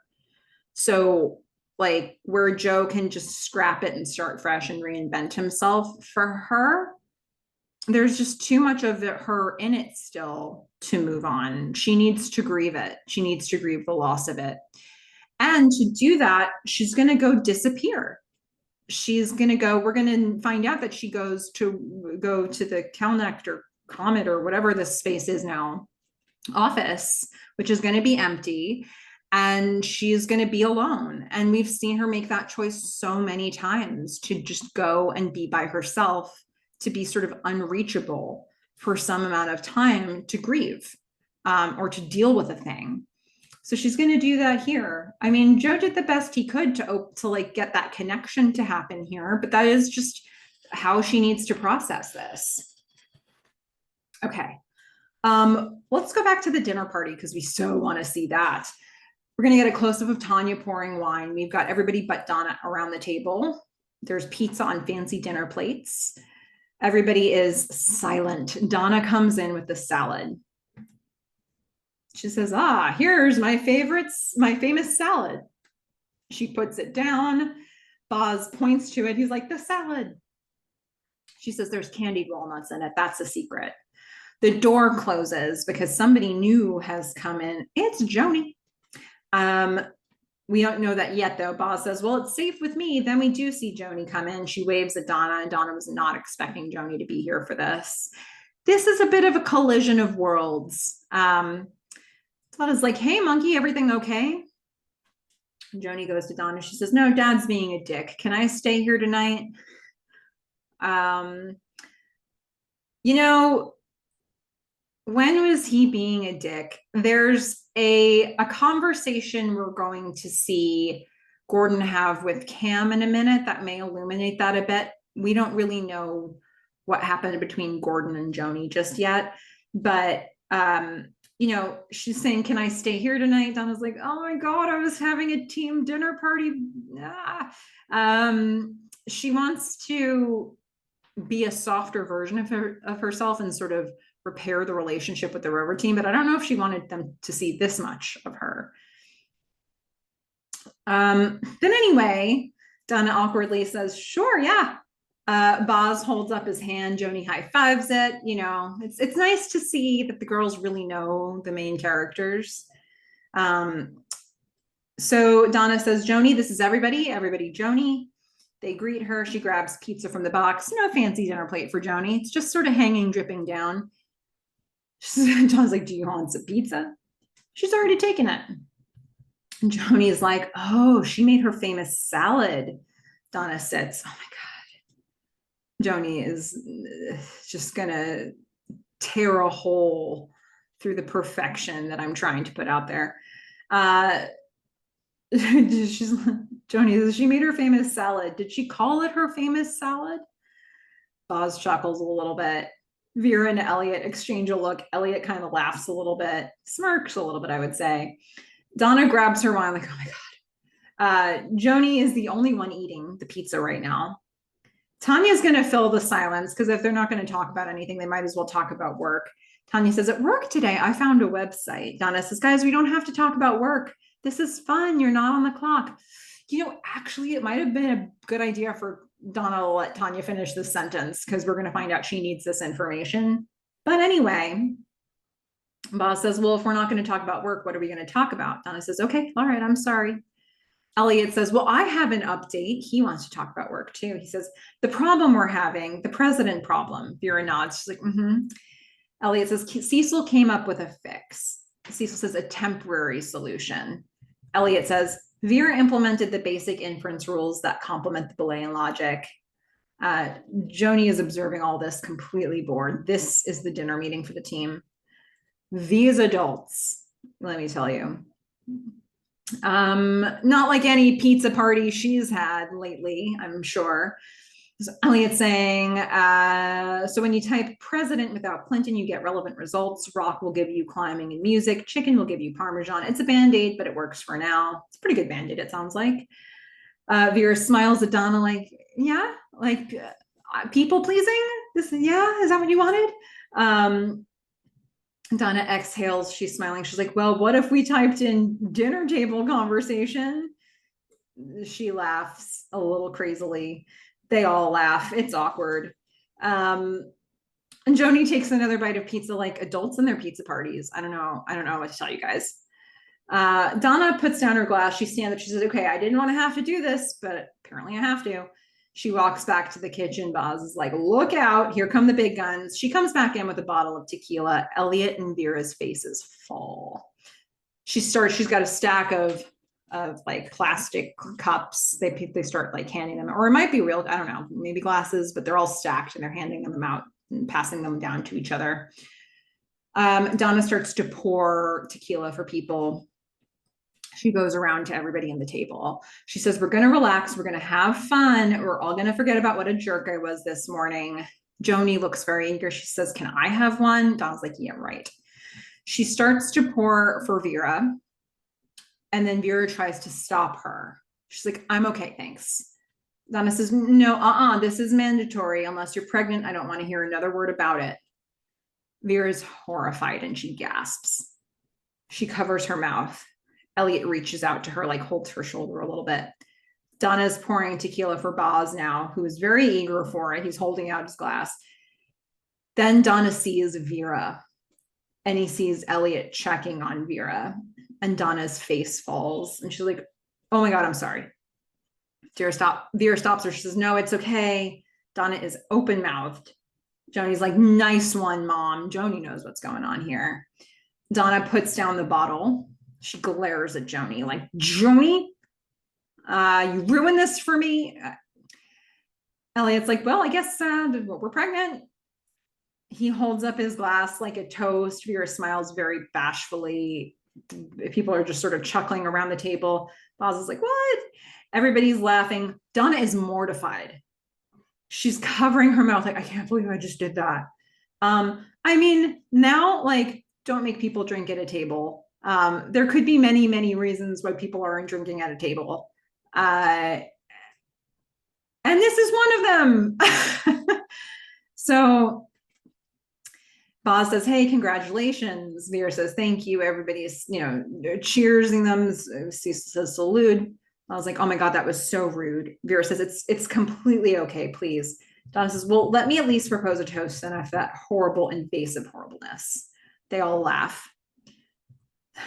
So like where Joe can just scrap it and start fresh and reinvent himself, for her, there's just too much of her in it still to move on. She needs to grieve it. She needs to grieve the loss of it. And to do that, she's going to go disappear. She's going to go, we're going to find out that she go to the Calnect or Comet or whatever this space is now, office, which is going to be empty. And she's going to be alone. And we've seen her make that choice so many times, to just go and be by herself, to be sort of unreachable for some amount of time, to grieve or to deal with a thing. So she's going to do that here. I mean, Joe did the best he could to like get that connection to happen here, but that is just how she needs to process this. Okay. Let's go back to the dinner party, because we so want to see that. We're going to get a close-up of Tanya pouring wine. We've got everybody but Donna around the table. There's pizza on fancy dinner plates. Everybody is silent. Donna comes in with the salad. She says, here's my famous salad. She puts it down. Boz points to it. He's like, the salad. She says, there's candied walnuts in it. That's the secret. The door closes because somebody new has come in. It's Joni. We don't know that yet, though. Boz says, well, it's safe with me. Then we do see Joni come in. She waves at Donna, and Donna was not expecting Joni to be here for this. This is a bit of a collision of worlds. Donna's like, hey, monkey, everything okay? And Joni goes to Donna. She says, no, Dad's being a dick. Can I stay here tonight? You know, when was he being a dick? There's a conversation we're going to see Gordon have with Cam in a minute that may illuminate that a bit. We don't really know what happened between Gordon and Joni just yet, but you know, she's saying, can I stay here tonight? Donna's like, oh my God, I was having a team dinner party. She wants to be a softer version of herself and sort of repair the relationship with the Rover team, but I don't know if she wanted them to see this much of her. Then anyway, Donna awkwardly says, sure, yeah. Boz holds up his hand. Joni high fives it. You know, it's nice to see that the girls really know the main characters. So Donna says, Joni, this is everybody, Joni. They greet her. She grabs pizza from the box. No fancy dinner plate for Joni. It's just sort of hanging, dripping down. Donna's like, do you want some pizza? She's already taken it. And Joni is like, oh, she made her famous salad. Donna sits. Oh my God. Joni is just gonna tear a hole through the perfection that I'm trying to put out there. Joni, she made her famous salad. Did she call it her famous salad? Boz chuckles a little bit. Vera and Elliot exchange a look. Elliot kind of laughs a little bit, smirks a little bit, I would say. Donna grabs her wine, like, oh my God. Joni is the only one eating the pizza right now. Tanya's going to fill the silence, because if they're not going to talk about anything, they might as well talk about work. Tanya says, at work today, I found a website. Donna says, guys, we don't have to talk about work. This is fun. You're not on the clock. You know, actually, it might have been a good idea for Donna to let Tanya finish this sentence, because we're going to find out she needs this information. But anyway, Boz says, well, if we're not going to talk about work, what are we going to talk about? Donna says, okay, all right, I'm sorry. Elliot says, well, I have an update. He wants to talk about work too. He says, the problem we're having, the president problem. Vera nods. She's like, mm-hmm. Elliot says, Cecil came up with a fix. Cecil says, a temporary solution. Elliot says, Vera implemented the basic inference rules that complement the Boolean logic. Joni is observing all this, completely bored. This is the dinner meeting for the team. These adults, let me tell you, not like any pizza party she's had lately, I'm sure. So Elliot's saying, so when you type president without Clinton, you get relevant results. Rock will give you climbing and music. Chicken will give you Parmesan. It's a Band-Aid, but it works for now. It's a pretty good Band-Aid, it sounds like. Vera smiles at Donna like, yeah, like people pleasing. This, yeah, is that what you wanted? Donna exhales. She's smiling. She's like, well, what if we typed in dinner table conversation? She laughs a little crazily. They all laugh. It's awkward. And Joni takes another bite of pizza like adults in their pizza parties. I don't know. I don't know what to tell you guys. Donna puts down her glass. She stands up. She says, okay, I didn't want to have to do this, but apparently I have to. She walks back to the kitchen. Boz is like, look out. Here come the big guns. She comes back in with a bottle of tequila. Elliot and Vera's faces fall. She's got a stack of like plastic cups. They start like handing them, or it might be real, I don't know, maybe glasses, but they're all stacked and they're handing them out and passing them down to each other. Donna starts to pour tequila for people. She goes around to everybody in the table. She says, we're going to relax. We're going to have fun. We're all going to forget about what a jerk I was this morning. Joni looks very eager. She says, can I have one? Donna's like, yeah, right. She starts to pour for Vera. And then Vera tries to stop her. She's like, I'm okay, thanks. Donna says, no, this is mandatory. Unless you're pregnant, I don't want to hear another word about it. Vera's horrified and she gasps. She covers her mouth. Elliot reaches out to her, like holds her shoulder a little bit. Donna's pouring tequila for Boz now, who is very eager for it. He's holding out his glass. Then Donna sees Vera and he sees Elliot checking on Vera, and Donna's face falls and she's like, oh my God, I'm sorry. Vera stops her. She says, no, it's okay. Donna is open mouthed. Joni's like, nice one, Mom. Joni knows what's going on here. Donna puts down the bottle. She glares at Joni like, Joni, you ruined this for me. Elliot's like, well, I guess we're pregnant. He holds up his glass like a toast. Vera smiles very bashfully. People are just sort of chuckling around the table. Boz is like, what? Everybody's laughing. Donna is mortified. She's covering her mouth like, I can't believe I just did that. I mean, now, like, don't make people drink at a table. There could be many, many reasons why people aren't drinking at a table. And this is one of them. So Boz says, hey, congratulations. Vera says, thank you. Everybody's, cheersing them. Says salute. I was like, oh my God, that was so rude. Vera says, it's completely okay, please. Donna says, well, let me at least propose a toast then of that horrible, invasive horribleness. They all laugh.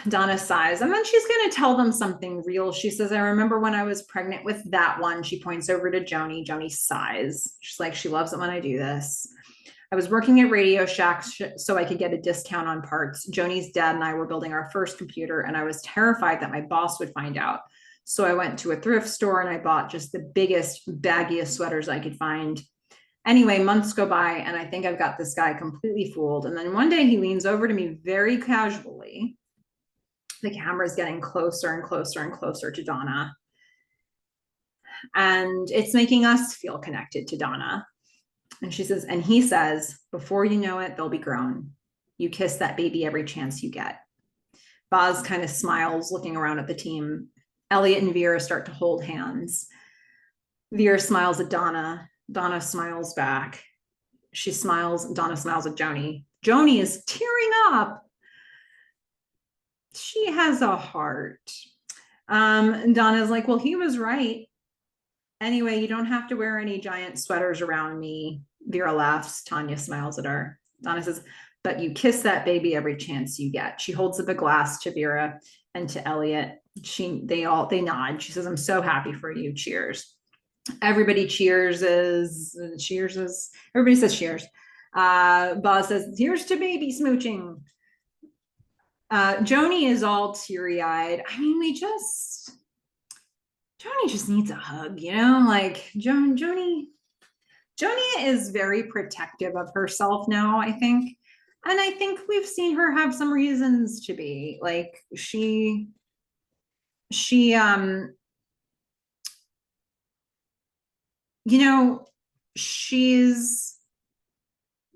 Donna sighs, and then she's going to tell them something real. She says, I remember when I was pregnant with that one. She points over to Joni. Joni sighs. She's like, she loves it when I do this. I was working at Radio Shack so I could get a discount on parts. Joni's dad and I were building our first computer, and I was terrified that my boss would find out. So I went to a thrift store and I bought just the biggest, baggiest sweaters I could find. Anyway, months go by and I think I've got this guy completely fooled. And then one day he leans over to me very casually. The camera is getting closer and closer and closer to Donna. And it's making us feel connected to Donna. And she says, and he says, before you know it, they'll be grown. You kiss that baby every chance you get. Boz kind of smiles, looking around at the team. Elliot and Vera start to hold hands. Vera smiles at Donna. Donna smiles back. She smiles. Donna smiles at Joni. Joni is tearing up. She has a heart. Donna's like, well, he was right. Anyway, you don't have to wear any giant sweaters around me. Vera laughs. Tanya smiles at her. Donna says, but you kiss that baby every chance you get. She holds up a glass to Vera and to Elliot. They nod. She says, I'm so happy for you. Cheers. Everybody everybody says cheers. Boz says, here's to baby smooching. Joni is all teary-eyed. I mean, Joni just needs a hug, like Joni is very protective of herself now, I think. And I think we've seen her have some reasons to be. Like she's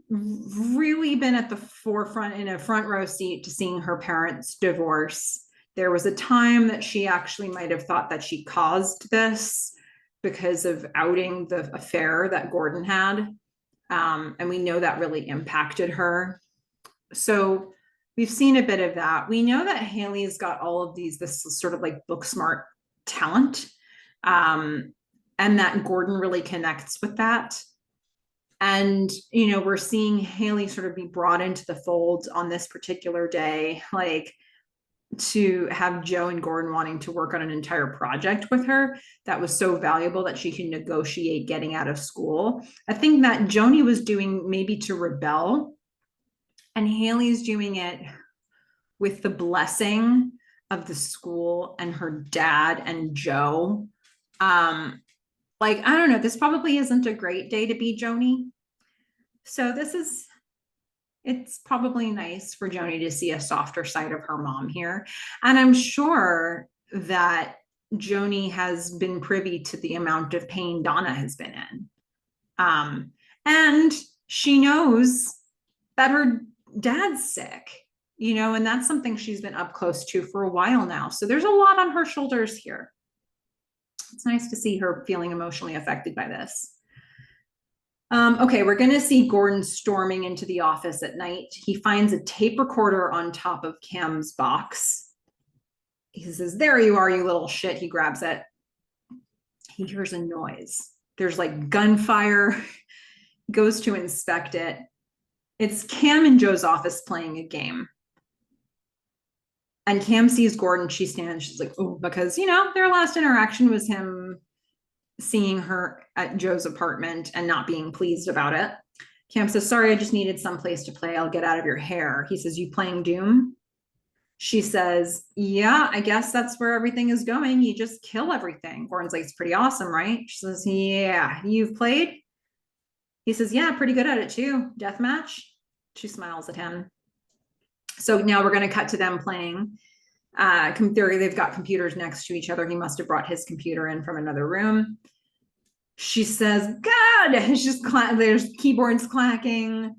really been at the forefront in a front row seat to seeing her parents divorce, There was a time that she actually might have thought that she caused this because of outing the affair that Gordon had. And we know that really impacted her. So we've seen a bit of that. We know that Haley's got all of this sort of like book smart talent, and that Gordon really connects with that. And, we're seeing Haley sort of be brought into the fold on this particular day, like to have Joe and Gordon wanting to work on an entire project with her that was so valuable that she can negotiate getting out of school. I think that Joni was doing maybe to rebel, and Haley's doing it with the blessing of the school and her dad and Joe. I don't know, this probably isn't a great day to be Joni. So it's probably nice for Joni to see a softer side of her mom here. And I'm sure that Joni has been privy to the amount of pain Donna has been in. And she knows that her dad's sick, and that's something she's been up close to for a while now. So there's a lot on her shoulders here. It's nice to see her feeling emotionally affected by this. Okay, we're going to see Gordon storming into the office at night. He finds a tape recorder on top of Cam's box. He says, "There you are, you little shit." He grabs it. He hears a noise. There's like gunfire. Goes to inspect it. It's Cam in Joe's office playing a game. And Cam sees Gordon. She stands. She's like, "Oh," because, their last interaction was him seeing her at Joe's apartment and not being pleased about it. Cam says, "Sorry, I just needed someplace to play. I'll get out of your hair." He says, "You playing Doom?" She says, "Yeah, I guess that's where everything is going. You just kill everything." Gordon's like, "It's pretty awesome, right?" She says, "Yeah, you've played?" He says, "Yeah, pretty good at it too. Deathmatch?" She smiles at him. So now we're going to cut to them playing. They've got computers next to each other. He must have brought his computer in from another room. She says, "God!" It's just there's keyboards clacking,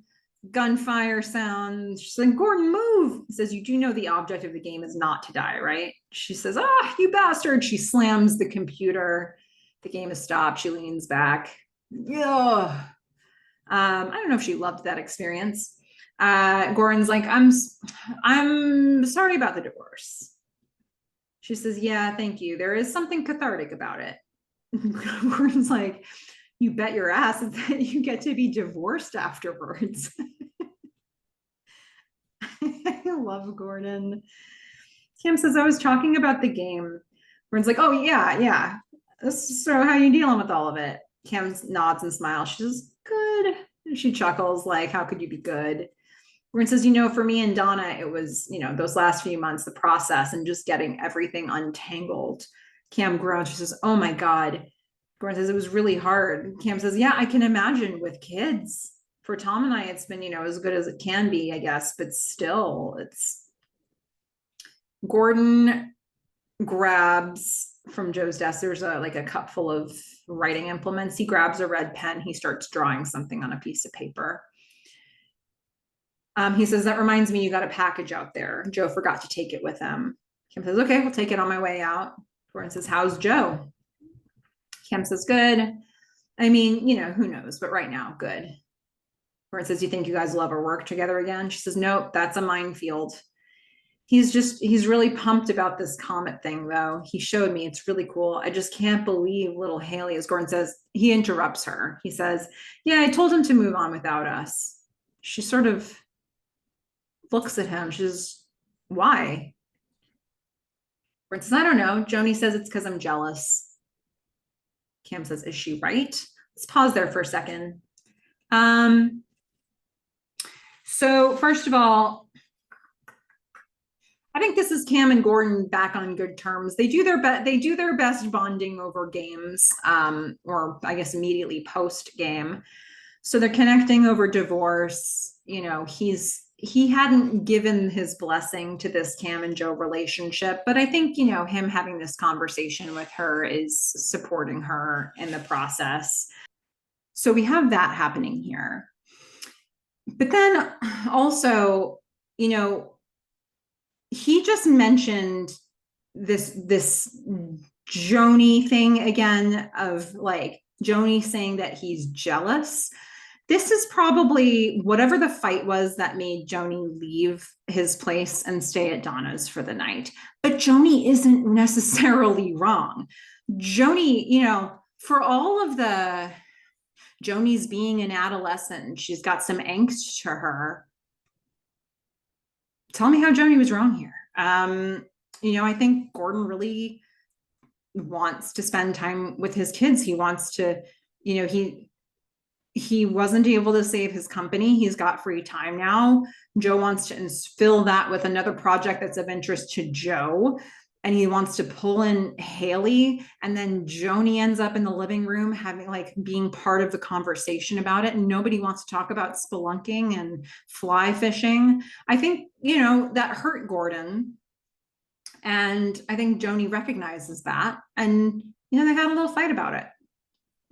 gunfire sounds. She's like, "Gordon, move." He says, "You do know the object of the game is not to die, right?" She says, "Ah, you bastard." She slams the computer. The game is stopped. She leans back. Ugh. I don't know if she loved that experience. Gordon's like, I'm sorry about the divorce." She says, "Yeah, thank you. There is something cathartic about it." Gordon's like, "You bet your ass that you get to be divorced afterwards." I love Gordon. Cam says, "I was talking about the game." Gordon's like, "Oh, yeah. So how are you dealing with all of it?" Cam nods and smiles. She says, "Good." And she chuckles like, "How could you be good?" Gordon says, "For me and Donna, it was, those last few months, the process and just getting everything untangled." Cam groans. She says, "Oh my God." Gordon says, "It was really hard." Cam says, "Yeah, I can imagine with kids. For Tom and I, it's been, as good as it can be, I guess, but still, it's..." Gordon grabs from Joe's desk. There's a cup full of writing implements. He grabs a red pen. He starts drawing something on a piece of paper. He says, "That reminds me, you got a package out there. Joe forgot to take it with him." Kim says, "Okay, we'll take it on my way out." Gordon says, "How's Joe?" Kim says, "Good. I mean, who knows, but right now, good." Gordon says, "You think you guys will ever work together again?" She says, "Nope, that's a minefield." He's really pumped about this comet thing, though. He showed me. It's really cool. I just can't believe little Haley," as Gordon says. He interrupts her. He says, "Yeah, I told him to move on without us." She sort of looks at him. She says, "Why?" Gordon says, "I don't know. Joni says it's because I'm jealous." Cam says, "Is she right?" Let's pause there for a second. So first of all, I think this is Cam and Gordon back on good terms. They do their best bonding over games, or I guess immediately post game. So they're connecting over divorce. He hadn't given his blessing to this Cam and Joe relationship, but I think, him having this conversation with her is supporting her in the process. So we have that happening here. But then also, he just mentioned this Joni thing again of like Joni saying that he's jealous. This is probably whatever the fight was that made Joni leave his place and stay at Donna's for the night. But Joni isn't necessarily wrong. Joni, for all of the Joni's being an adolescent, she's got some angst to her. Tell me how Joni was wrong here. I think Gordon really wants to spend time with his kids. He wants to, he wasn't able to save his company. He's got free time now. Joe wants to fill that with another project that's of interest to Joe. And he wants to pull in Haley. And then Joni ends up in the living room having being part of the conversation about it. And nobody wants to talk about spelunking and fly fishing. I think, that hurt Gordon. And I think Joni recognizes that. And, they had a little fight about it.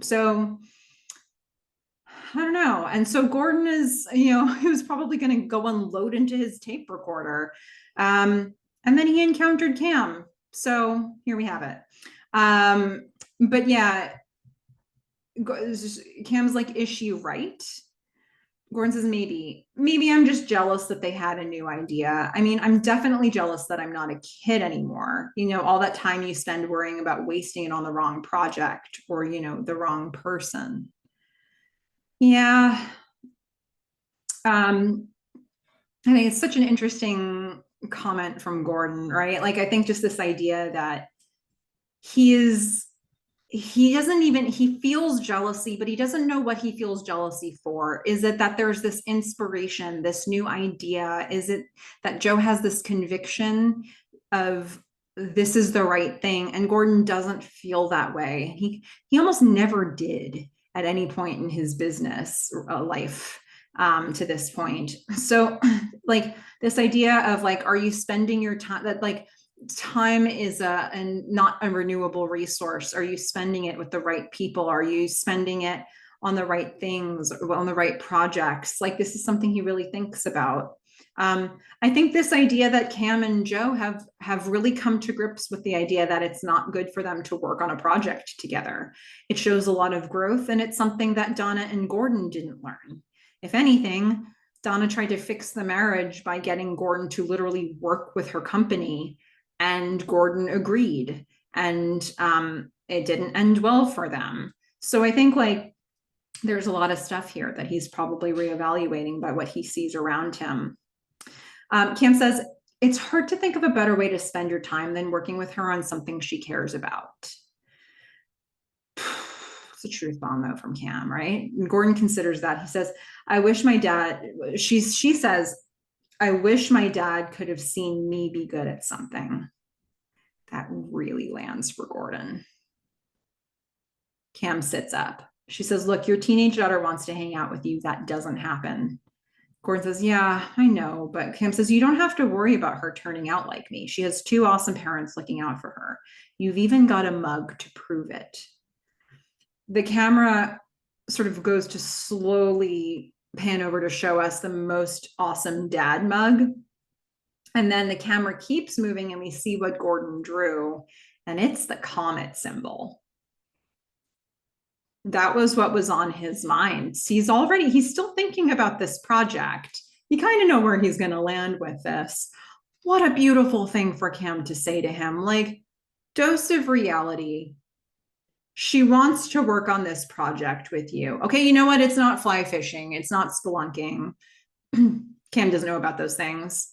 So I don't know. And so Gordon is, he was probably going to go unload into his tape recorder. And then he encountered Cam. So here we have it. But yeah, Cam's like, is she right? Gordon says, maybe I'm just jealous that they had a new idea. I mean, I'm definitely jealous that I'm not a kid anymore. All that time you spend worrying about wasting it on the wrong project or, the wrong person. Yeah. I think it's such an interesting comment from Gordon, right? I think just this idea that he feels jealousy, but he doesn't know what he feels jealousy for. Is it that there's this inspiration, this new idea? Is it that Joe has this conviction of this is the right thing? And Gordon doesn't feel that way. He almost never did at any point in his business life to this point. So this idea of are you spending your time that time is and not a renewable resource? Are you spending it with the right people? Are you spending it on the right things, on the right projects? This is something he really thinks about. I think this idea that Cam and Joe have really come to grips with the idea that it's not good for them to work on a project together. It shows a lot of growth, and it's something that Donna and Gordon didn't learn. If anything, Donna tried to fix the marriage by getting Gordon to literally work with her company, and Gordon agreed, and it didn't end well for them. So I think there's a lot of stuff here that he's probably reevaluating by what he sees around him. Cam says, it's hard to think of a better way to spend your time than working with her on something she cares about. It's a truth bomb though from Cam, right? And Gordon considers that. He says, I wish my dad, she says, I wish my dad could have seen me be good at something. That really lands for Gordon. Cam sits up. She says, look, your teenage daughter wants to hang out with you. That doesn't happen. Gordon says, yeah, I know. But Cam says, you don't have to worry about her turning out like me. She has two awesome parents looking out for her. You've even got a mug to prove it. The camera sort of goes to slowly pan over to show us the most awesome dad mug. And then the camera keeps moving and we see what Gordon drew, and it's the comet symbol. That was what was on his mind. He's still thinking about this project. You kind of know where he's going to land with this. What a beautiful thing for Cam to say to him, dose of reality. She wants to work on this project with you. Okay, you know what? It's not fly fishing. It's not spelunking. Cam doesn't know about those things.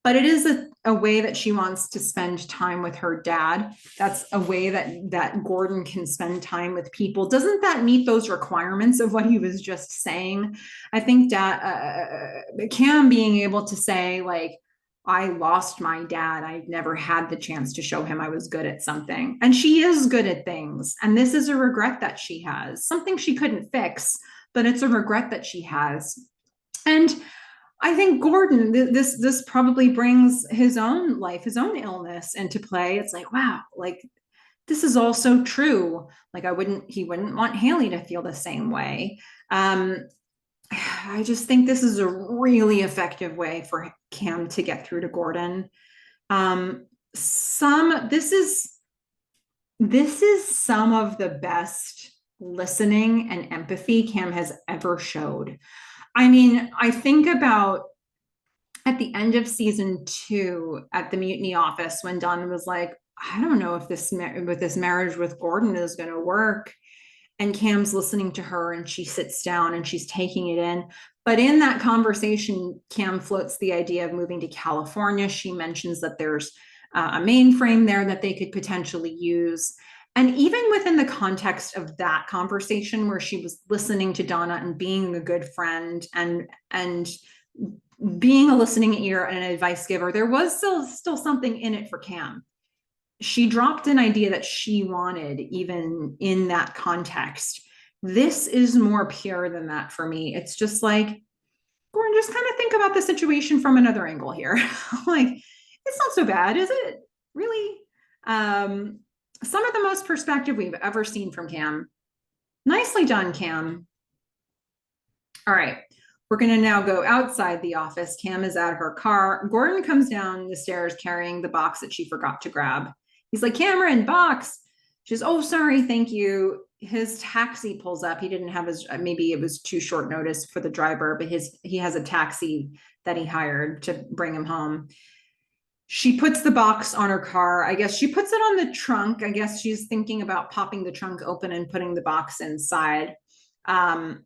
But it is a way that she wants to spend time with her dad. That's a way that Gordon can spend time with people. Doesn't that meet those requirements of what he was just saying? I think Cam being able to say, I lost my dad. I never had the chance to show him I was good at something. And she is good at things. And this is a regret that she has. Something she couldn't fix, but it's a regret that she has. And I think Gordon, this probably brings his own life, his own illness into play. It's wow, this is also true. He wouldn't want Haley to feel the same way. I just think this is a really effective way for Cam to get through to Gordon. this is some of the best listening and empathy Cam has ever showed. I mean, I think about at the end of season 2 at the mutiny office when Donna was like, I don't know if this with this marriage with Gordon is going to work. And Cam's listening to her and she sits down and she's taking it in. But in that conversation, Cam floats the idea of moving to California. She mentions that there's a mainframe there that they could potentially use. And even within the context of that conversation where she was listening to Donna and being a good friend and being a listening ear and an advice giver, there was still something in it for Cam. She dropped an idea that she wanted, even in that context. This is more pure than that for me. It's just like, Gordon, just kind of think about the situation from another angle here. Like, it's not so bad, is it? Really? Some of the most perspective we've ever seen from Cam. Nicely done, Cam. All right. We're going to now go outside the office. Cam is at her car. Gordon comes down the stairs carrying the box that she forgot to grab. He's like, Cameron, box. She's, oh, sorry, thank you. His taxi pulls up. He didn't have his, maybe it was too short notice for the driver, but he has a taxi that he hired to bring him home. She puts the box on her car. I guess she puts it on the trunk. I guess she's thinking about popping the trunk open and putting the box inside. Gordon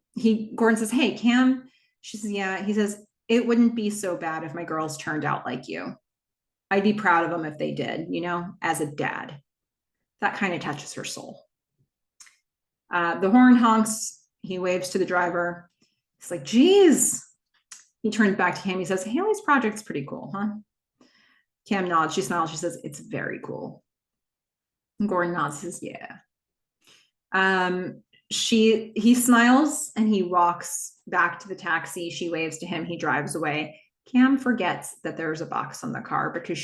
says, hey, Cam. She says, yeah. He says, it wouldn't be so bad if my girls turned out like you. I'd be proud of them if they did, as a dad. That kind of touches her soul. The horn honks. He waves to the driver. He's like, geez. He turns back to Cam. He says, Haley's project's pretty cool, huh? Cam nods. She smiles. She says, it's very cool. And Gordon nods. Says, yeah. He smiles and he walks back to the taxi. She waves to him. He drives away. Cam forgets that there's a box on the car because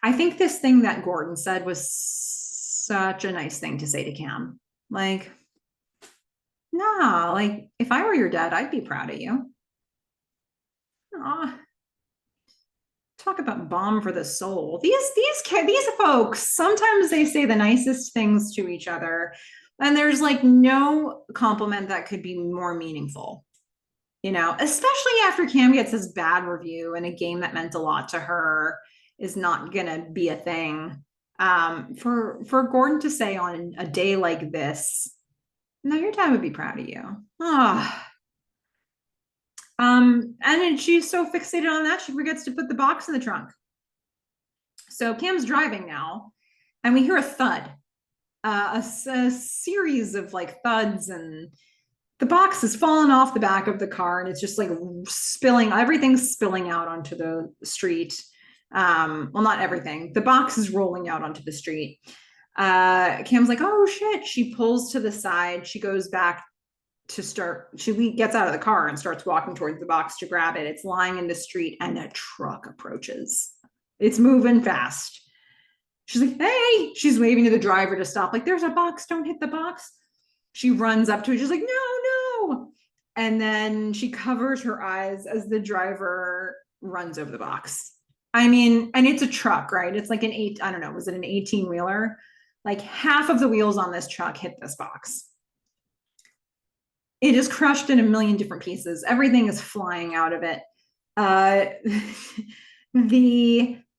I think this thing that Gordon said was such a nice thing to say to Cam. Like, nah, like if I were your dad, I'd be proud of you. Aw. Talk about balm for the soul. These folks, sometimes they say the nicest things to each other, and there's like no compliment that could be more meaningful. Especially after Cam gets this bad review and a game that meant a lot to her is not gonna be a thing. For Gordon to say on a day like this, no, your dad would be proud of you. And she's so fixated on that, she forgets to put the box in the trunk. So Cam's driving now, and we hear a thud, a series of like thuds, and the box has fallen off the back of the car, and it's just like everything's spilling out onto the street. Well, not everything. The box is rolling out onto the street. Cam's like, oh shit. She pulls to the side. She goes back she gets out of the car and starts walking towards the box to grab it. It's lying in the street and a truck approaches. It's moving fast. She's like, hey, she's waving to the driver to stop. Like, there's a box, don't hit the box. She runs up to it. She's like, no. And then she covers her eyes as the driver runs over the box. I mean, and it's a truck, right? It's like I don't know, was it an 18-wheeler? Like half of the wheels on this truck hit this box. It is crushed in a million different pieces. Everything is flying out of it.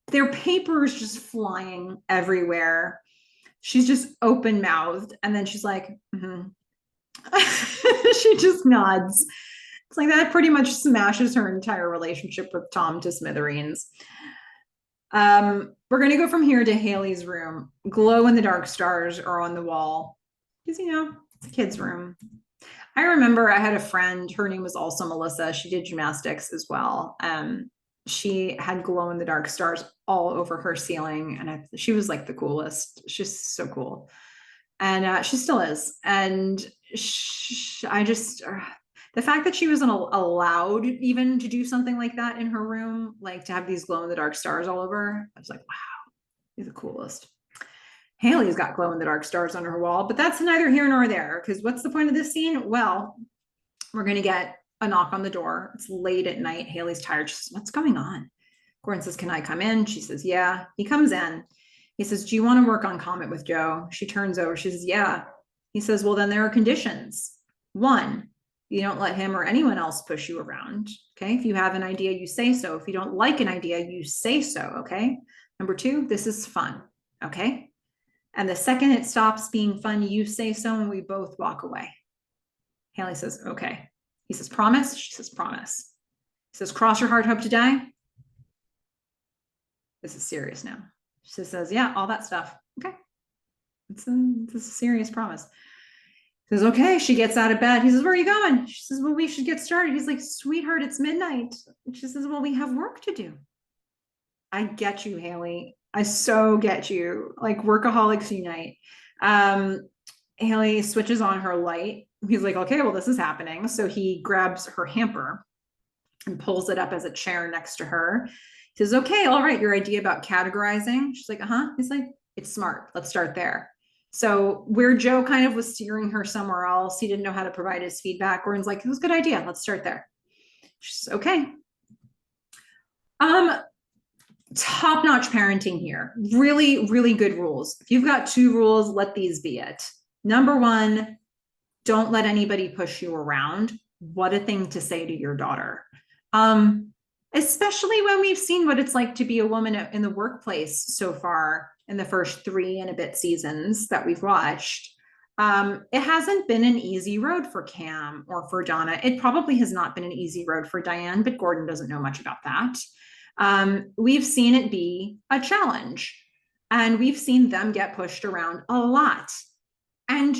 Their paper is just flying everywhere. She's just open-mouthed, and then she's like, mm-hmm. She just nods. It's like that pretty much smashes her entire relationship with Tom to smithereens. We're going to go from here to Haley's room. Glow-in-the-dark stars are on the wall. Because, it's a kid's room. I remember I had a friend, her name was also Melissa. She did gymnastics as well. She had glow-in-the-dark stars all over her ceiling, and she was like the coolest. She's so cool. And she still is. And the fact that she wasn't allowed even to do something like that in her room, like to have these glow-in-the-dark stars all over, I was like, wow, you're the coolest. Haley's got glow-in-the-dark stars on her wall, but that's neither here nor there, because what's the point of this scene? Well, we're going to get a knock on the door. It's late at night. Haley's tired. She's, what's going on? Gordon says, can I come in? She says, yeah. He comes in. He says, do you want to work on Comet with Joe? She turns over. She says, yeah. He says, well, then there are conditions. One, you don't let him or anyone else push you around. Okay. If you have an idea, you say so. If you don't like an idea, you say so. Okay. Number two, this is fun. Okay. And the second it stops being fun, you say so, and we both walk away. Haley says, okay. He says, promise? She says, promise. He says, cross your heart, hope to die. This is serious now. She says, yeah, all that stuff. Okay. It's a serious promise. He says, okay. She gets out of bed. He says, where are you going? She says, well, we should get started. He's like, sweetheart, it's midnight. And she says, well, we have work to do. I get you, Haley. I so get you. Like, workaholics unite. Haley switches on her light. He's like, okay, well, this is happening. So he grabs her hamper and pulls it up as a chair next to her. He says, okay, all right, your idea about categorizing. She's like, uh-huh. He's like, it's smart. Let's start there. So where Joe kind of was steering her somewhere else, he didn't know how to provide his feedback. Gordon's like, it was a good idea. Let's start there. She's okay. Top-notch parenting here. Really, really good rules. If you've got 2 rules, let these be it. Number 1, don't let anybody push you around. What a thing to say to your daughter. Especially when we've seen what it's like to be a woman in the workplace so far in the first 3 and a bit seasons that we've watched. It hasn't been an easy road for Cam or for Donna. It probably has not been an easy road for Diane, but Gordon doesn't know much about that. We've seen it be a challenge, and we've seen them get pushed around a lot. And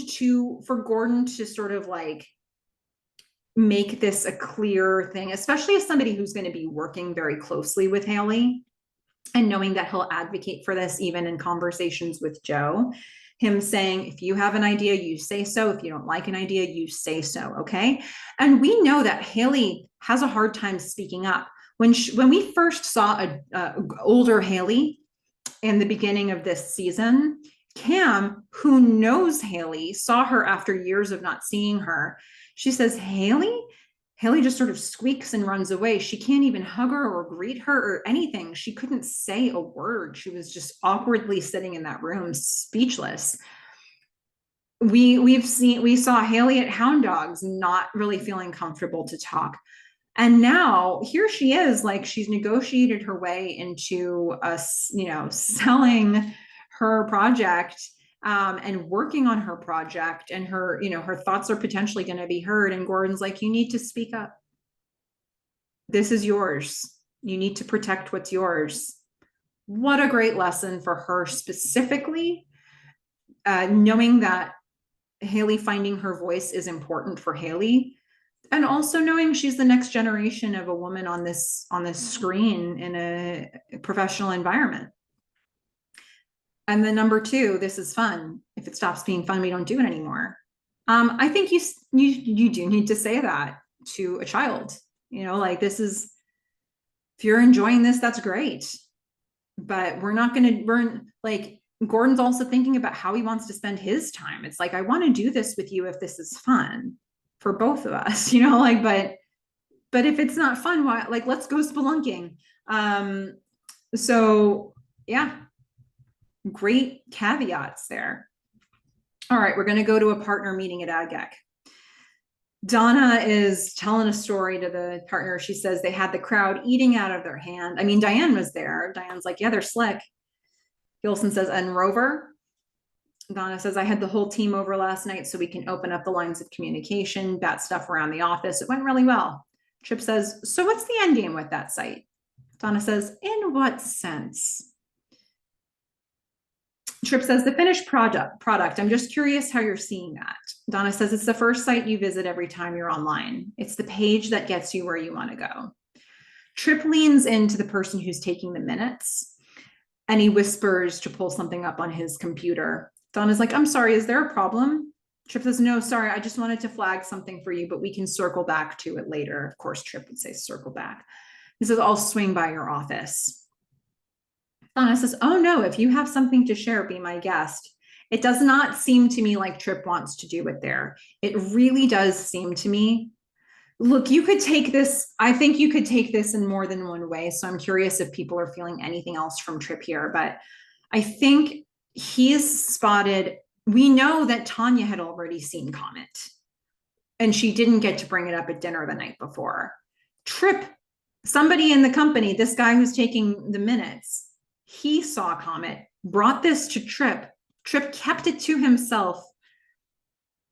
for Gordon to sort of like make this a clear thing, especially as somebody who's going to be working very closely with Haley and knowing that he'll advocate for this even in conversations with Joe, him saying, if you have an idea, you say so. If you don't like an idea, you say so. Okay. And we know that Haley has a hard time speaking up. When we first saw a older Haley in the beginning of this season, Cam, who knows Haley, saw her after years of not seeing her. She says, Haley just sort of squeaks and runs away. She can't even hug her or greet her or anything. She couldn't say a word. She was just awkwardly sitting in that room, speechless. We saw Haley at Hound Dogs not really feeling comfortable to talk. And now here she is, like she's negotiated her way into selling her project and working on her project, and her thoughts are potentially going to be heard. And Gordon's like, you need to speak up. This is yours. You need to protect what's yours. What a great lesson for her specifically, knowing that Haley finding her voice is important for Haley. And also knowing she's the next generation of a woman on this screen in a professional environment. And then number 2, this is fun. If it stops being fun, we don't do it anymore. I think you do need to say that to a child. Like, this is, if you're enjoying this, that's great. But we're not going to burn, like, Gordon's also thinking about how he wants to spend his time. It's like, I want to do this with you if this is fun for both of us, but if it's not fun, why, like, let's go spelunking. So yeah, great caveats there. All right, we're going to go to a partner meeting at AGEC. Donna is telling a story to the partner. She says they had the crowd eating out of their hand. I mean, Diane was there. Diane's like, yeah, they're slick. Gilson says, and Rover? Donna says, I had the whole team over last night so we can open up the lines of communication, bat stuff around the office. It went really well. Tripp says, so what's the end game with that site? Donna says, in what sense? Tripp says, the finished product. I'm just curious how you're seeing that. Donna says, it's the first site you visit every time you're online. It's the page that gets you where you want to go. Tripp leans into the person who's taking the minutes, and he whispers to pull something up on his computer. Donna's like, I'm sorry, is there a problem? Tripp says, no, sorry, I just wanted to flag something for you, but we can circle back to it later. Of course, Tripp would say circle back. He says, I'll swing by your office. Donna says, oh no, if you have something to share, be my guest. It does not seem to me like Tripp wants to do it there. It really does seem to me Look, you could take this, I think you could take this in more than one way. So I'm curious if people are feeling anything else from Trip here, but I think he's spotted, we know that Tanya had already seen Comet and she didn't get to bring it up at dinner the night before. Trip, somebody in the company, this guy who's taking the minutes, he saw Comet, brought this to Trip. Trip kept it to himself.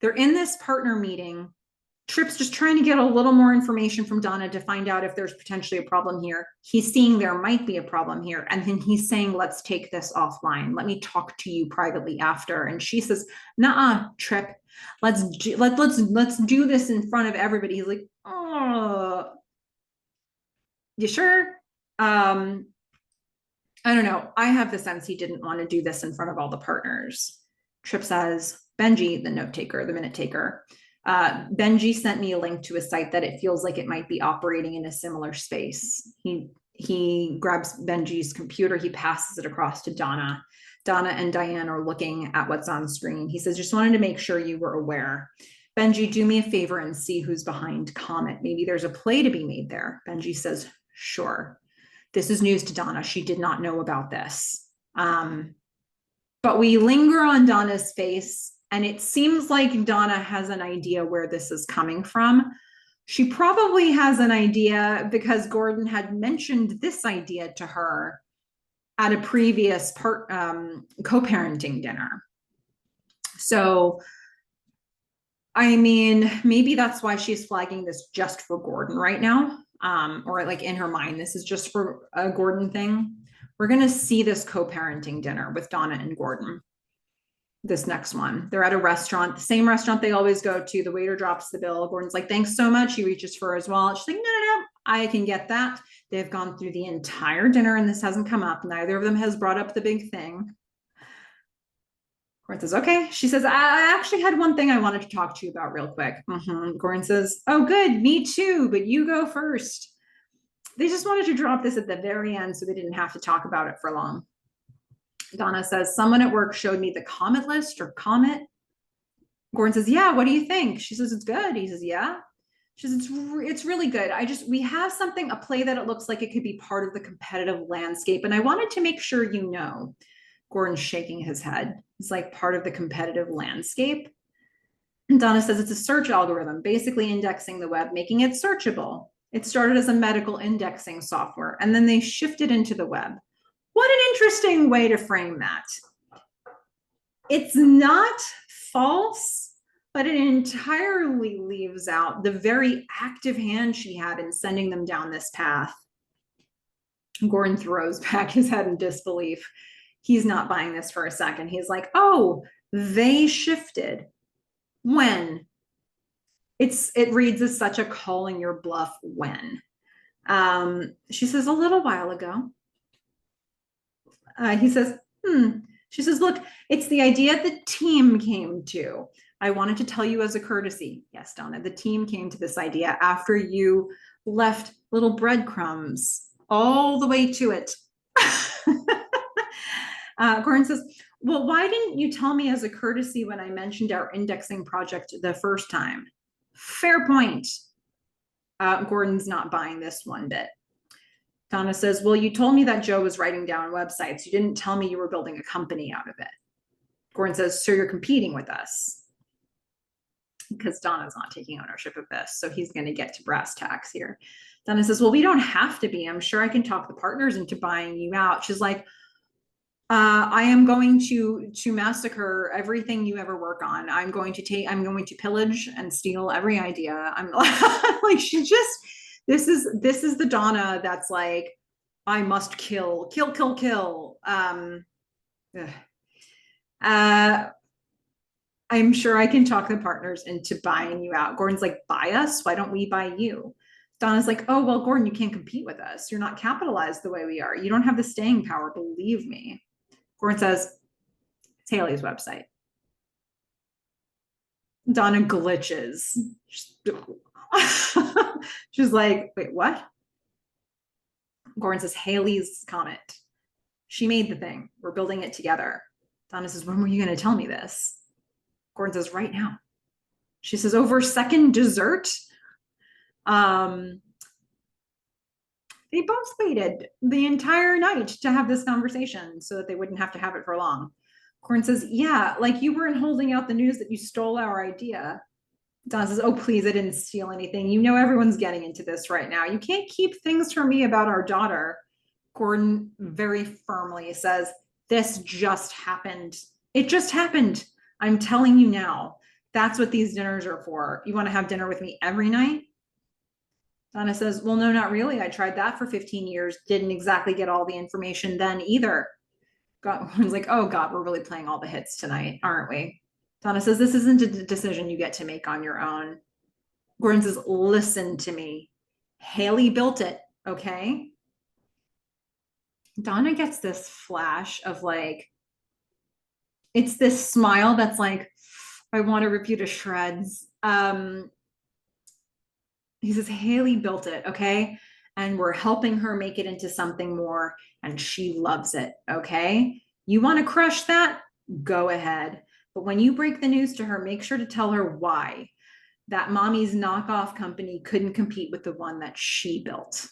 They're in this partner meeting. Trip's just trying to get a little more information from Donna to find out if there's potentially a problem here. He's seeing there might be a problem here. And then he's saying, let's take this offline. Let me talk to you privately after. And she says, nah, Trip, let's do this in front of everybody. He's like, oh, you sure? I don't know. I have the sense he didn't want to do this in front of all the partners. Trip says, Benji, the note taker, the minute taker, Benji sent me a link to a site that it feels like it might be operating in a similar space. He grabs Benji's computer, he passes it across to Donna. Donna and Diane are looking at what's on screen. He says, just wanted to make sure you were aware. Benji, do me a favor and see who's behind Comet. Maybe there's a play to be made there. Benji says, sure. This is news to Donna. She did not know about this. But we linger on Donna's face, and it seems like Donna has an idea where this is coming from. She probably has an idea because Gordon had mentioned this idea to her at a previous co-parenting dinner. So, I mean, maybe that's why she's flagging this just for Gordon right now. Or like in her mind, this is just for a Gordon thing. We're going to see this co-parenting dinner with Donna and Gordon. This next one. They're at a restaurant, the same restaurant they always go to. The waiter drops the bill. Gordon's like, thanks so much. He reaches for his wallet. She's like, no, I can get that. They've gone through the entire dinner and this hasn't come up. Neither of them has brought up the big thing. Gordon says, okay. She says, I actually had one thing I wanted to talk to you about real quick. Gordon says, oh, good. Me too, but you go first. They just wanted to drop this at the very end so they didn't have to talk about it for long. Donna says, someone at work showed me the Comet list or Comet. Gordon says, yeah, what do you think? She says, it's good. He says, yeah. She says, it's really good. We have something, a play that it looks like it could be part of the competitive landscape. And I wanted to make sure you know. Gordon's shaking his head. It's like part of the competitive landscape. And Donna says it's a search algorithm, basically indexing the web, making it searchable. It started as a medical indexing software, and then they shifted into the web. What an interesting way to frame that. It's not false, but it entirely leaves out the very active hand she had in sending them down this path. Gordon throws back his head in disbelief. He's not buying this for a second. He's like, oh, they shifted. When? It reads as such a calling your bluff when. She says, a little while ago. He says, She says, look, it's the idea the team came to. I wanted to tell you as a courtesy. Yes, Donna, the team came to this idea after you left little breadcrumbs all the way to it. Gordon says, well, why didn't you tell me as a courtesy when I mentioned our indexing project the first time? Fair point. Gordon's not buying this one bit. Donna says, well, you told me that Joe was writing down websites. You didn't tell me you were building a company out of it. Gordon says, so you're competing with us. Because Donna's not taking ownership of this. So he's going to get to brass tacks here. Donna says, well, we don't have to be. I'm sure I can talk the partners into buying you out. She's like, I am going to massacre everything you ever work on. I'm going to pillage and steal every idea. I'm like, this is the Donna that's like, I must kill. I'm sure I can talk the partners into buying you out. Gordon's like, buy us? Why don't we buy you? Donna's like, oh, well, Gordon, you can't compete with us. You're not capitalized the way we are. You don't have the staying power, believe me. Gordon says, it's Haley's website. Donna glitches. She's like, wait, what? Gordon says, Haley's Comet. She made the thing. We're building it together. Donna says, when were you going to tell me this? Gordon says, right now. She says, over second dessert? They both waited the entire night to have this conversation so that they wouldn't have to have it for long. Gordon says, yeah, like you weren't holding out the news that you stole our idea. Donna says, oh, please, I didn't steal anything. You know, everyone's getting into this right now. You can't keep things from me about our daughter. Gordon very firmly says, this just happened. It just happened. I'm telling you now. That's what these dinners are for. You want to have dinner with me every night? Donna says, well, no, not really. I tried that for 15 years. Didn't exactly get all the information then either. Gordon's like, oh God, we're really playing all the hits tonight, aren't we? Donna says, this isn't a decision you get to make on your own. Gordon says, listen to me. Haley built it, okay? Donna gets this flash of like, it's this smile that's like, I want to rip you to shreds. He says, Haley built it, okay? And we're helping her make it into something more, and she loves it, okay? You want to crush that? Go ahead. But when you break the news to her, make sure to tell her why. That mommy's knockoff company couldn't compete with the one that she built.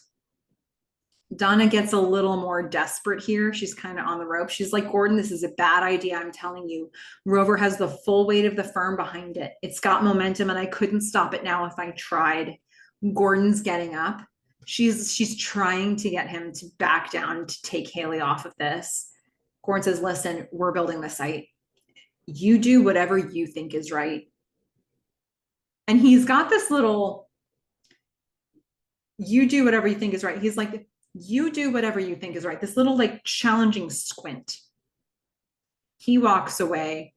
Donna gets a little more desperate here. She's kind of on the rope. She's like, Gordon, this is a bad idea. I'm telling you, Rover has the full weight of the firm behind it. It's got momentum and I couldn't stop it now if I tried. Gordon's getting up. She's trying to get him to back down to take Haley off of this. Gordon says, listen, we're building the site. You do whatever you think is right. And he's got this little, you do whatever you think is right. He's like, you do whatever you think is right. This little like challenging squint. He walks away.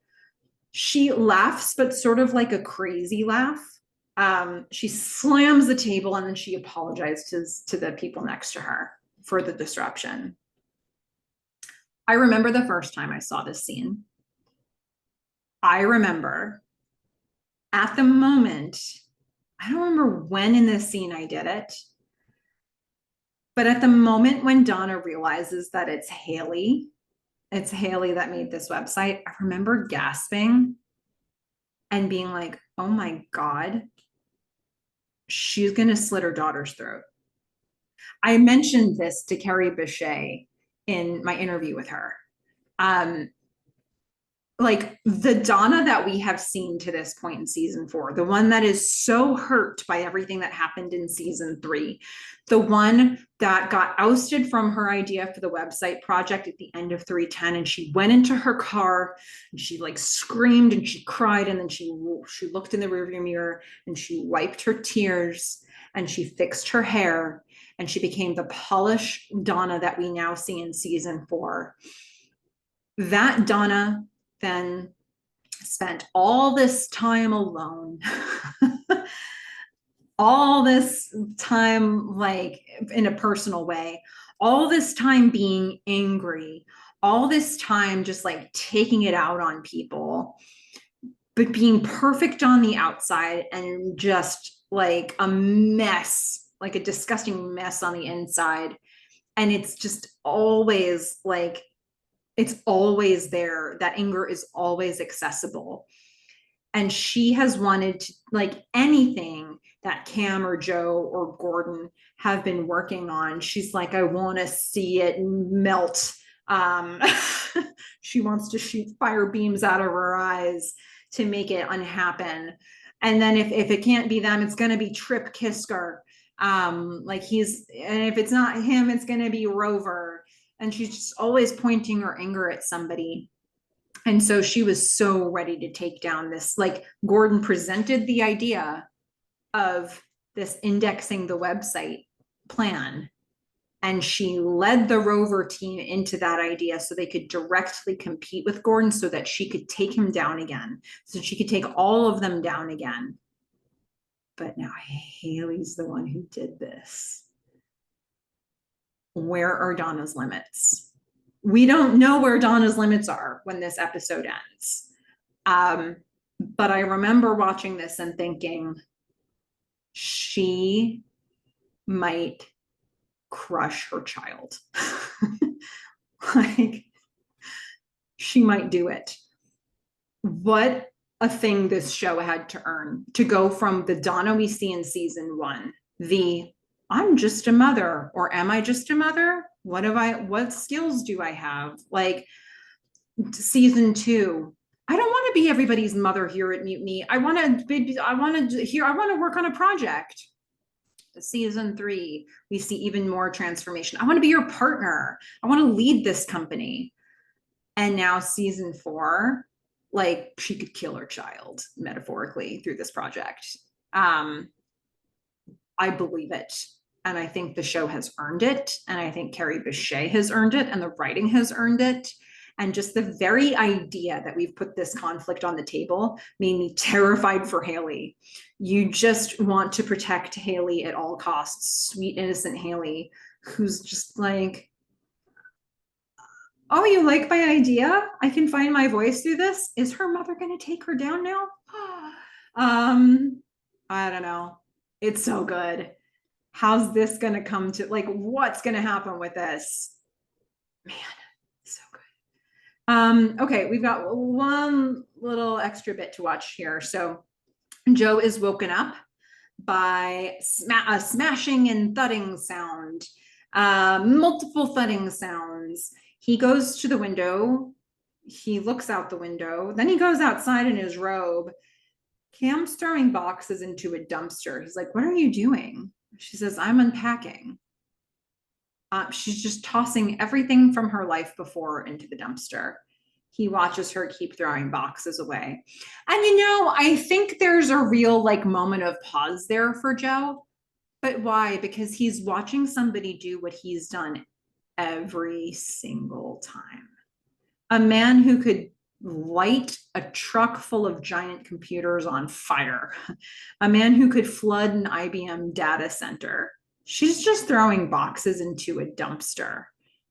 She laughs, but sort of like a crazy laugh. She slams the table and then she apologizes to the people next to her for the disruption. I remember the first time I saw this scene. I remember at the moment, I don't remember when in this scene I did it, but at the moment when Donna realizes that it's Haley that made this website, I remember gasping and being like, oh my God, she's going to slit her daughter's throat. I mentioned this to Carrie Bechet in my interview with her. Like the Donna that we have seen to this point in season 4, the one that is so hurt by everything that happened in season 3, the one that got ousted from her idea for the website project at the end of 310, and she went into her car and she like screamed and she cried, and then she looked in the rearview mirror and she wiped her tears and she fixed her hair and she became the polished Donna that we now see in season 4. That Donna then spent all this time alone, all this time like in a personal way, all this time being angry, all this time just like taking it out on people, but being perfect on the outside and just like a mess, like a disgusting mess on the inside. And it's just always like, it's always there. That anger is always accessible. And she has wanted to, like anything that Cam or Joe or Gordon have been working on, she's like, I want to see it melt. She wants to shoot fire beams out of her eyes to make it unhappen. And then if it can't be them, it's going to be Trip Kisker. And if it's not him, it's going to be Rover. And she's just always pointing her anger at somebody. And so she was so ready to take down this, like Gordon presented the idea of this indexing the website plan. And she led the Rover team into that idea so they could directly compete with Gordon so that she could take him down again. So she could take all of them down again. But now Haley's the one who did this. Where are Donna's limits? We don't know where Donna's limits are when this episode ends. But I remember watching this and thinking, she might crush her child. Like, she might do it. What a thing this show had to earn to go from the Donna we see in season 1 I'm just a mother, or am I just a mother? What skills do I have? Like season 2, I don't want to be everybody's mother here at Mutiny. I want to work on a project. Season 3, we see even more transformation. I want to be your partner. I want to lead this company. And now season 4, like she could kill her child metaphorically through this project. I believe it. And I think the show has earned it. And I think Carrie Bechet has earned it. And the writing has earned it. And just the very idea that we've put this conflict on the table made me terrified for Haley. You just want to protect Haley at all costs. Sweet, innocent Haley, who's just like, oh, you like my idea? I can find my voice through this. Is her mother going to take her down now? I don't know. It's so good. How's this going to come to, like, what's going to happen with this? Man, so good. Okay, we've got one little extra bit to watch here. So Joe is woken up by a smashing and thudding sound, multiple thudding sounds. He goes to the window. He looks out the window. Then he goes outside in his robe. Cam's throwing boxes into a dumpster. He's like, what are you doing? She says, I'm unpacking. She's just tossing everything from her life before into the dumpster. He watches her keep throwing boxes away. And, I think there's a real moment of pause there for Joe. But why? Because he's watching somebody do what he's done every single time. A man who could light a truck full of giant computers on fire. A man who could flood an IBM data center. She's just throwing boxes into a dumpster.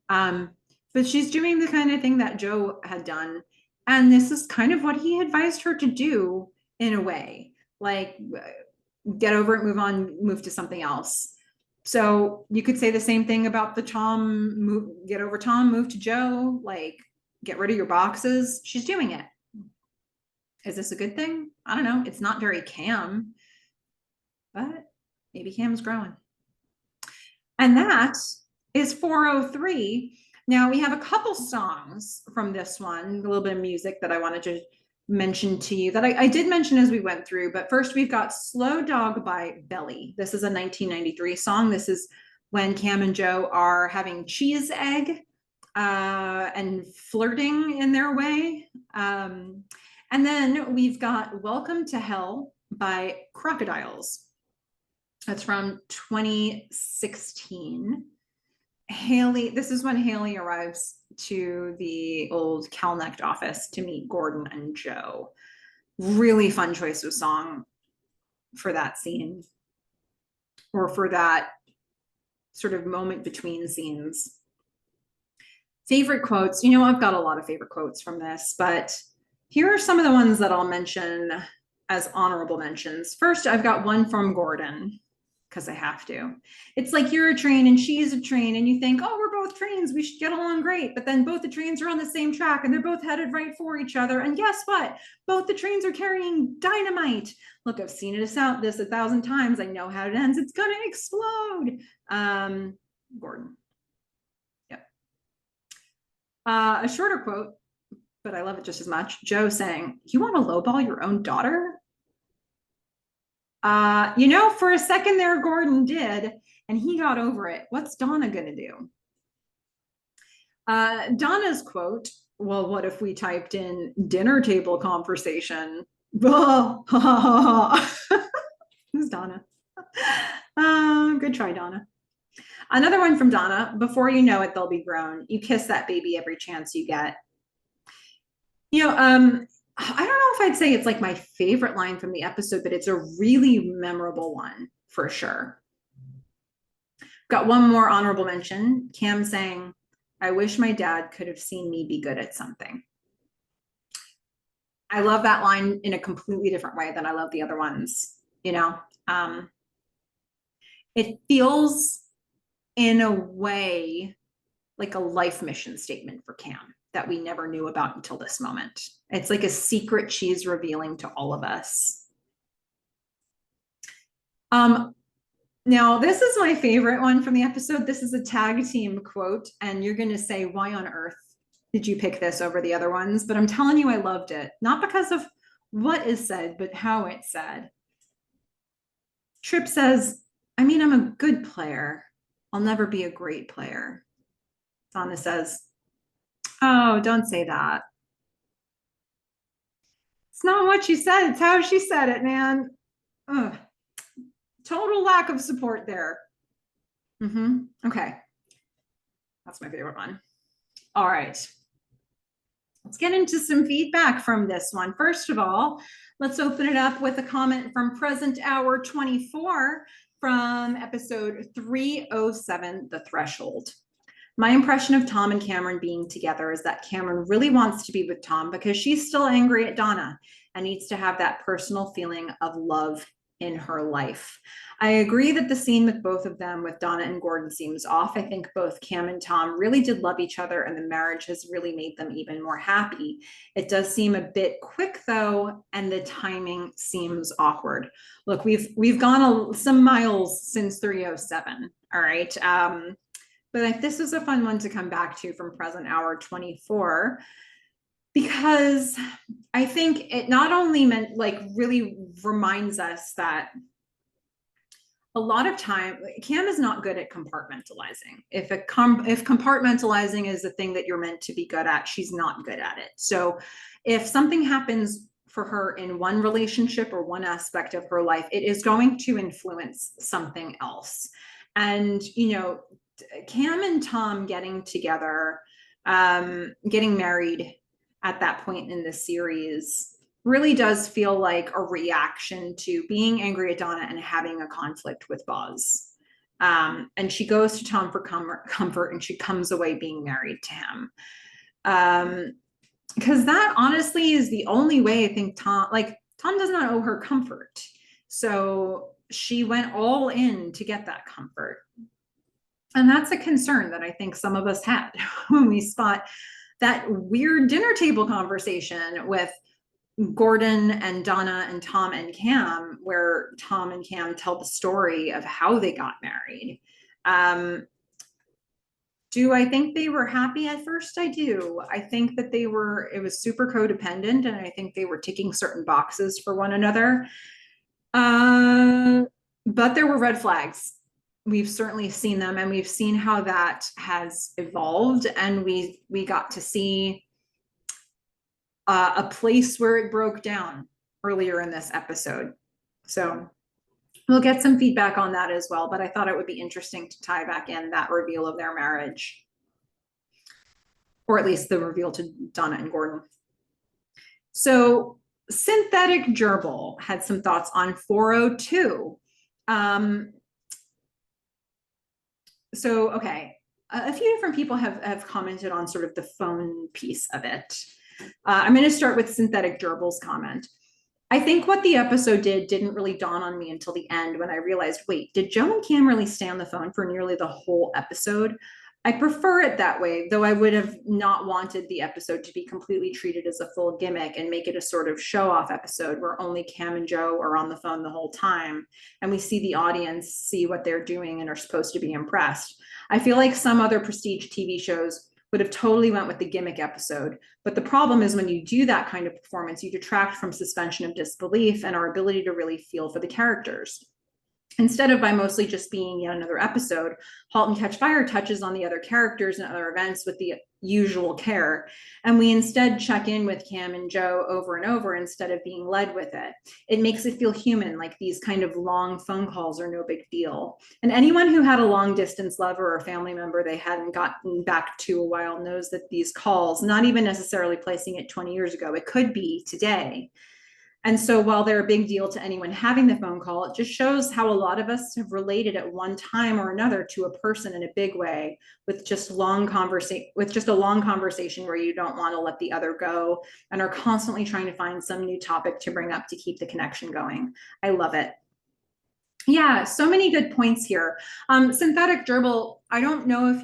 But she's doing the kind of thing that Joe had done. And this is kind of what he advised her to do in a way. Like, get over it, move on, move to something else. So you could say the same thing about the get over Tom, move to Joe, like, get rid of your boxes. She's doing it. Is this a good thing? I don't know. It's not very Cam, but maybe Cam's growing. And that is 403. Now we have a couple songs from this one, a little bit of music that I wanted to mention to you that I did mention as we went through. But first we've got Slow Dog by Belly. This is a 1993 song. This is when Cam and Joe are having cheese egg and flirting in their way. And then we've got Welcome to Hell by Crocodiles. That's from 2016. This is when Haley arrives to the old Calnecht office to meet Gordon and Joe. Really fun choice of song for that scene, or for that sort of moment between scenes. Favorite quotes. I've got a lot of favorite quotes from this, but here are some of the ones that I'll mention as honorable mentions. First, I've got one from Gordon, because I have to. It's like, you're a train and she's a train, and you think, oh, we're both trains, we should get along great. But then both the trains are on the same track and they're both headed right for each other. And guess what? Both the trains are carrying dynamite. Look, I've seen this 1,000 times. I know how it ends. It's gonna explode. Gordon. Yep. A shorter quote, but I love it just as much. Joe saying, you want to lowball your own daughter? For a second there, Gordon did, and he got over it. What's Donna gonna do? Donna's quote, well, what if we typed in dinner table conversation? Who's Donna? Good try, Donna. Another one from Donna, before you know it, they'll be grown. You kiss that baby every chance you get. I don't know if I'd say it's like my favorite line from the episode, but it's a really memorable one for sure. Got one more honorable mention. Cam saying, I wish my dad could have seen me be good at something. I love that line in a completely different way than I love the other ones. It feels in a way like a life mission statement for Cam that we never knew about until this moment. It's like a secret she's revealing to all of us. Now, this is my favorite one from the episode. This is a tag team quote, and you're going to say, why on earth did you pick this over the other ones? But I'm telling you, I loved it. Not because of what is said, but how it's said. Tripp says, I mean, I'm a good player. I'll never be a great player. Donna says, oh, don't say that. It's not what she said, it's how she said it, man. Ugh. Total lack of support there. Okay. That's my favorite one. All right. Let's get into some feedback from this one. First of all, let's open it up with a comment from Present Hour 24 from episode 307, The Threshold. My impression of Tom and Cameron being together is that Cameron really wants to be with Tom because she's still angry at Donna and needs to have that personal feeling of love in her life. I agree that the scene with both of them, with Donna and Gordon, seems off. I think both Cam and Tom really did love each other, and the marriage has really made them even more happy. It does seem a bit quick, though, and the timing seems awkward. Look, we've gone some miles since 307. All right. But this is a fun one to come back to from Present Hour 24, because I think it not only meant really reminds us that a lot of time Cam is not good at compartmentalizing. If compartmentalizing is the thing that you're meant to be good at, she's not good at it. So if something happens for her in one relationship or one aspect of her life, it is going to influence something else. And Cam and Tom getting together, getting married at that point in the series really does feel like a reaction to being angry at Donna and having a conflict with Boz. And she goes to Tom for comfort, and she comes away being married to him. Because that honestly is the only way I think Tom does not owe her comfort. So she went all in to get that comfort. And that's a concern that I think some of us had when we spot that weird dinner table conversation with Gordon and Donna and Tom and Cam, where Tom and Cam tell the story of how they got married. Do I think they were happy at first? I do. I think that it was super codependent, and I think they were ticking certain boxes for one another. But there were red flags. We've certainly seen them, and we've seen how that has evolved, and we got to see a place where it broke down earlier in this episode. So we'll get some feedback on that as well, but I thought it would be interesting to tie back in that reveal of their marriage, or at least the reveal to Donna and Gordon. So Synthetic Gerbil had some thoughts on 402. Okay, a few different people have commented on sort of the phone piece of it. I'm going to start with Synthetic Gerbil's comment. I think what the episode didn't really dawn on me until the end, when I realized, wait, did Joe and Cam really stay on the phone for nearly the whole episode? I prefer it that way, though I would have not wanted the episode to be completely treated as a full gimmick and make it a sort of show-off episode where only Cam and Joe are on the phone the whole time, and we see the audience see what they're doing and are supposed to be impressed. I feel like some other prestige TV shows would have totally went with the gimmick episode. But the problem is, when you do that kind of performance, you detract from suspension of disbelief and our ability to really feel for the characters. Instead of by mostly just being yet another episode, Halt and Catch Fire touches on the other characters and other events with the usual care. And we instead check in with Cam and Joe over and over instead of being led with it. It makes it feel human, like these kind of long phone calls are no big deal. And anyone who had a long distance lover or family member they hadn't gotten back to a while knows that these calls, not even necessarily placing it 20 years ago, it could be today. And so while they're a big deal to anyone having the phone call, it just shows how a lot of us have related at one time or another to a person in a big way, with just a long conversation where you don't want to let the other go and are constantly trying to find some new topic to bring up to keep the connection going. I love it. Yeah, so many good points here. Synthetic Gerbil, I don't know if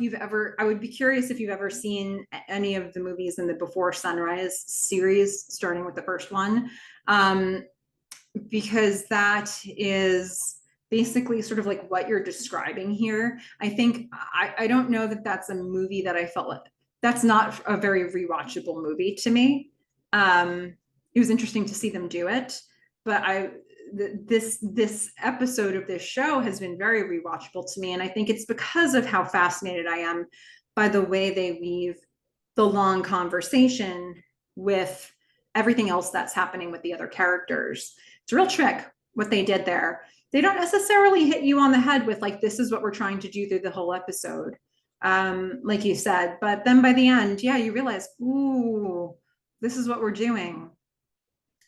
I would be curious if you've ever seen any of the movies in the Before Sunrise series, starting with the first one, because they basically sort of like what you're describing here. I think I don't know that that's a movie that I felt like that's not a very rewatchable movie to me. It was interesting to see them do it, but this episode of this show has been very rewatchable to me, and I think it's because of how fascinated I am by the way they weave the long conversation with everything else that's happening with the other characters. It's a real trick what they did there. They don't necessarily hit you on the head with like, this is what we're trying to do through the whole episode, like you said, but then by the end, yeah, you realize, ooh, this is what we're doing.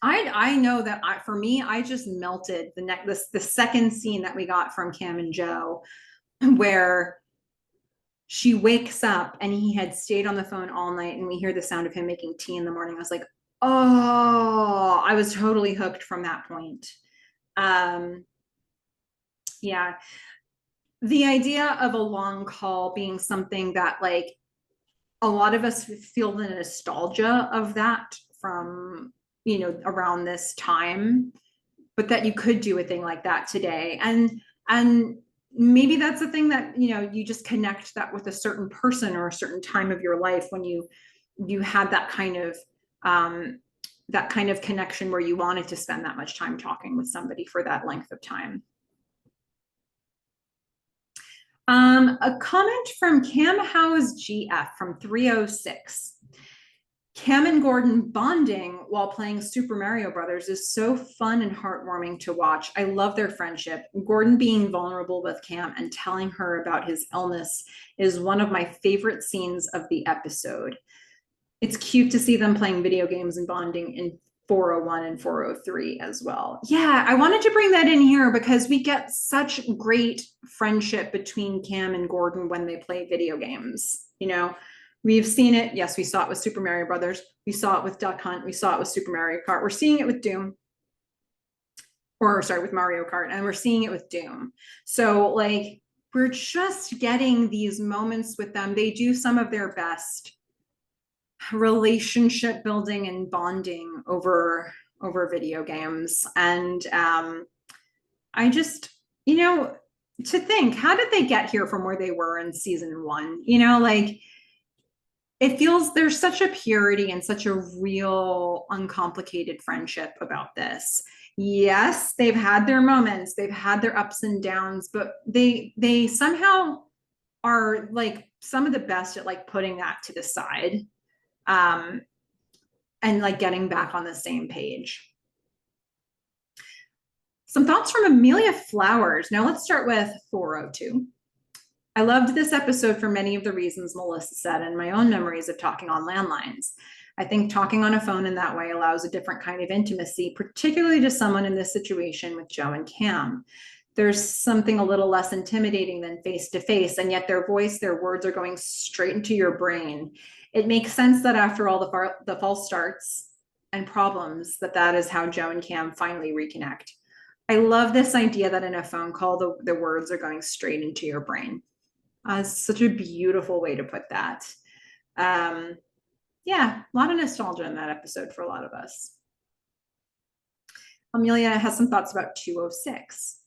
I know that for me, I just melted the second scene that we got from Cam and Joe, where she wakes up and he had stayed on the phone all night, and we hear the sound of him making tea in the morning. I was like, oh, I was totally hooked from that point. Yeah, the idea of a long call being something that like a lot of us feel the nostalgia of that from, you know, around this time, but that you could do a thing like that today. And maybe that's a thing that, you know, you just connect that with a certain person or a certain time of your life when you had that kind of connection where you wanted to spend that much time talking with somebody for that length of time. A comment from Cam House GF from 306. Cam and Gordon bonding while playing Super Mario Brothers is so fun and heartwarming to watch. I love their friendship. Gordon being vulnerable with Cam and telling her about his illness is one of my favorite scenes of the episode. It's cute to see them playing video games and bonding in 401 and 403 as well. Yeah, I wanted to bring that in here because we get such great friendship between Cam and Gordon when they play video games. You know, we've seen it. Yes, we saw it with Super Mario Brothers. We saw it with Duck Hunt. We saw it with Super Mario Kart. We're seeing it with Doom. Or sorry, with Mario Kart, and we're seeing it with Doom. So like, we're just getting these moments with them. They do some of their best relationship building and bonding over video games. And I just, you know, to think, how did they get here from where they were in season 1? You know, like, it feels there's such a purity and such a real uncomplicated friendship about this. Yes, they've had their moments, they've had their ups and downs, but they somehow are like some of the best at like putting that to the side, and like getting back on the same page. Some thoughts from Amelia Flowers. Now let's start with 402. I loved this episode for many of the reasons Melissa said and my own memories of talking on landlines. I think talking on a phone in that way allows a different kind of intimacy, particularly to someone in this situation with Joe and Cam. There's something a little less intimidating than face to face, and yet their voice, their words are going straight into your brain. It makes sense that after all the false starts and problems, that is how Joe and Cam finally reconnect. I love this idea that in a phone call, the words are going straight into your brain. It's such a beautiful way to put that. Yeah, a lot of nostalgia in that episode for a lot of us. Amelia has some thoughts about 206.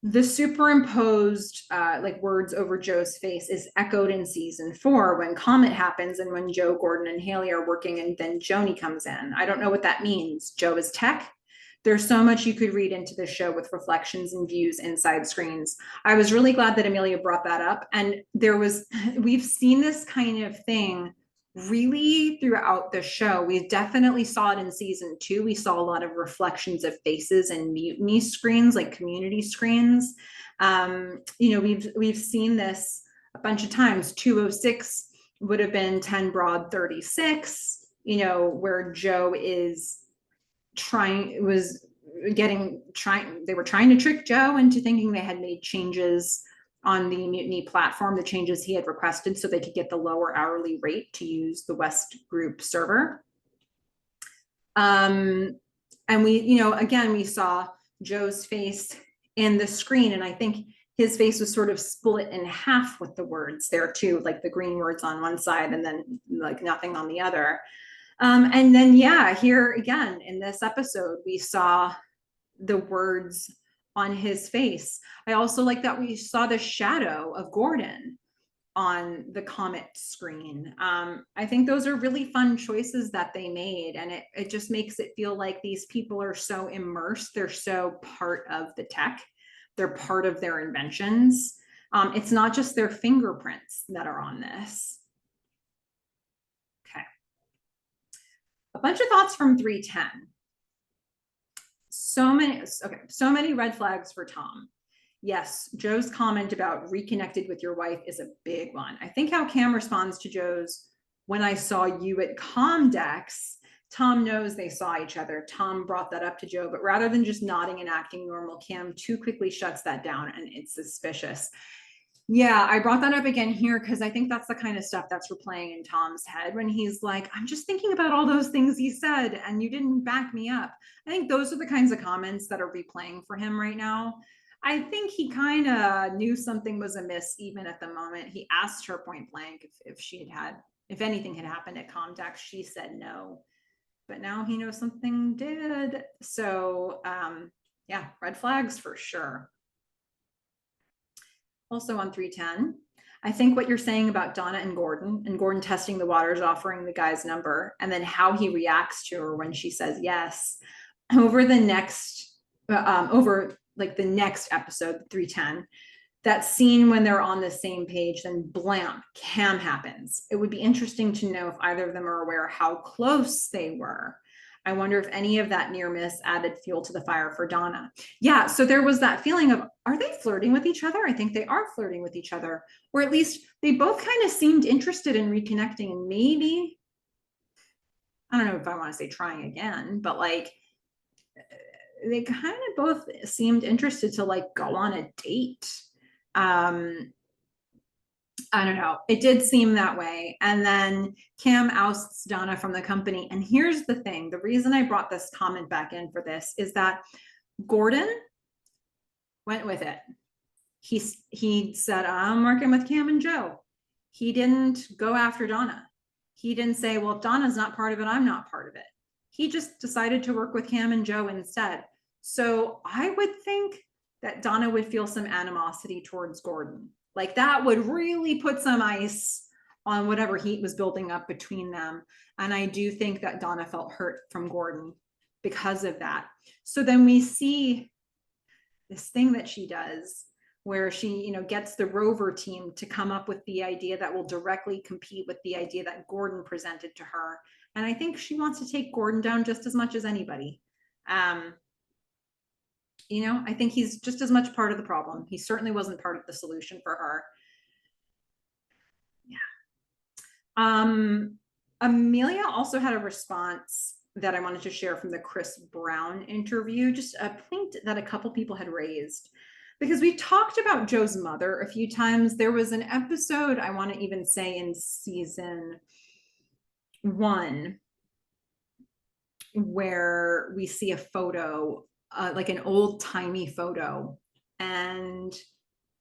The superimposed like words over Joe's face is echoed in season 4 when Comet happens and when Joe, Gordon, and Haley are working and then Joni comes in. I don't know what that means. Joe is tech. There's so much you could read into the show with reflections and views inside screens. I was really glad that Amelia brought that up. And we've seen this kind of thing really throughout the show. We definitely saw it in season 2. We saw a lot of reflections of faces and mutiny screens, like community screens. You know, we've seen this a bunch of times. 206 would have been 10 Broad 36, you know, where Joe is they were trying to trick Joe into thinking they had made changes on the Mutiny platform, the changes he had requested so they could get the lower hourly rate to use the West Group server. And we, you know, again, we saw Joe's face in the screen, and I think his face was sort of split in half with the words there too, like the green words on one side and then like nothing on the other. And then, yeah, here again in this episode, we saw the words on his face. I also like that we saw the shadow of Gordon on the comment screen. I think those are really fun choices that they made, and it just makes it feel like these people are so immersed. They're so part of the tech. They're part of their inventions. It's not just their fingerprints that are on this. Okay. A bunch of thoughts from 310. So many red flags for Tom. Yes, Joe's comment about reconnected with your wife is a big one. I think how Cam responds to Joe's "when I saw you at Comdex," Tom knows they saw each other. Tom brought that up to Joe, but rather than just nodding and acting normal, Cam too quickly shuts that down, and it's suspicious. Yeah, I brought that up again here because I think that's the kind of stuff that's replaying in Tom's head when he's like, I'm just thinking about all those things he said and you didn't back me up. I think those are the kinds of comments that are replaying for him right now. I think he kind of knew something was amiss even at the moment. He asked her point blank if anything had happened at Comdex. She said no, but now he knows something did. So yeah, red flags for sure. Also on 310, I think what you're saying about Donna and Gordon testing the waters, offering the guy's number, and then how he reacts to her when she says yes, over the next episode 310, that scene when they're on the same page, then blam, Cam happens. It would be interesting to know if either of them are aware how close they were. I wonder if any of that near miss added fuel to the fire for Donna. Yeah, so there was that feeling of, are they flirting with each other? I think they are flirting with each other, or at least they both kind of seemed interested in reconnecting, and maybe, I don't know if I want to say trying again, but like they kind of both seemed interested to like go on a date. I don't know. It did seem that way. And then Cam ousts Donna from the company. And here's the thing. The reason I brought this comment back in for this is that Gordon went with it. He said, I'm working with Cam and Joe. He didn't go after Donna. He didn't say, well, if Donna's not part of it, I'm not part of it. He just decided to work with Cam and Joe instead. So I would think that Donna would feel some animosity towards Gordon. Like that would really put some ice on whatever heat was building up between them. And I do think that Donna felt hurt from Gordon because of that. So then we see this thing that she does where she, gets the Rover team to come up with the idea that will directly compete with the idea that Gordon presented to her. And I think she wants to take Gordon down just as much as anybody. I think he's just as much part of the problem. He certainly wasn't part of the solution for her. Yeah. Amelia also had a response that I wanted to share from the Chris Brown interview, just a point that a couple people had raised. Because we talked about Joe's mother a few times. There was an episode, I want to even say in season 1, where we see a photo, like an old-timey photo. And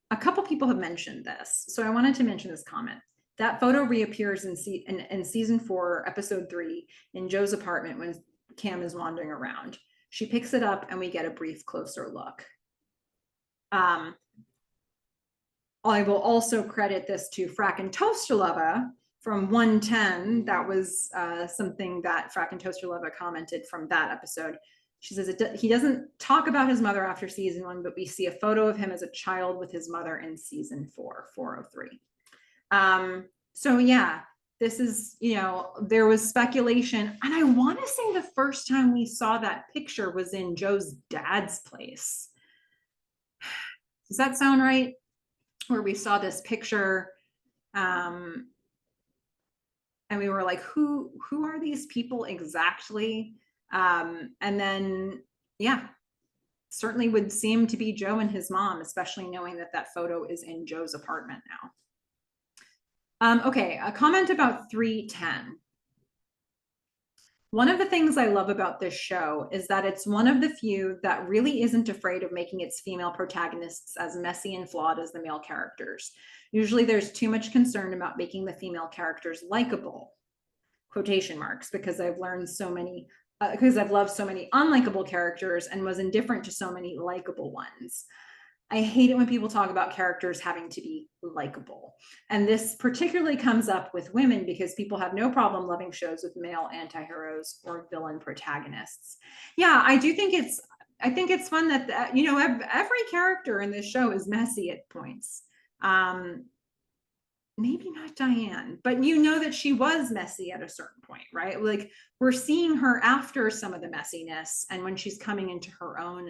a couple people have mentioned this. So I wanted to mention this comment. That photo reappears in season 4, episode 3, in Joe's apartment when Cam is wandering around. She picks it up and we get a brief closer look. I will also credit this to Frack and Toasterlova from 110. That was something that Frack and Toasterlova commented from that episode. She says, he doesn't talk about his mother after season 1, but we see a photo of him as a child with his mother in season 4, 403. So yeah, this is, there was speculation. And I want to say the first time we saw that picture was in Joe's dad's place. Does that sound right? Where we saw this picture, and we were like, who are these people exactly? And then, yeah, certainly would seem to be Joe and his mom, especially knowing that photo is in Joe's apartment now. Okay, a comment about 310. One of the things I love about this show is that it's one of the few that really isn't afraid of making its female protagonists as messy and flawed as the male characters. Usually there's too much concern about making the female characters likable, quotation marks, because I've learned so many because I've loved so many unlikable characters and was indifferent to so many likable ones. I hate it when people talk about characters having to be likable. And this particularly comes up with women because people have no problem loving shows with male anti-heroes or villain protagonists. Yeah, I think it's fun that, you know, every character in this show is messy at points. Maybe not Diane, but you know that she was messy at a certain point, right? Like we're seeing her after some of the messiness and when she's coming into her own.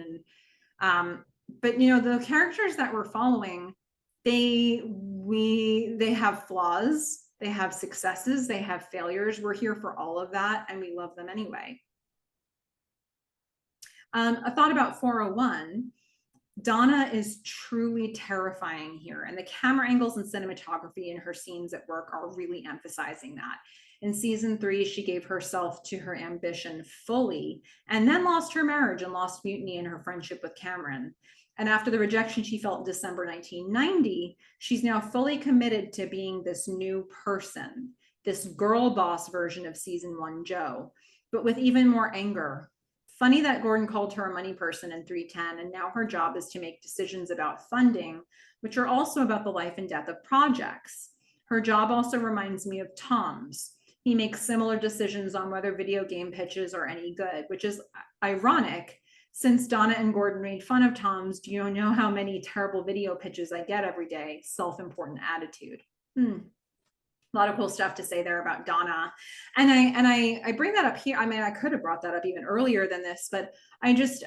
And but you know, the characters that we're following, they have flaws, they have successes, they have failures. We're here for all of that, and we love them anyway. A thought about 401. Donna is truly terrifying here, and the camera angles and cinematography in her scenes at work are really emphasizing that. In season 3, she gave herself to her ambition fully, and then lost her marriage and lost mutiny in her friendship with Cameron. And after the rejection she felt in December 1990, she's now fully committed to being this new person, this girl boss version of season 1 Jo, but with even more anger. Funny that Gordon called her a money person in 310, and now her job is to make decisions about funding, which are also about the life and death of projects. Her job also reminds me of Tom's. He makes similar decisions on whether video game pitches are any good, which is ironic since Donna and Gordon made fun of Tom's. Do you know how many terrible video pitches I get every day? Self-important attitude. A lot of cool stuff to say there about Donna. And I bring that up here. I mean, I could have brought that up even earlier than this, but I just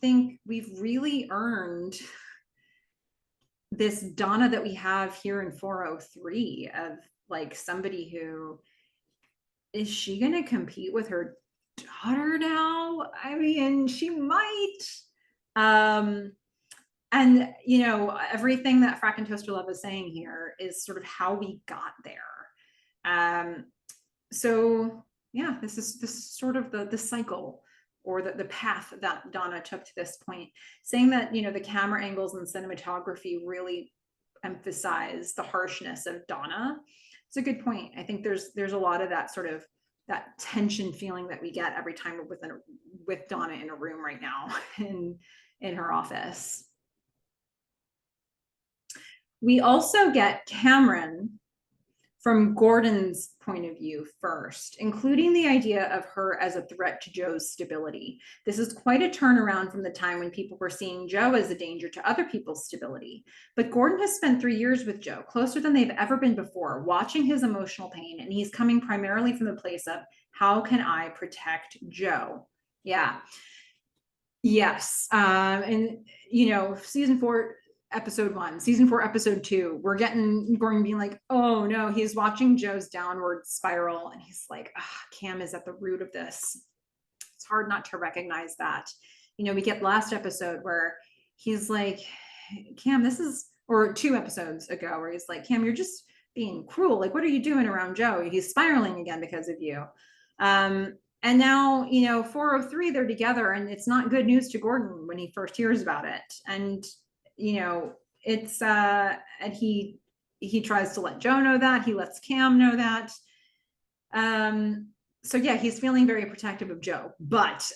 think we've really earned this Donna that we have here in 403 of like somebody who, is she going to compete with her daughter now? I mean, she might. And, you know, everything that Frack and Toaster Love is saying here is sort of how we got there. So yeah, this is sort of the cycle or the path that Donna took to this point, saying that, you know, the camera angles and cinematography really emphasize the harshness of Donna. It's a good point. I think there's a lot of that sort of that tension feeling that we get every time we're with Donna in a room right now in her office. We also get Cameron from Gordon's point of view first, including the idea of her as a threat to Jo's stability. This is quite a turnaround from the time when people were seeing Jo as a danger to other people's stability. But Gordon has spent 3 years with Jo, closer than they've ever been before, watching his emotional pain, and he's coming primarily from the place of, how can I protect Jo? Yeah. Yes. And, you know, season 4, episode 1, season 4, episode 2, we're getting Gordon being like, oh no, he's watching Jo's downward spiral, and he's like, Cam is at the root of this. It's hard not to recognize that. You know, we get last episode where he's like, Cam, this is, or 2 episodes ago, where he's like, Cam, you're just being cruel. Like, what are you doing around Jo? He's spiraling again because of you. And now, you know, 403, they're together, and it's not good news to Gordon when he first hears about it. And you know, it's and he tries to let Jo know that, he lets Cam know that. So yeah, he's feeling very protective of Jo, but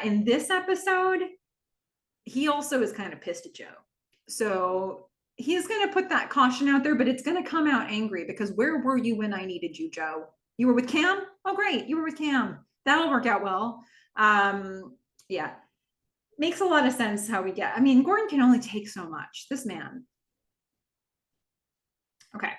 in this episode, he also is kind of pissed at Jo. So he's going to put that caution out there, but it's going to come out angry, because where were you when I needed you, Jo? You were with Cam? Oh great, you were with Cam. That'll work out well. Yeah, makes a lot of sense how we get. I mean, Gordon can only take so much. This man. Okay.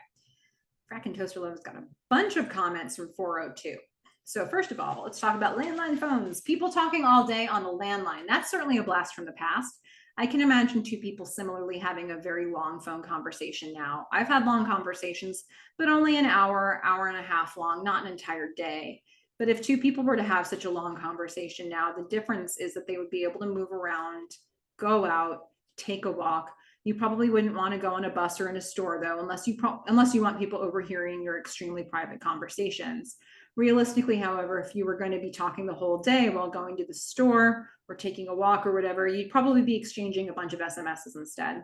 Frack and Toaster Love's got a bunch of comments from 402. So first of all, let's talk about landline phones. People talking all day on the landline. That's certainly a blast from the past. I can imagine 2 people similarly having a very long phone conversation now. I've had long conversations, but only an hour, hour and a half long, not an entire day. But if 2 people were to have such a long conversation now, the difference is that they would be able to move around, go out, take a walk. You probably wouldn't want to go on a bus or in a store, though, unless you want people overhearing your extremely private conversations. Realistically, however, if you were going to be talking the whole day while going to the store or taking a walk or whatever, you'd probably be exchanging a bunch of SMSs instead.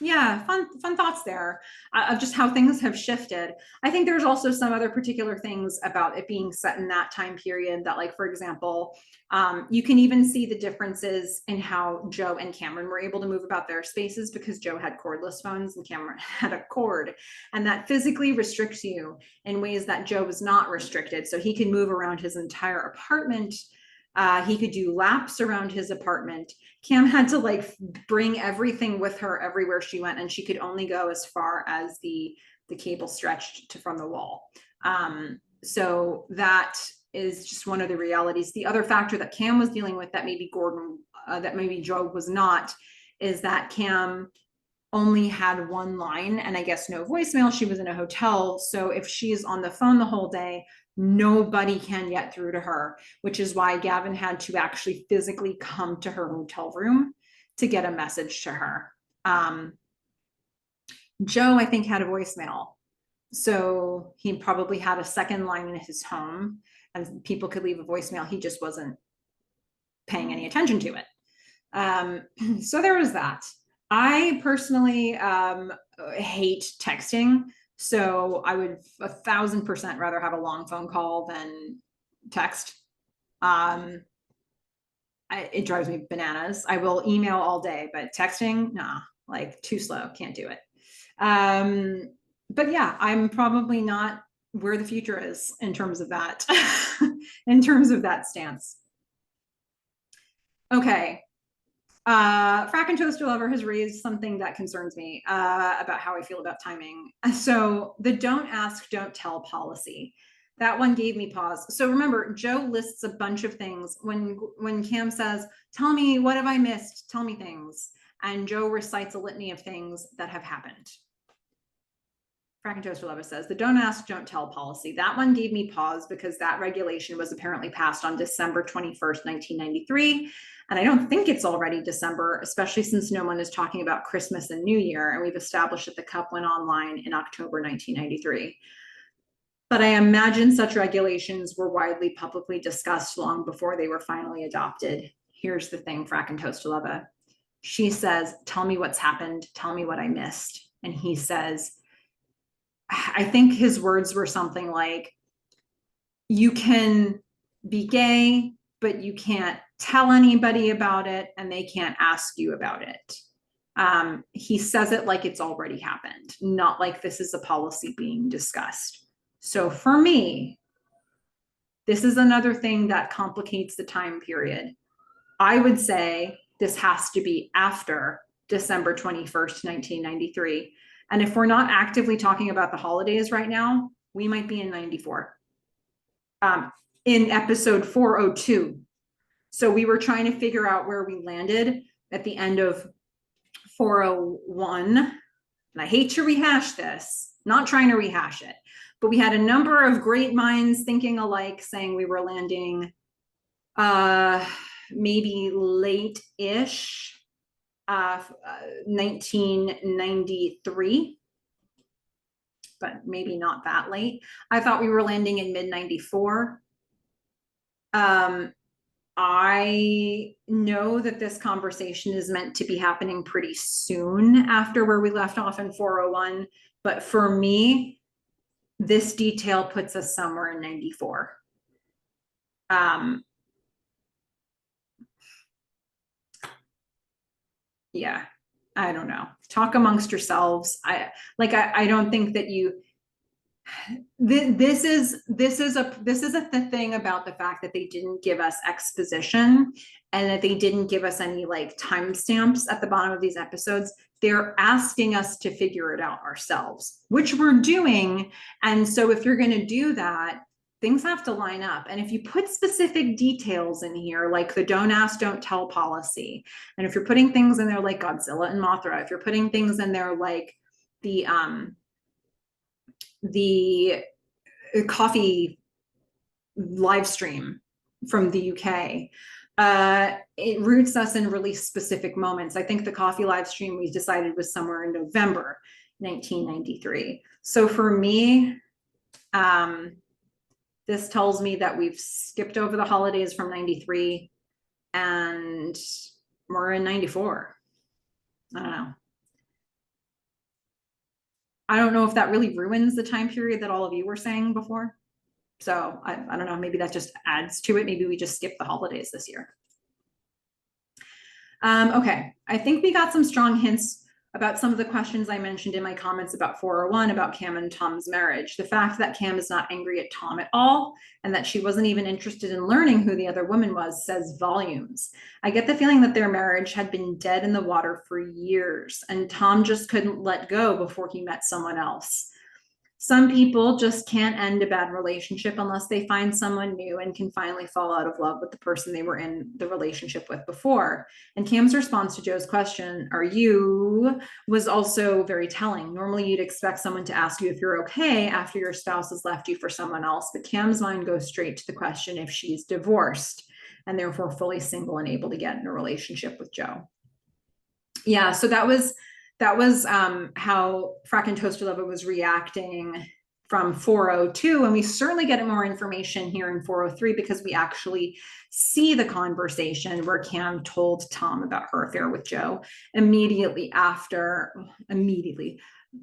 Yeah, fun thoughts there of just how things have shifted. I think there's also some other particular things about it being set in that time period that, like, for example, you can even see the differences in how Joe and Cameron were able to move about their spaces because Joe had cordless phones and Cameron had a cord, and that physically restricts you in ways that Joe was not restricted. So he could move around his entire apartment. He could do laps around his apartment. Cam had to like bring everything with her everywhere she went, and she could only go as far as the cable stretched to from the wall. So that is just one of the realities. The other factor that Cam was dealing with that maybe that maybe Joe was not, is that Cam only had one line and I guess no voicemail. She was in a hotel. So if she's on the phone the whole day, nobody can get through to her, which is why Gavin had to actually physically come to her hotel room to get a message to her. Joe, I think, had a voicemail. So he probably had a second line in his home and people could leave a voicemail. He just wasn't paying any attention to it. So there was that. I personally hate texting. So I would 1,000% rather have a long phone call than text. It drives me bananas. I will email all day, but texting, nah, like too slow, can't do it. But yeah, I'm probably not where the future is in terms of that, in terms of that stance. Okay. Frack and Toaster Lover has raised something that concerns me about how I feel about timing. So the don't ask, don't tell policy. That one gave me pause. So remember, Joe lists a bunch of things when Cam says, "Tell me, what have I missed? Tell me things," and Joe recites a litany of things that have happened. Frack and Toaster Lover says the don't ask, don't tell policy. That one gave me pause because that regulation was apparently passed on December 21st, 1993. And I don't think it's already December, especially since no one is talking about Christmas and New Year. And we've established that the cup went online in October 1993. But I imagine such regulations were widely publicly discussed long before they were finally adopted. Here's the thing, Frack and Toaster Lover. She says, "Tell me what's happened. Tell me what I missed." And he says, I think his words were something like, "You can be gay, but you can't tell anybody about it and they can't ask you about it." He says it like it's already happened, not like this is a policy being discussed. So for me, this is another thing that complicates the time period. I would say this has to be after December 21st, 1993. And if we're not actively talking about the holidays right now, we might be in 94. In episode 402. So we were trying to figure out where we landed at the end of 401. And I hate to rehash this, not trying to rehash it, but we had a number of great minds thinking alike, saying we were landing maybe late-ish 1993, but maybe not that late. I thought we were landing in mid-94. I know that this conversation is meant to be happening pretty soon after where we left off in 401, but for me, this detail puts us somewhere in 94. Yeah, I don't know. Talk amongst yourselves. I don't think that this is the thing about the fact that they didn't give us exposition and that they didn't give us any like timestamps at the bottom of these episodes. They're asking us to figure it out ourselves, which we're doing. And so if you're going to do that, things have to line up. And if you put specific details in here, like the don't ask, don't tell policy, and if you're putting things in there like Godzilla and Mothra, if you're putting things in there like the coffee live stream from the UK, it roots us in really specific moments. I think the coffee live stream we decided was somewhere in November 1993. So for me, this tells me that we've skipped over the holidays from 93 and we're in 94. I don't know. I don't know if that really ruins the time period that all of you were saying before. So I don't know, maybe that just adds to it. Maybe we just skip the holidays this year. Okay, I think we got some strong hints about some of the questions I mentioned in my comments about 401 about Cam and Tom's marriage. The fact that Cam is not angry at Tom at all and that she wasn't even interested in learning who the other woman was says volumes. I get the feeling that their marriage had been dead in the water for years and Tom just couldn't let go before he met someone else. Some people just can't end a bad relationship unless they find someone new and can finally fall out of love with the person they were in the relationship with before. And Cam's response to Joe's question, "Are you?" was also very telling. Normally, you'd expect someone to ask you if you're okay after your spouse has left you for someone else, but Cam's mind goes straight to the question if she's divorced and therefore fully single and able to get in a relationship with Joe. Yeah, so that was how Frack and Toaster Lover was reacting from 402. And we certainly get more information here in 403 because we actually see the conversation where Cam told Tom about her affair with Joe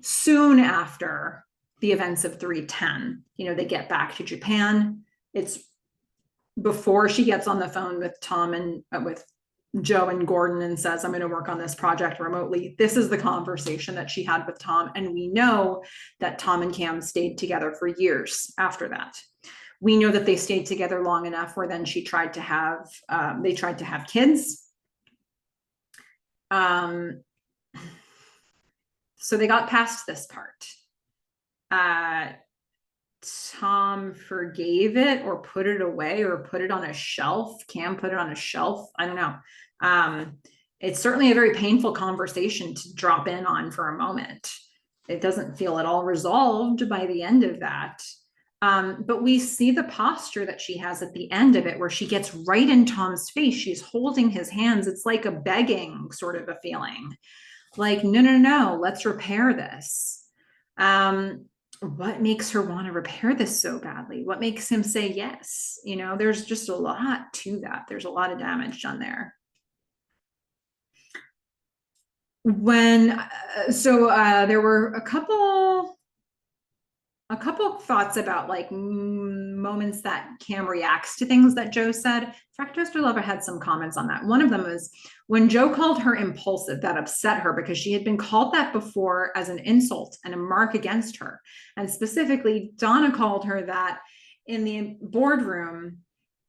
soon after the events of 310. They get back to Japan. It's before she gets on the phone with Tom and with Joe and Gordon and says, "I'm going to work on this project remotely." This is the conversation that she had with Tom. And we know that Tom and Cam stayed together for years after that. We know that they stayed together long enough where then they tried to have kids. So they got past this part. Tom forgave it or put it away or put it on a shelf. Cam put it on a shelf. I don't know. It's certainly a very painful conversation to drop in on for a moment. It doesn't feel at all resolved by the end of that. But we see the posture that she has at the end of it, where she gets right in Tom's face. She's holding his hands. It's like a begging sort of a feeling. Like, no, let's repair this. What makes her want to repair this so badly? What makes him say yes? There's just a lot to that. There's a lot of damage done there. There were a couple thoughts about like moments that Cam reacts to things that Joe said. Fractoster Lover had some comments on that. One of them was when Joe called her impulsive, that upset her because she had been called that before as an insult and a mark against her. And specifically, Donna called her that in the boardroom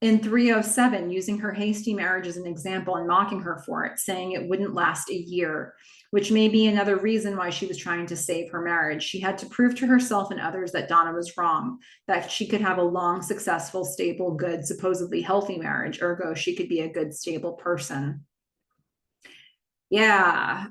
in 307, using her hasty marriage as an example and mocking her for it, saying it wouldn't last a year, which may be another reason why she was trying to save her marriage. She had to prove to herself and others that Donna was wrong, that she could have a long, successful, stable, good, supposedly healthy marriage. Ergo, she could be a good, stable person. Yeah.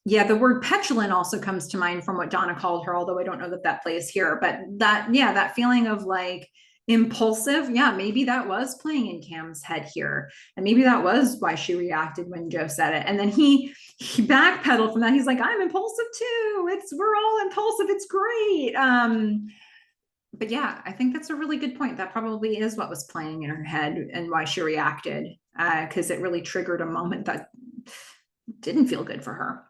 The word petulant also comes to mind from what Donna called her, although I don't know that plays here. But that feeling of like, impulsive, maybe that was playing in Cam's head here, and maybe that was why she reacted when Joe said it. And then he backpedaled from that. He's like, "I'm impulsive too. We're all impulsive. It's great." But yeah, I think that's a really good point. That probably is what was playing in her head and why she reacted, because it really triggered a moment that didn't feel good for her.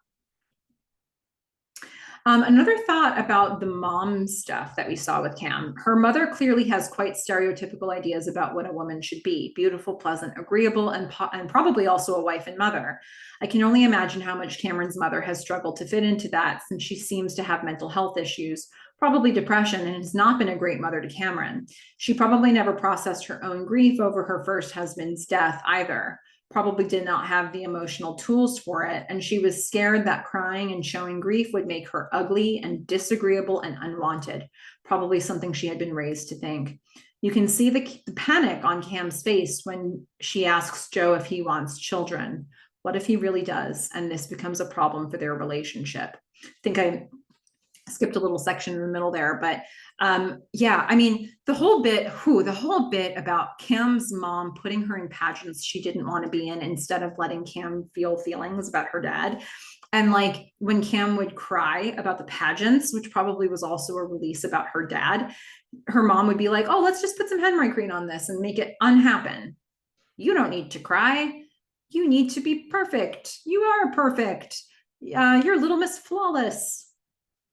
Another thought about the mom stuff that we saw with Cam. Her mother clearly has quite stereotypical ideas about what a woman should be: beautiful, pleasant, agreeable, and probably also a wife and mother. I can only imagine how much Cameron's mother has struggled to fit into that, since she seems to have mental health issues, probably depression, and has not been a great mother to Cameron. She probably never processed her own grief over her first husband's death either. Probably did not have the emotional tools for it, and she was scared that crying and showing grief would make her ugly and disagreeable and unwanted, probably something she had been raised to think. You can see the panic on Cam's face when she asks Joe if he wants children. What if he really does, and this becomes a problem for their relationship? I think I skipped a little section in the middle there, but the whole bit about Cam's mom putting her in pageants she didn't want to be in instead of letting Cam feel feelings about her dad. And like when Cam would cry about the pageants, which probably was also a release about her dad, her mom would be like, "Oh, let's just put some hemorrhoid cream on this and make it unhappen. You don't need to cry. You need to be perfect. You are perfect." You're Little Miss Flawless,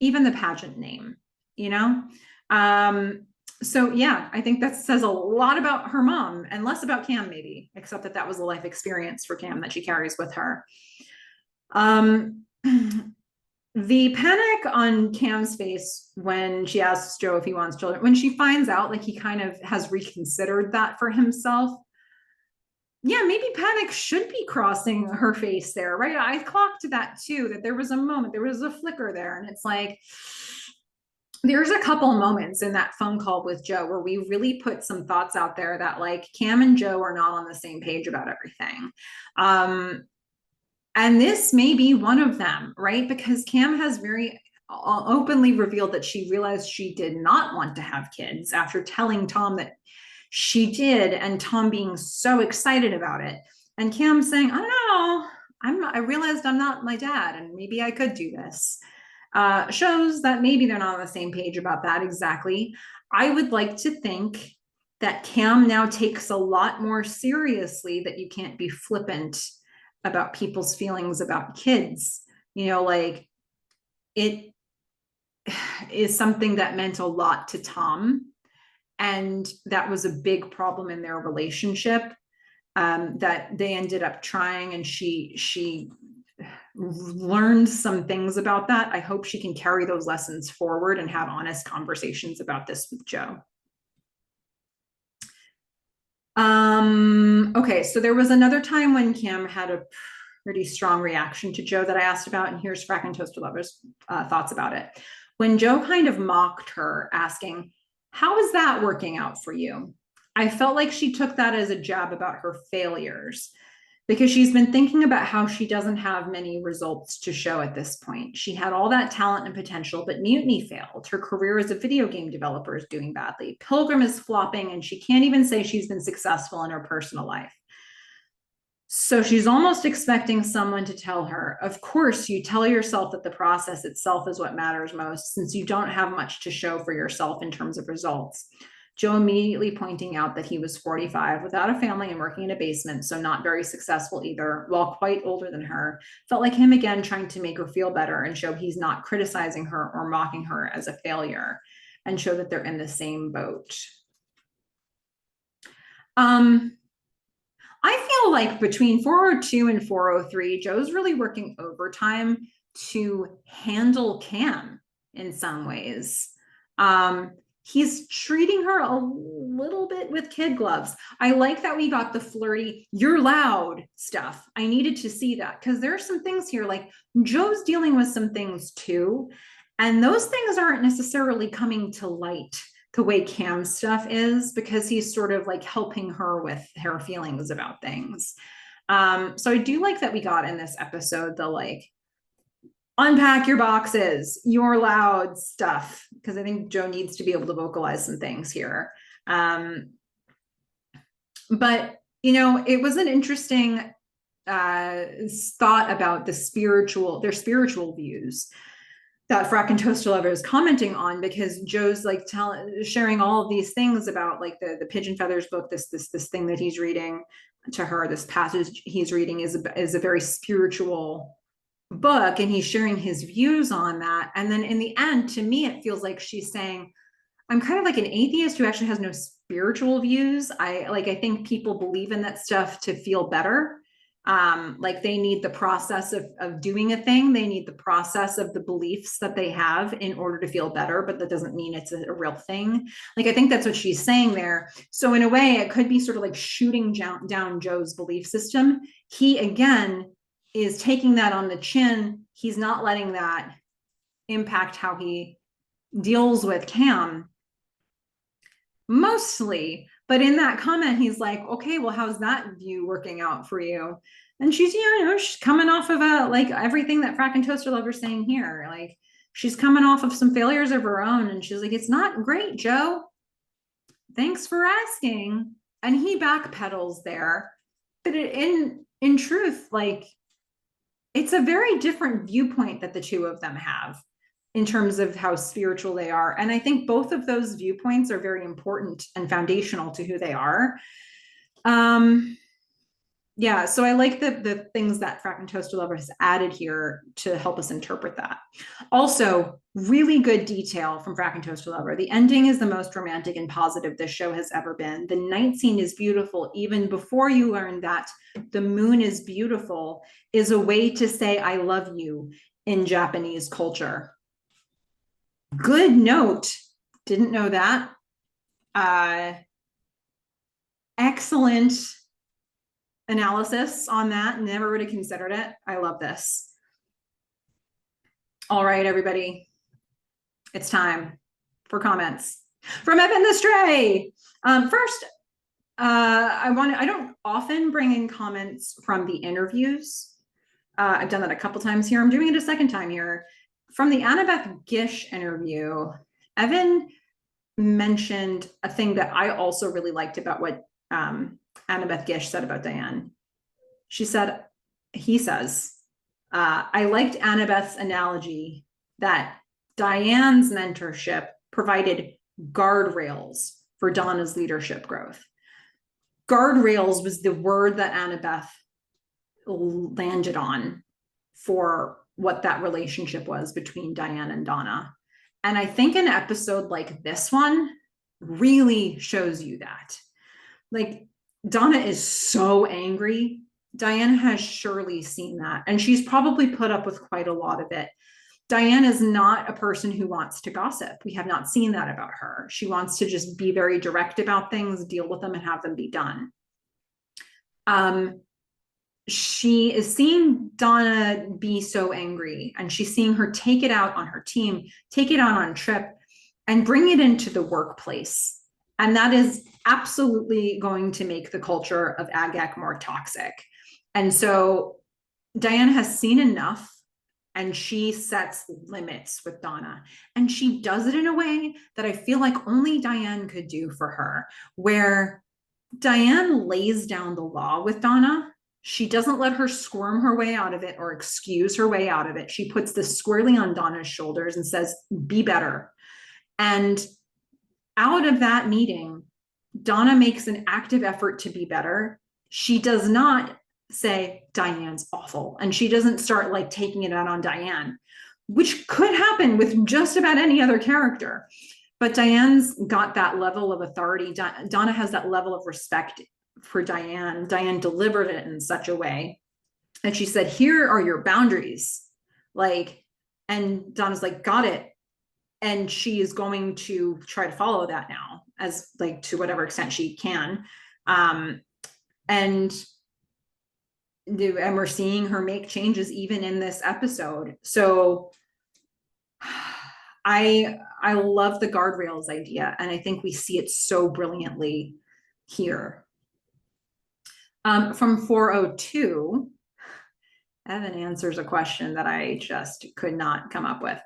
even the pageant name, you know? Um, so yeah, I think that says a lot about her mom and less about Cam, maybe, except that that was a life experience for Cam that she carries with her. Um, the panic on Cam's face when she asks Joe if he wants children, when she finds out like he kind of has reconsidered that for himself, yeah, maybe panic should be crossing her face there, right? I clocked that too, that there was a moment, there was a flicker there. And it's like, there's a couple moments in that phone call with Joe where we really put some thoughts out there that like Cam and Joe are not on the same page about everything. And this may be one of them, right? Because Cam has very openly revealed that she realized she did not want to have kids after telling Tom that she did, and Tom being so excited about it. And Cam saying, I don't know, I realized I'm not my dad, and maybe I could do this. Shows that maybe they're not on the same page about that exactly. I would like to think that Cam now takes a lot more seriously that you can't be flippant about people's feelings about kids. You know, like it is something that meant a lot to Tom. And that was a big problem in their relationship, that they ended up trying, and she learned some things about that. I hope she can carry those lessons forward and have honest conversations about this with Joe. Okay, so there was another time when Kim had a pretty strong reaction to Joe that I asked about, and here's Frack and Toaster Lovers' thoughts about it. When Joe kind of mocked her, asking, how is that working out for you? I felt like she took that as a jab about her failures, because she's been thinking about how she doesn't have many results to show at this point. She had all that talent and potential, but Mutiny failed. Her career as a video game developer is doing badly. Pilgrim is flopping, and she can't even say she's been successful in her personal life. So she's almost expecting someone to tell her, of course, you tell yourself that the process itself is what matters most, since you don't have much to show for yourself in terms of results. Joe immediately pointing out that he was 45 without a family and working in a basement, so not very successful either, while quite older than her, felt like him again trying to make her feel better and show he's not criticizing her or mocking her as a failure, and show that they're in the same boat. I feel like between 402 and 403, Joe's really working overtime to handle Cam in some ways. He's treating her a little bit with kid gloves. I like that we got the flirty, you're loud stuff. I needed to see that, because there are some things here, like Joe's dealing with some things too, and those things aren't necessarily coming to light the way Cam's stuff is, because he's sort of like helping her with her feelings about things. So I do like that we got in this episode the like, unpack your boxes, your loud stuff, because I think Joe needs to be able to vocalize some things here. But you know, it was an interesting thought about their spiritual views that Frack and Toaster Lover is commenting on, because Joe's like sharing all of these things about like the Pigeon Feathers book, this thing that he's reading to her, this passage he's reading is a very spiritual book, and he's sharing his views on that. And then in the end, to me, it feels like she's saying, I'm kind of like an atheist who actually has no spiritual views. I think people believe in that stuff to feel better. Like they need the process of doing a thing. They need the process of the beliefs that they have in order to feel better, but that doesn't mean it's a real thing. Like, I think that's what she's saying there. So in a way, it could be sort of like shooting down Joe's belief system. He, again, is taking that on the chin. He's not letting that impact how he deals with Cam mostly. But in that comment, he's like, okay, well, how's that view working out for you? And she's, she's coming off of like everything that Frack and Toaster Lover is saying here. Like, she's coming off of some failures of her own. And she's like, it's not great, Joe. Thanks for asking. And he backpedals there. But in truth, like, it's a very different viewpoint that the two of them have in terms of how spiritual they are. And I think both of those viewpoints are very important and foundational to who they are. Yeah, so I like the things that Frack and Toaster Lover has added here to help us interpret that. Also, really good detail from Frack and Toaster Lover. The ending is the most romantic and positive this show has ever been. The night scene is beautiful, even before you learn that the moon is beautiful, is a way to say I love you in Japanese culture. Good note. Didn't know that. Excellent analysis on that. Never would have considered it. I love this. All right, everybody. It's time for comments from Evan the Stray. First, I don't often bring in comments from the interviews. I've done that a couple times here. I'm doing it a second time here. From the Annabeth Gish interview, Evan mentioned a thing that I also really liked about what Annabeth Gish said about Diane. He says, I liked Annabeth's analogy that Diane's mentorship provided guardrails for Donna's leadership growth. Guardrails was the word that Annabeth landed on for what that relationship was between Diane and Donna. And I think an episode like this one really shows you that. Like, Donna is so angry. Diane has surely seen that, and she's probably put up with quite a lot of it. Diane is not a person who wants to gossip. We have not seen that about her. She wants to just be very direct about things, deal with them, and have them be done. She is seeing Donna be so angry, and she's seeing her take it out on her team, take it out on Trip, and bring it into the workplace. And that is absolutely going to make the culture of AGEC more toxic. And so Diane has seen enough, and she sets limits with Donna. And she does it in a way that I feel like only Diane could do for her, where Diane lays down the law with Donna. She doesn't let her squirm her way out of it or excuse her way out of it. She puts this squarely on Donna's shoulders and says, be better. And out of that meeting, Donna makes an active effort to be better. She does not say Diane's awful, and she doesn't start like taking it out on Diane, which could happen with just about any other character. But Diane's got that level of authority. Donna has that level of respect for Diane. Diane delivered it in such a way. And she said, here are your boundaries. Like, and Donna's like, got it. And she is going to try to follow that now, as like to whatever extent she can. And we're seeing her make changes even in this episode. So I love the guardrails idea, and I think we see it so brilliantly here. From 402, Evan answers a question that I just could not come up with.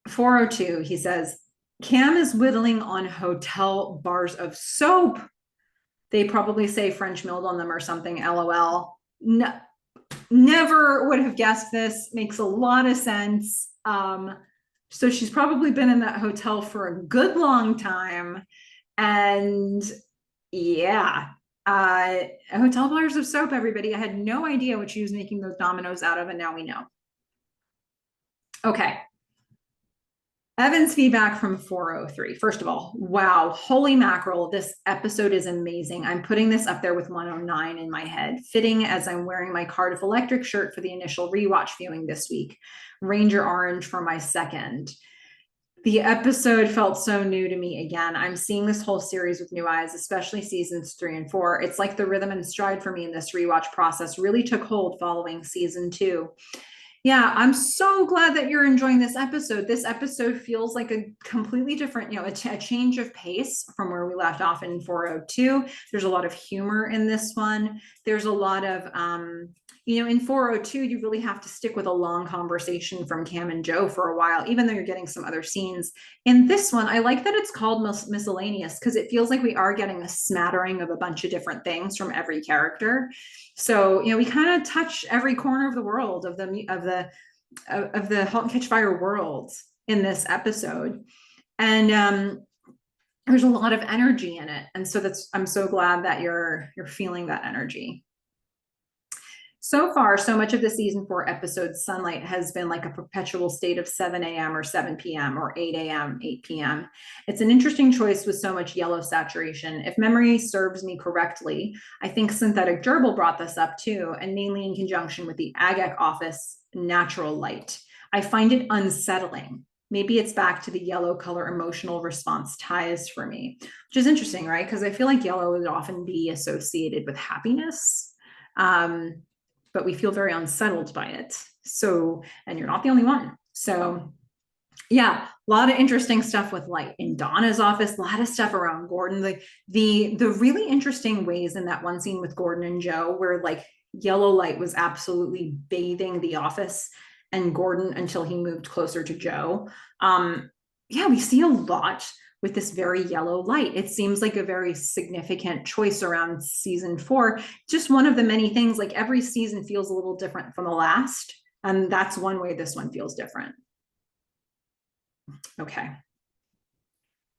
402, he says, Cam is whittling on hotel bars of soap. They probably say French milled on them or something, LOL. No, never would have guessed this. Makes a lot of sense. So she's probably been in that hotel for a good long time. And yeah, hotel bars of soap, everybody. I had no idea what she was making those dominoes out of, and now we know. Okay. Evan's feedback from 403. First of all, wow, holy mackerel, this episode is amazing. I'm putting this up there with 109 in my head, fitting as I'm wearing my Cardiff Electric shirt for the initial rewatch viewing this week. Ranger Orange for my second. The episode felt so new to me again. I'm seeing this whole series with new eyes, especially seasons 3 and 4. It's like the rhythm and stride for me in this rewatch process really took hold following season 2. Yeah, I'm so glad that you're enjoying this episode. This episode feels like a completely different, a change of pace from where we left off in 402. There's a lot of humor in this one. There's a lot of, in 402, you really have to stick with a long conversation from Cam and Joe for a while, even though you're getting some other scenes. In this one, I like that it's called Miscellaneous, because it feels like we are getting a smattering of a bunch of different things from every character. So, we kind of touch every corner of the world of the Halt and Catch Fire world in this episode. And there's a lot of energy in it. And so I'm so glad that you're feeling that energy. So far, so much of the season 4 episode Sunlight has been like a perpetual state of 7 a.m. or 7 p.m. or 8 a.m., 8 p.m. It's an interesting choice with so much yellow saturation. If memory serves me correctly, I think synthetic gerbil brought this up too, and mainly in conjunction with the Agec office natural light. I find it unsettling. Maybe it's back to the yellow color emotional response ties for me, which is interesting, right? Because I feel like yellow would often be associated with happiness. But we feel very unsettled by it. So, and you're not the only one. So, yeah, a lot of interesting stuff with light in Donna's office, a lot of stuff around Gordon. The really interesting ways in that one scene with Gordon and Joe, where like yellow light was absolutely bathing the office and Gordon until he moved closer to Joe. Yeah, we see a lot with this very yellow light. It seems like a very significant choice around season 4. Just one of the many things, like every season feels a little different from the last. And that's one way this one feels different. Okay.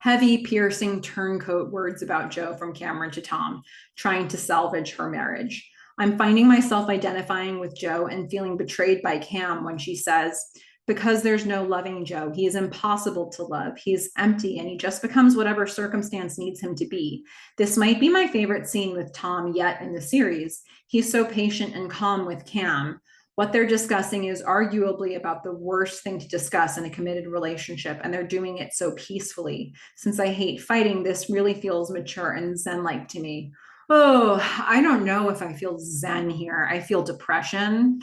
Heavy, piercing turncoat words about Joe from Cameron to Tom, trying to salvage her marriage. I'm finding myself identifying with Joe and feeling betrayed by Cam when she says, because there's no loving Joe, he is impossible to love. He is empty and he just becomes whatever circumstance needs him to be. This might be my favorite scene with Tom yet in the series. He's so patient and calm with Cam. What they're discussing is arguably about the worst thing to discuss in a committed relationship, and they're doing it so peacefully. Since I hate fighting, this really feels mature and zen-like to me. Oh, I don't know if I feel zen here. I feel depression.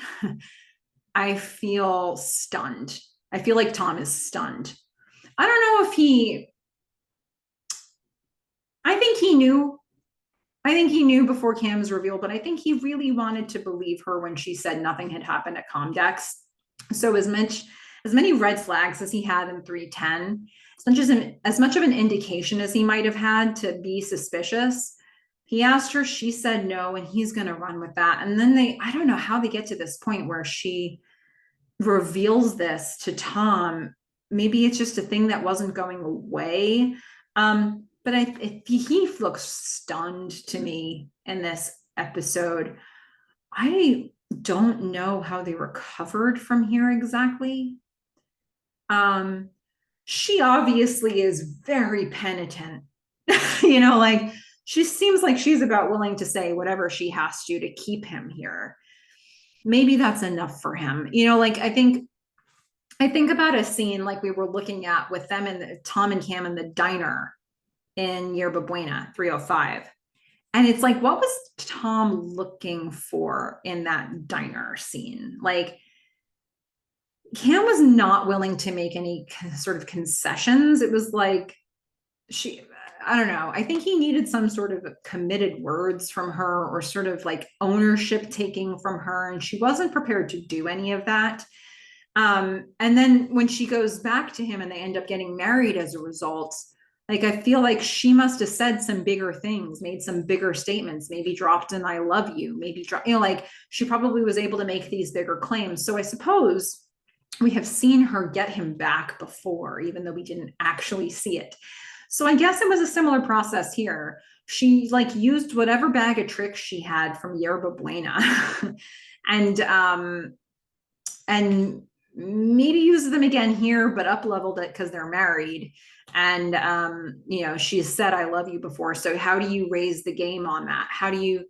I feel stunned. I feel like Tom is stunned. I don't know if I think he knew. I think he knew before Cam's reveal, but I think he really wanted to believe her when she said nothing had happened at Comdex. So as many red flags as he had in 310, as much of an indication as he might have had to be suspicious, he asked her, she said no, and he's going to run with that. And then I don't know how they get to this point where she reveals this to Tom. Maybe it's just a thing that wasn't going away. But he looks stunned to me in this episode. I don't know how they recovered from here exactly. She obviously is very penitent. Like she seems like she's about willing to say whatever she has to keep him here. Maybe that's enough for him. Like I think about a scene like we were looking at with them and Tom and Cam in the diner in Yerba Buena 305. And it's like, what was Tom looking for in that diner scene? Like, Cam was not willing to make any sort of concessions. It was like, I don't know. I think he needed some sort of committed words from her or sort of like ownership taking from her. And she wasn't prepared to do any of that. And then when she goes back to him and they end up getting married as a result, like, I feel like she must have said some bigger things, made some bigger statements, maybe dropped an I love you, maybe, like she probably was able to make these bigger claims. So I suppose we have seen her get him back before, even though we didn't actually see it. So I guess it was a similar process here. She like used whatever bag of tricks she had from Yerba Buena and maybe uses them again here, but up leveled it because they're married. And, she's said, I love you before. So how do you raise the game on that? How do you,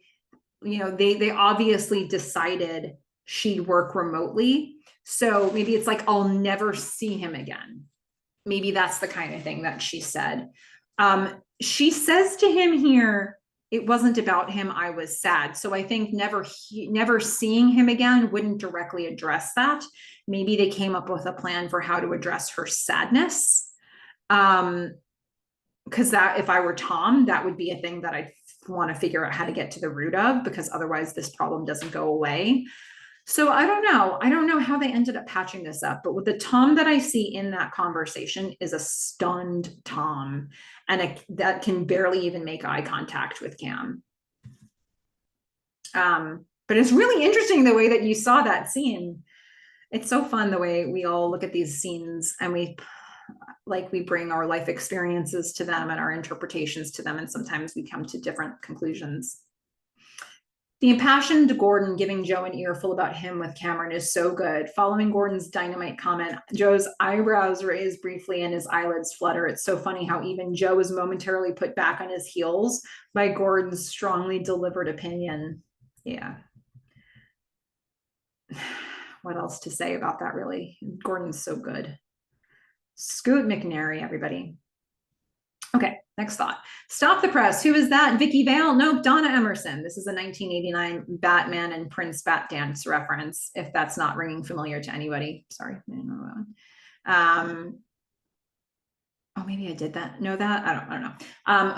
they obviously decided she'd work remotely. So maybe it's like, I'll never see him again. Maybe that's the kind of thing that she said. She says to him here, it wasn't about him, I was sad. So I think never seeing him again wouldn't directly address that. Maybe they came up with a plan for how to address her sadness. Because that, if I were Tom, that would be a thing that I'd want to figure out how to get to the root of, because otherwise this problem doesn't go away. So I don't know how they ended up patching this up, but with the Tom that I see in that conversation is a stunned Tom, and that can barely even make eye contact with Cam. But it's really interesting the way that you saw that scene. It's so fun the way we all look at these scenes and we like we bring our life experiences to them and our interpretations to them, and sometimes we come to different conclusions. The impassioned Gordon giving Joe an earful about him with Cameron is so good. Following Gordon's dynamite comment, Joe's eyebrows raise briefly and his eyelids flutter. It's so funny how even Joe is momentarily put back on his heels by Gordon's strongly delivered opinion. Yeah. What else to say about that, really? Gordon's so good. Scoot McNary, everybody. Okay, next thought. Stop the press. Who is that? Vicky Vale? Nope, Donna Emerson. This is a 1989 Batman and Prince Bat Dance reference, if that's not ringing familiar to anybody. Sorry. Oh, maybe I did know that. I don't know.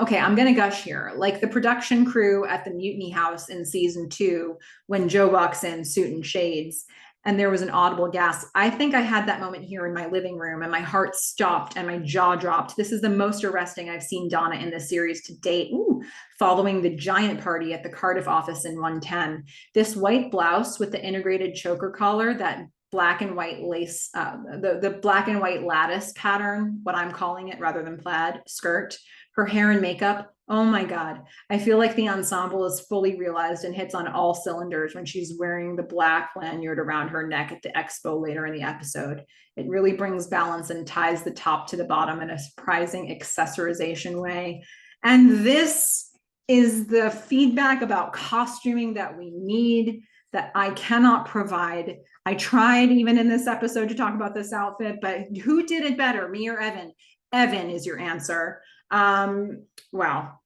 Okay, I'm gonna gush here. Like the production crew at the Mutiny House in season 2, when Joe walks in, suit and shades, and there was an audible gasp. I think I had that moment here in my living room, and my heart stopped and my jaw dropped. This is the most arresting I've seen Donna in this series to date. Ooh, following the giant party at the Cardiff office in 110. This white blouse with the integrated choker collar, that black and white lace, the black and white lattice pattern, what I'm calling it rather than plaid skirt, her hair and makeup. Oh my God. I feel like the ensemble is fully realized and hits on all cylinders when she's wearing the black lanyard around her neck at the expo later in the episode. It really brings balance and ties the top to the bottom in a surprising accessorization way. And this is the feedback about costuming that we need, that I cannot provide. I tried even in this episode to talk about this outfit, but who did it better, me or Evan? Evan is your answer. Wow.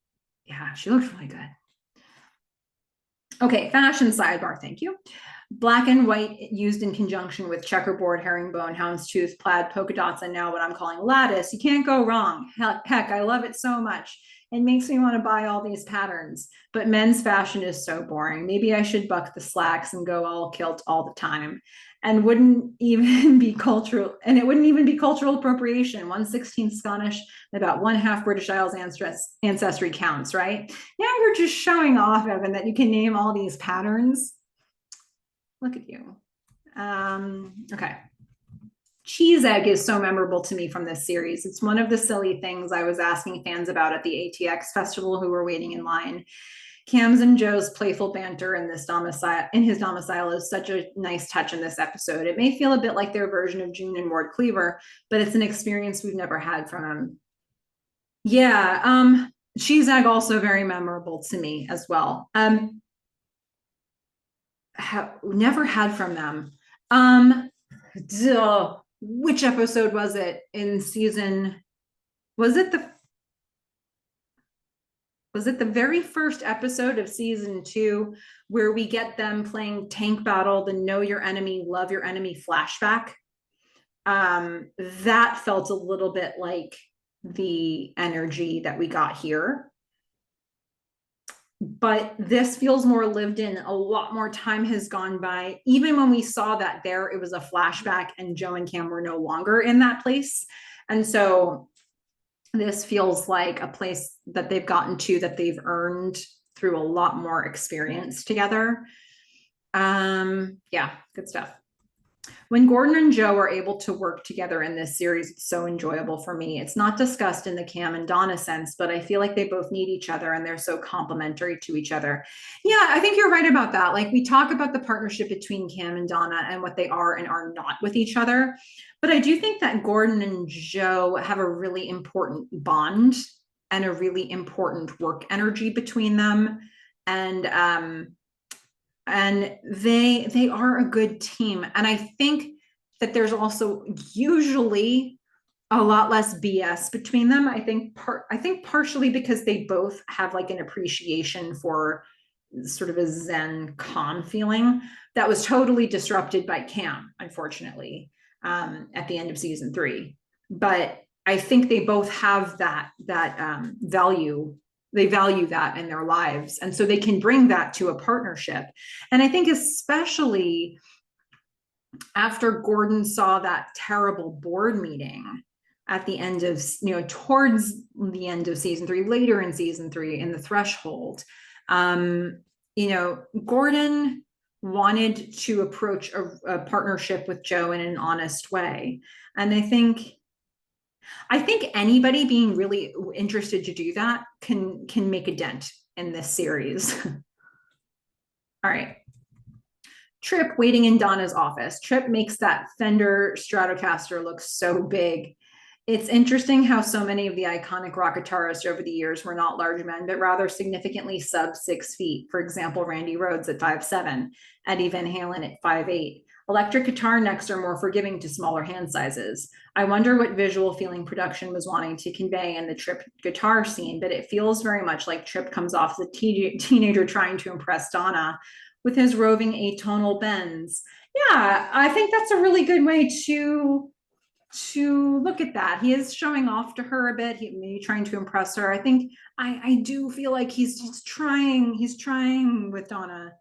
Yeah, she looks really good. Okay, fashion sidebar, thank you. Black and white used in conjunction with checkerboard, herringbone, houndstooth, plaid, polka dots, and now what I'm calling lattice. You can't go wrong. Heck, I love it so much. It makes me want to buy all these patterns, but men's fashion is so boring. Maybe I should buck the slacks and go all kilt all the time. And it wouldn't even be cultural appropriation. 1/16 Scottish, about 1/2 British Isles ancestry counts, right? Now you're just showing off, Evan, that you can name all these patterns. Look at you. Okay. Cheese egg is so memorable to me from this series. It's one of the silly things I was asking fans about at the ATX festival who were waiting in line. Cam's and Joe's playful banter in his domicile is such a nice touch in this episode. It may feel a bit like their version of June and Ward Cleaver, but it's an experience we've never had from them. Yeah, cheese egg also very memorable to me as well. Never had from them. Which episode was it in season? Was it the very first episode of season 2 where we get them playing tank battle, the know your enemy, love your enemy flashback? That felt a little bit like the energy that we got here. But this feels more lived in. A lot more time has gone by. Even when we saw that there, it was a flashback and Joe and Cam were no longer in that place. And so this feels like a place that they've gotten to, that they've earned through a lot more experience together. Yeah, good stuff. When Gordon and Joe are able to work together in this series, it's so enjoyable for me. It's not discussed in the Cam and Donna sense, but I feel like they both need each other and they're so complementary to each other. Yeah, I think you're right about that. Like, we talk about the partnership between Cam and Donna and what they are and are not with each other. But I do think that Gordon and Joe have a really important bond and a really important work energy between them. And they are a good team. And I think that there's also usually a lot less BS between them. I think partially because they both have like an appreciation for sort of a Zen calm feeling that was totally disrupted by Cam, unfortunately, at the end of season 3. But I think they both have that value. They value that in their lives. And so they can bring that to a partnership. And I think especially after Gordon saw that terrible board meeting at the end of, towards the end of season 3, later in season 3, in the threshold, Gordon wanted to approach a partnership with Joe in an honest way. And I think I think anybody being really interested to do that can make a dent in this series. All right. Trip waiting in Donna's office. Trip makes that Fender Stratocaster look so big. It's interesting how so many of the iconic rock guitarists over the years were not large men, but rather significantly sub 6 feet. For example, Randy Rhoads at 5'7", Eddie Van Halen at 5'8". Electric guitar necks are more forgiving to smaller hand sizes. I wonder what visual feeling production was wanting to convey in the Trip guitar scene, but it feels very much like Trip comes off the teenager trying to impress Donna with his roving atonal bends. Yeah, I think that's a really good way to look at that. He is showing off to her a bit. He maybe trying to impress her. I think I do feel like he's trying with Donna.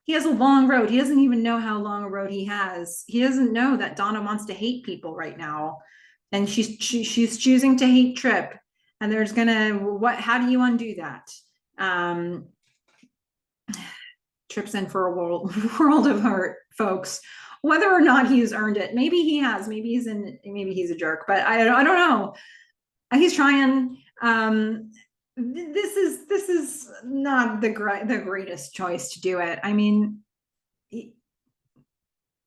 He has a long road. He doesn't even know how long a road he has. He doesn't know that Donna wants to hate people right now, and she's choosing to hate Trip. And there's gonna how do you undo that? Trips in for a world of hurt, folks. Whether or not he's earned it, maybe he has. Maybe he's a jerk, but I don't know. He's trying. This is not the greatest choice to do it. I mean, I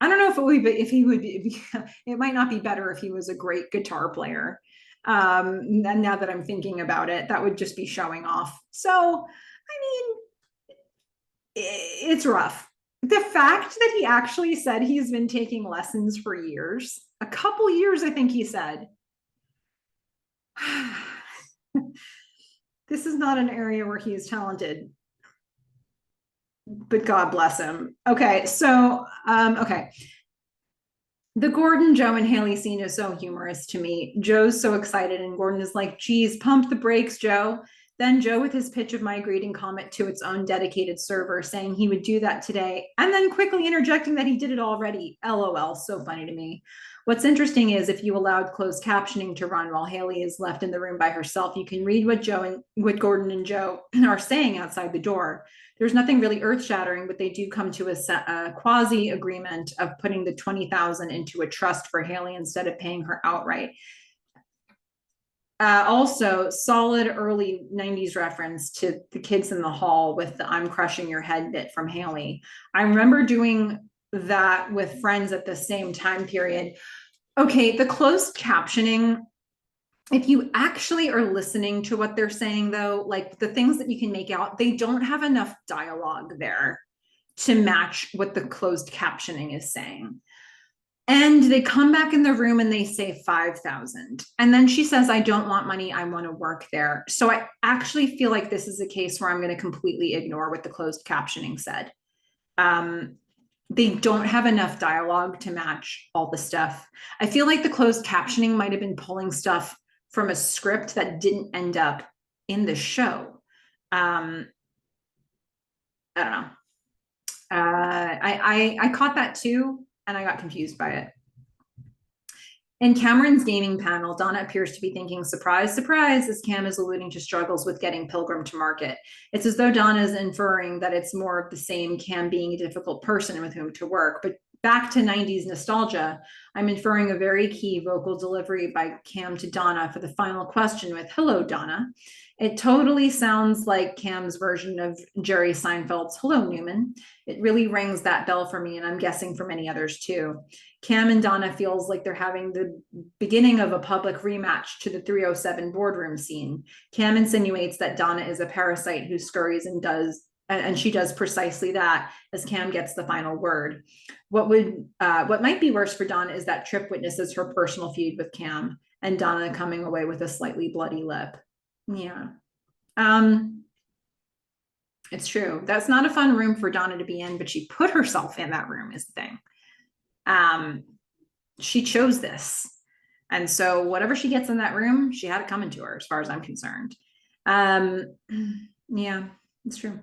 don't know if he would be. It might not be better if he was a great guitar player. And now that I'm thinking about it, that would just be showing off. So, I mean, it's rough. The fact that he actually said he's been taking lessons for years, a couple years, I think he said. This is not an area where he is talented, but God bless him. Okay, so, okay. The Gordon, Joe, and Haley scene is so humorous to me. Joe's so excited, and Gordon is like, geez, pump the brakes, Joe. Then Joe with his pitch of migrating Comet to its own dedicated server, saying he would do that today, and then quickly interjecting that he did it already. LOL, so funny to me. What's interesting is if you allowed closed captioning to run while Haley is left in the room by herself, you can read what Gordon and Joe are saying outside the door. There's nothing really earth-shattering, but they do come to a quasi-agreement of putting the $20,000 into a trust for Haley instead of paying her outright. Also, solid early 90s reference to the kids in the hall with the I'm crushing your head bit from Haley. I remember doing that with friends at the same time period. Okay, the closed captioning, if you actually are listening to what they're saying, though, like the things that you can make out, they don't have enough dialogue there to match what the closed captioning is saying. And they come back in the room and they say 5,000. And then she says, I don't want money. I want to work there. So I actually feel like this is a case where I'm going to completely ignore what the closed captioning said. They don't have enough dialogue to match all the stuff. I feel like the closed captioning might have been pulling stuff from a script that didn't end up in the show. I don't know. I caught that too, and I got confused by it. In Cameron's gaming panel, Donna appears to be thinking, surprise, surprise, as Cam is alluding to struggles with getting Pilgrim to market. It's as though Donna is inferring that it's more of the same, Cam being a difficult person with whom to work. But back to 90s nostalgia, I'm inferring a very key vocal delivery by Cam to Donna for the final question with, hello, Donna. It totally sounds like Cam's version of Jerry Seinfeld's Hello, Newman. It really rings that bell for me, and I'm guessing for many others too. Cam and Donna feels like they're having the beginning of a public rematch to the 307 boardroom scene. Cam insinuates that Donna is a parasite who scurries and she does precisely that as Cam gets the final word. What might be worse for Donna is that Trip witnesses her personal feud with Cam and Donna coming away with a slightly bloody lip. Yeah. It's true. That's not a fun room for Donna to be in, but she put herself in that room is the thing. She chose this. And so whatever she gets in that room, she had it coming to her as far as I'm concerned. Yeah, it's true.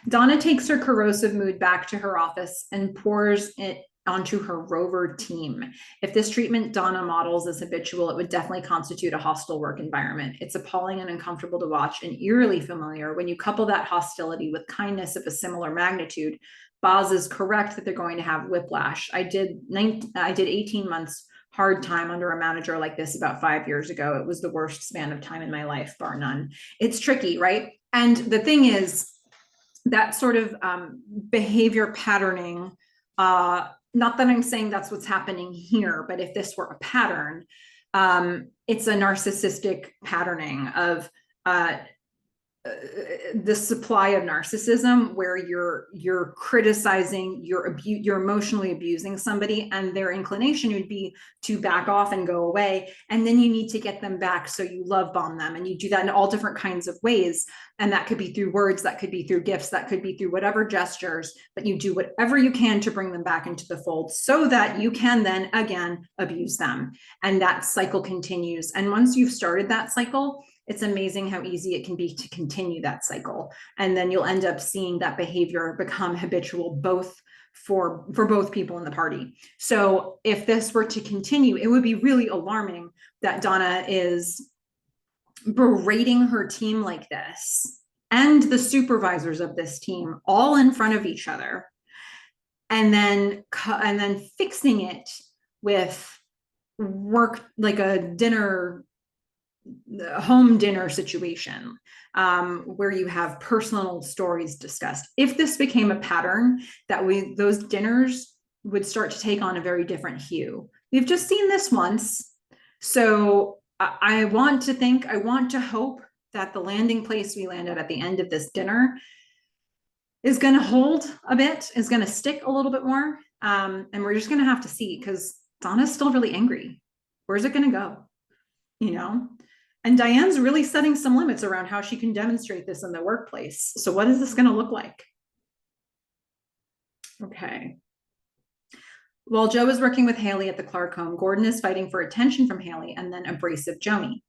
Donna takes her corrosive mood back to her office and pours it onto her rover team. If this treatment Donna models is habitual, it would definitely constitute a hostile work environment. It's appalling and uncomfortable to watch and eerily familiar when you couple that hostility with kindness of a similar magnitude. Boz is correct that they're going to have whiplash. I did 18 months hard time under a manager like this about 5 years ago. It was the worst span of time in my life, bar none. It's tricky, right? And the thing is, that sort of behavior patterning, not that I'm saying that's what's happening here, but if this were a pattern, it's a narcissistic patterning of the supply of narcissism, where you're criticizing, you're emotionally abusing somebody, and their inclination would be to back off and go away, and then you need to get them back, so you love bomb them, and you do that in all different kinds of ways, and that could be through words, that could be through gifts, that could be through whatever gestures, but you do whatever you can to bring them back into the fold so that you can then again abuse them, and that cycle continues. And once you've started that cycle, it's amazing how easy it can be to continue that cycle. And then you'll end up seeing that behavior become habitual, both for both people in the party. So if this were to continue, it would be really alarming that Donna is berating her team like this, and the supervisors of this team, all in front of each other, and then fixing it with work, like a home dinner situation, where you have personal stories discussed. If this became a pattern, those dinners would start to take on a very different hue. We've just seen this once. So I want to hope that the landing place we land at the end of this dinner is going to hold a bit, is going to stick a little bit more. And we're just going to have to see, because Donna's still really angry. Where's it going to go? You know? And Diane's really setting some limits around how she can demonstrate this in the workplace. So what is this going to look like? Okay. While Joe is working with Haley at the Clark home, Gordon is fighting for attention from Haley and then abrasive Joni.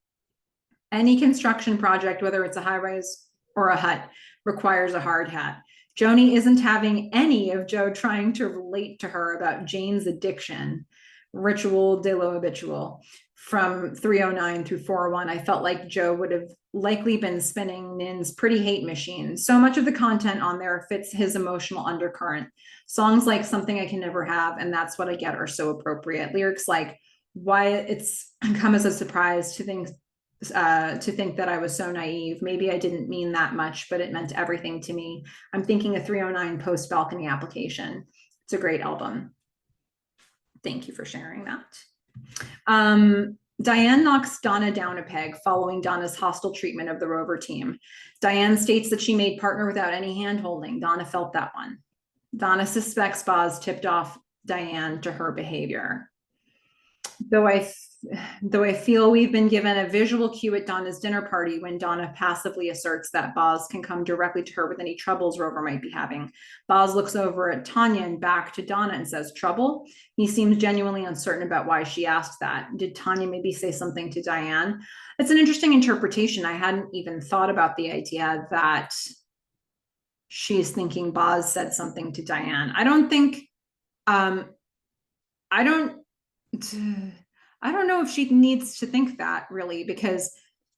Any construction project, whether it's a high-rise or a hut, requires a hard hat. Joni isn't having any of Joe trying to relate to her about Jane's addiction, ritual de lo habitual. From 309 through 401, I felt like Joe would have likely been spinning Nin's Pretty Hate Machine. So much of the content on there fits his emotional undercurrent. Songs like Something I Can Never Have and That's What I Get are so appropriate. Lyrics like, why it's come as a surprise to think that I was so naive. Maybe I didn't mean that much, but it meant everything to me. I'm thinking a 309 post balcony application. It's a great album. Thank you for sharing that. Diane knocks Donna down a peg following Donna's hostile treatment of the Rover team. Diane states that she made partner without any hand-holding. Donna felt that one. Donna suspects Boz tipped off Diane to her behavior. Though I feel we've been given a visual cue at Donna's dinner party when Donna passively asserts that Boz can come directly to her with any troubles Rover might be having. Boz looks over at Tanya and back to Donna and says, trouble? He seems genuinely uncertain about why she asked that. Did Tanya maybe say something to Diane? It's an interesting interpretation. I hadn't even thought about the idea that she's thinking Boz said something to Diane. I don't know if she needs to think that, really, because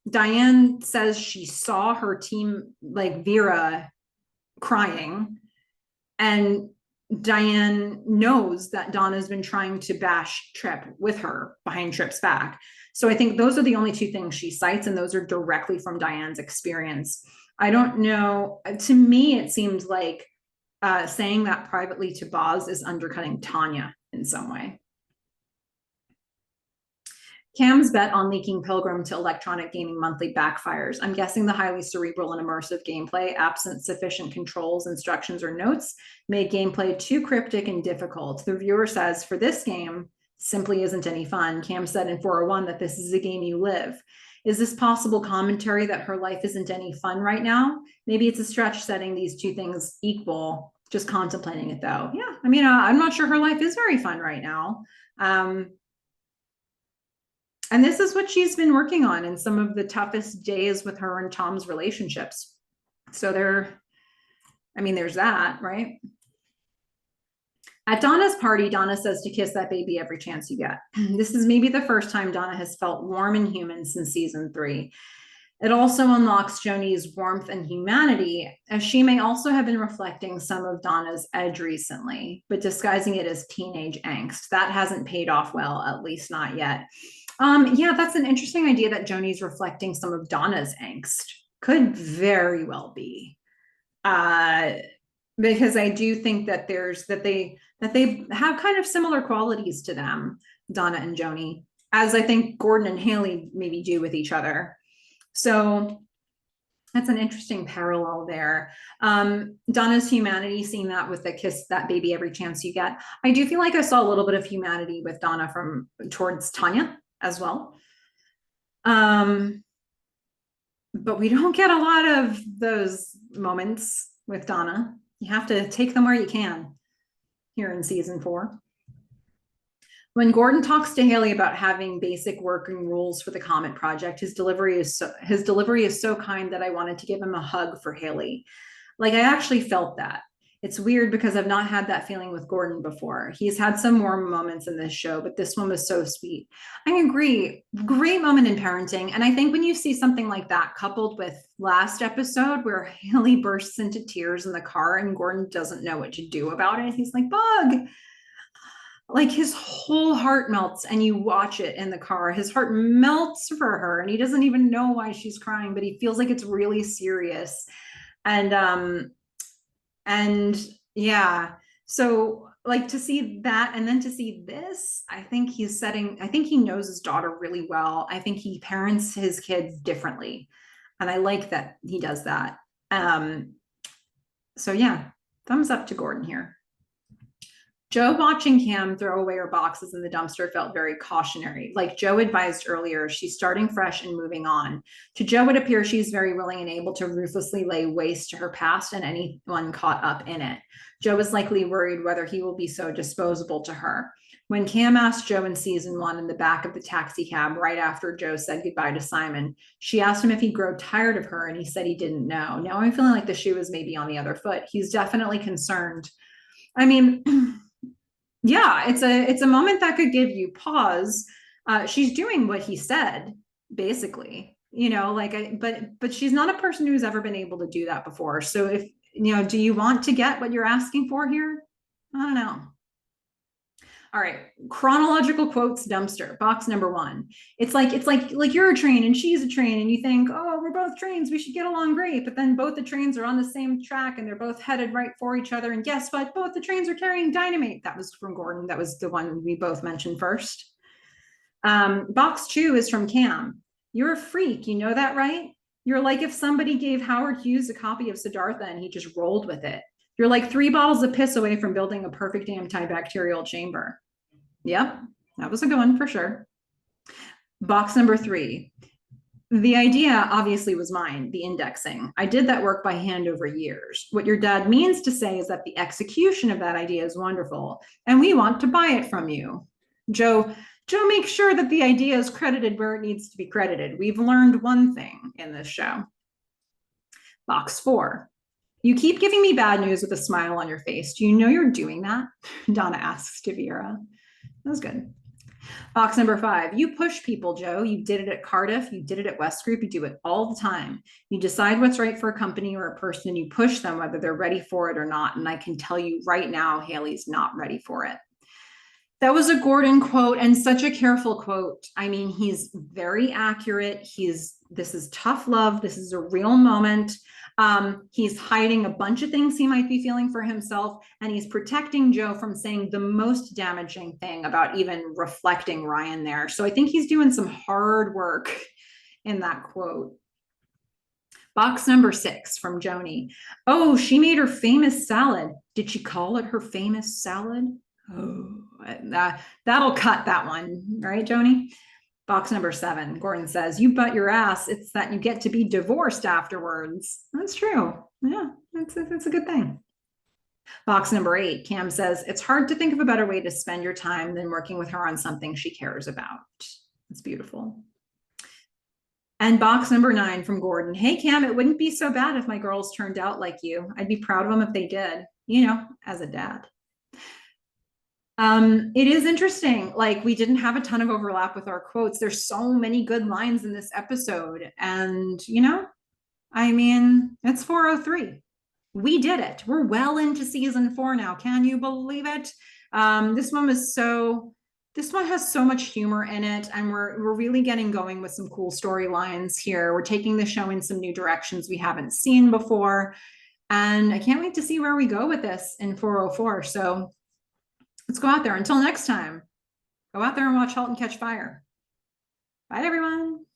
Diane says she saw her team, like Vera, crying, and Diane knows that Donna's been trying to bash Tripp with her behind Tripp's back. So I think those are the only two things she cites, and those are directly from Diane's experience. I don't know. To me, it seems like saying that privately to Boz is undercutting Tanya in some way. Cam's bet on leaking Pilgrim to Electronic Gaming Monthly backfires. I'm guessing the highly cerebral and immersive gameplay, absent sufficient controls, instructions, or notes, made gameplay too cryptic and difficult. The reviewer says, for this game, simply isn't any fun. Cam said in 401 that this is a game you live. Is this possible commentary that her life isn't any fun right now? Maybe it's a stretch setting these two things equal, just contemplating it though. Yeah, I mean, I'm not sure her life is very fun right now. And this is what she's been working on in some of the toughest days with her and Tom's relationships. So there's that, right? At Donna's party, Donna says to kiss that baby every chance you get. This is maybe the first time Donna has felt warm and human since season 3. It also unlocks Joni's warmth and humanity, as she may also have been reflecting some of Donna's edge recently, but disguising it as teenage angst. That hasn't paid off well, at least not yet. Yeah, that's an interesting idea that Joni's reflecting some of Donna's angst. Could very well be. Because I do think that they have kind of similar qualities to them, Donna and Joni, as I think Gordon and Haley maybe do with each other. So that's an interesting parallel there. Donna's humanity, seeing that with the kiss that baby every chance you get. I do feel like I saw a little bit of humanity with Donna from towards Tanya as well. But we don't get a lot of those moments with Donna. You have to take them where you can here in season 4. When Gordon talks to Haley about having basic working rules for the Comet Project, his delivery is so kind that I wanted to give him a hug for Haley. Like, I actually felt that. It's weird because I've not had that feeling with Gordon before. He's had some warm moments in this show, but this one was so sweet. I agree. Great moment in parenting. And I think when you see something like that coupled with last episode where Haley bursts into tears in the car and Gordon doesn't know what to do about it, he's like, Bug. Like, his whole heart melts, and you watch it in the car. His heart melts for her, and he doesn't even know why she's crying, but he feels like it's really serious. And yeah, so like to see that and then to see this, I think he knows his daughter really well. I think he parents his kids differently, and I like that he does that. So yeah, thumbs up to Gordon here. Jo watching Cam throw away her boxes in the dumpster felt very cautionary. Like Jo advised earlier, she's starting fresh and moving on. To Jo, it appears she's very willing and able to ruthlessly lay waste to her past and anyone caught up in it. Jo is likely worried whether he will be so disposable to her. When Cam asked Jo in season 1 in the back of the taxi cab right after Jo said goodbye to Simon, she asked him if he'd grow tired of her, and he said he didn't know. Now I'm feeling like the shoe is maybe on the other foot. He's definitely concerned. I mean, yeah, it's a moment that could give you pause. She's doing what he said, basically, but she's not a person who's ever been able to do that before. So if, do you want to get what you're asking for here? I don't know. All right, chronological quotes dumpster, box number 1. It's like you're a train and she's a train, and you think, oh, we're both trains, we should get along great. But then both the trains are on the same track and they're both headed right for each other. And guess what? Both the trains are carrying dynamite. That was from Gordon. That was the one we both mentioned first. Box 2 is from Cam. You're a freak, you know that, right? You're like if somebody gave Howard Hughes a copy of Siddhartha and he just rolled with it. You're like 3 bottles of piss away from building a perfect antibacterial chamber. Yep, that was a good one for sure. Box number 3. The idea obviously was mine, the indexing. I did that work by hand over years. What your dad means to say is that the execution of that idea is wonderful, and we want to buy it from you. Jo makes sure that the idea is credited where it needs to be credited. We've learned one thing in this show. Box 4. You keep giving me bad news with a smile on your face. Do you know you're doing that? Donna asks to Vera. That was good. Box number 5. You push people, Jo. You did it at Cardiff. You did it at West Group. You do it all the time. You decide what's right for a company or a person, and you push them whether they're ready for it or not. And I can tell you right now, Haley's not ready for it. That was a Gordon quote, and such a careful quote. I mean, he's very accurate. This is tough love. This is a real moment. He's hiding a bunch of things he might be feeling for himself, and he's protecting Jo from saying the most damaging thing about even reflecting Ryan there. So I think he's doing some hard work in that quote. Box number 6 from Joni. Oh, she made her famous salad. Did she call it her famous salad? Oh, that'll cut that one, right, Joni? Box number 7, Gordon says, you butt your ass. It's that you get to be divorced afterwards. That's true. Yeah, that's a good thing. Box number 8, Cam says, it's hard to think of a better way to spend your time than working with her on something she cares about. It's beautiful. And box number 9 from Gordon. Hey, Cam, it wouldn't be so bad if my girls turned out like you. I'd be proud of them if they did, as a dad. It is interesting. Like, we didn't have a ton of overlap with our quotes. There's so many good lines in this episode. And, I mean, it's 403. We did it. We're well into season 4 now. Can you believe it? This one was so this one has so much humor in it, and we're really getting going with some cool storylines here. We're taking the show in some new directions we haven't seen before. And I can't wait to see where we go with this in 404. So let's go out there. Until next time, go out there and watch Halt and Catch Fire. Bye, everyone.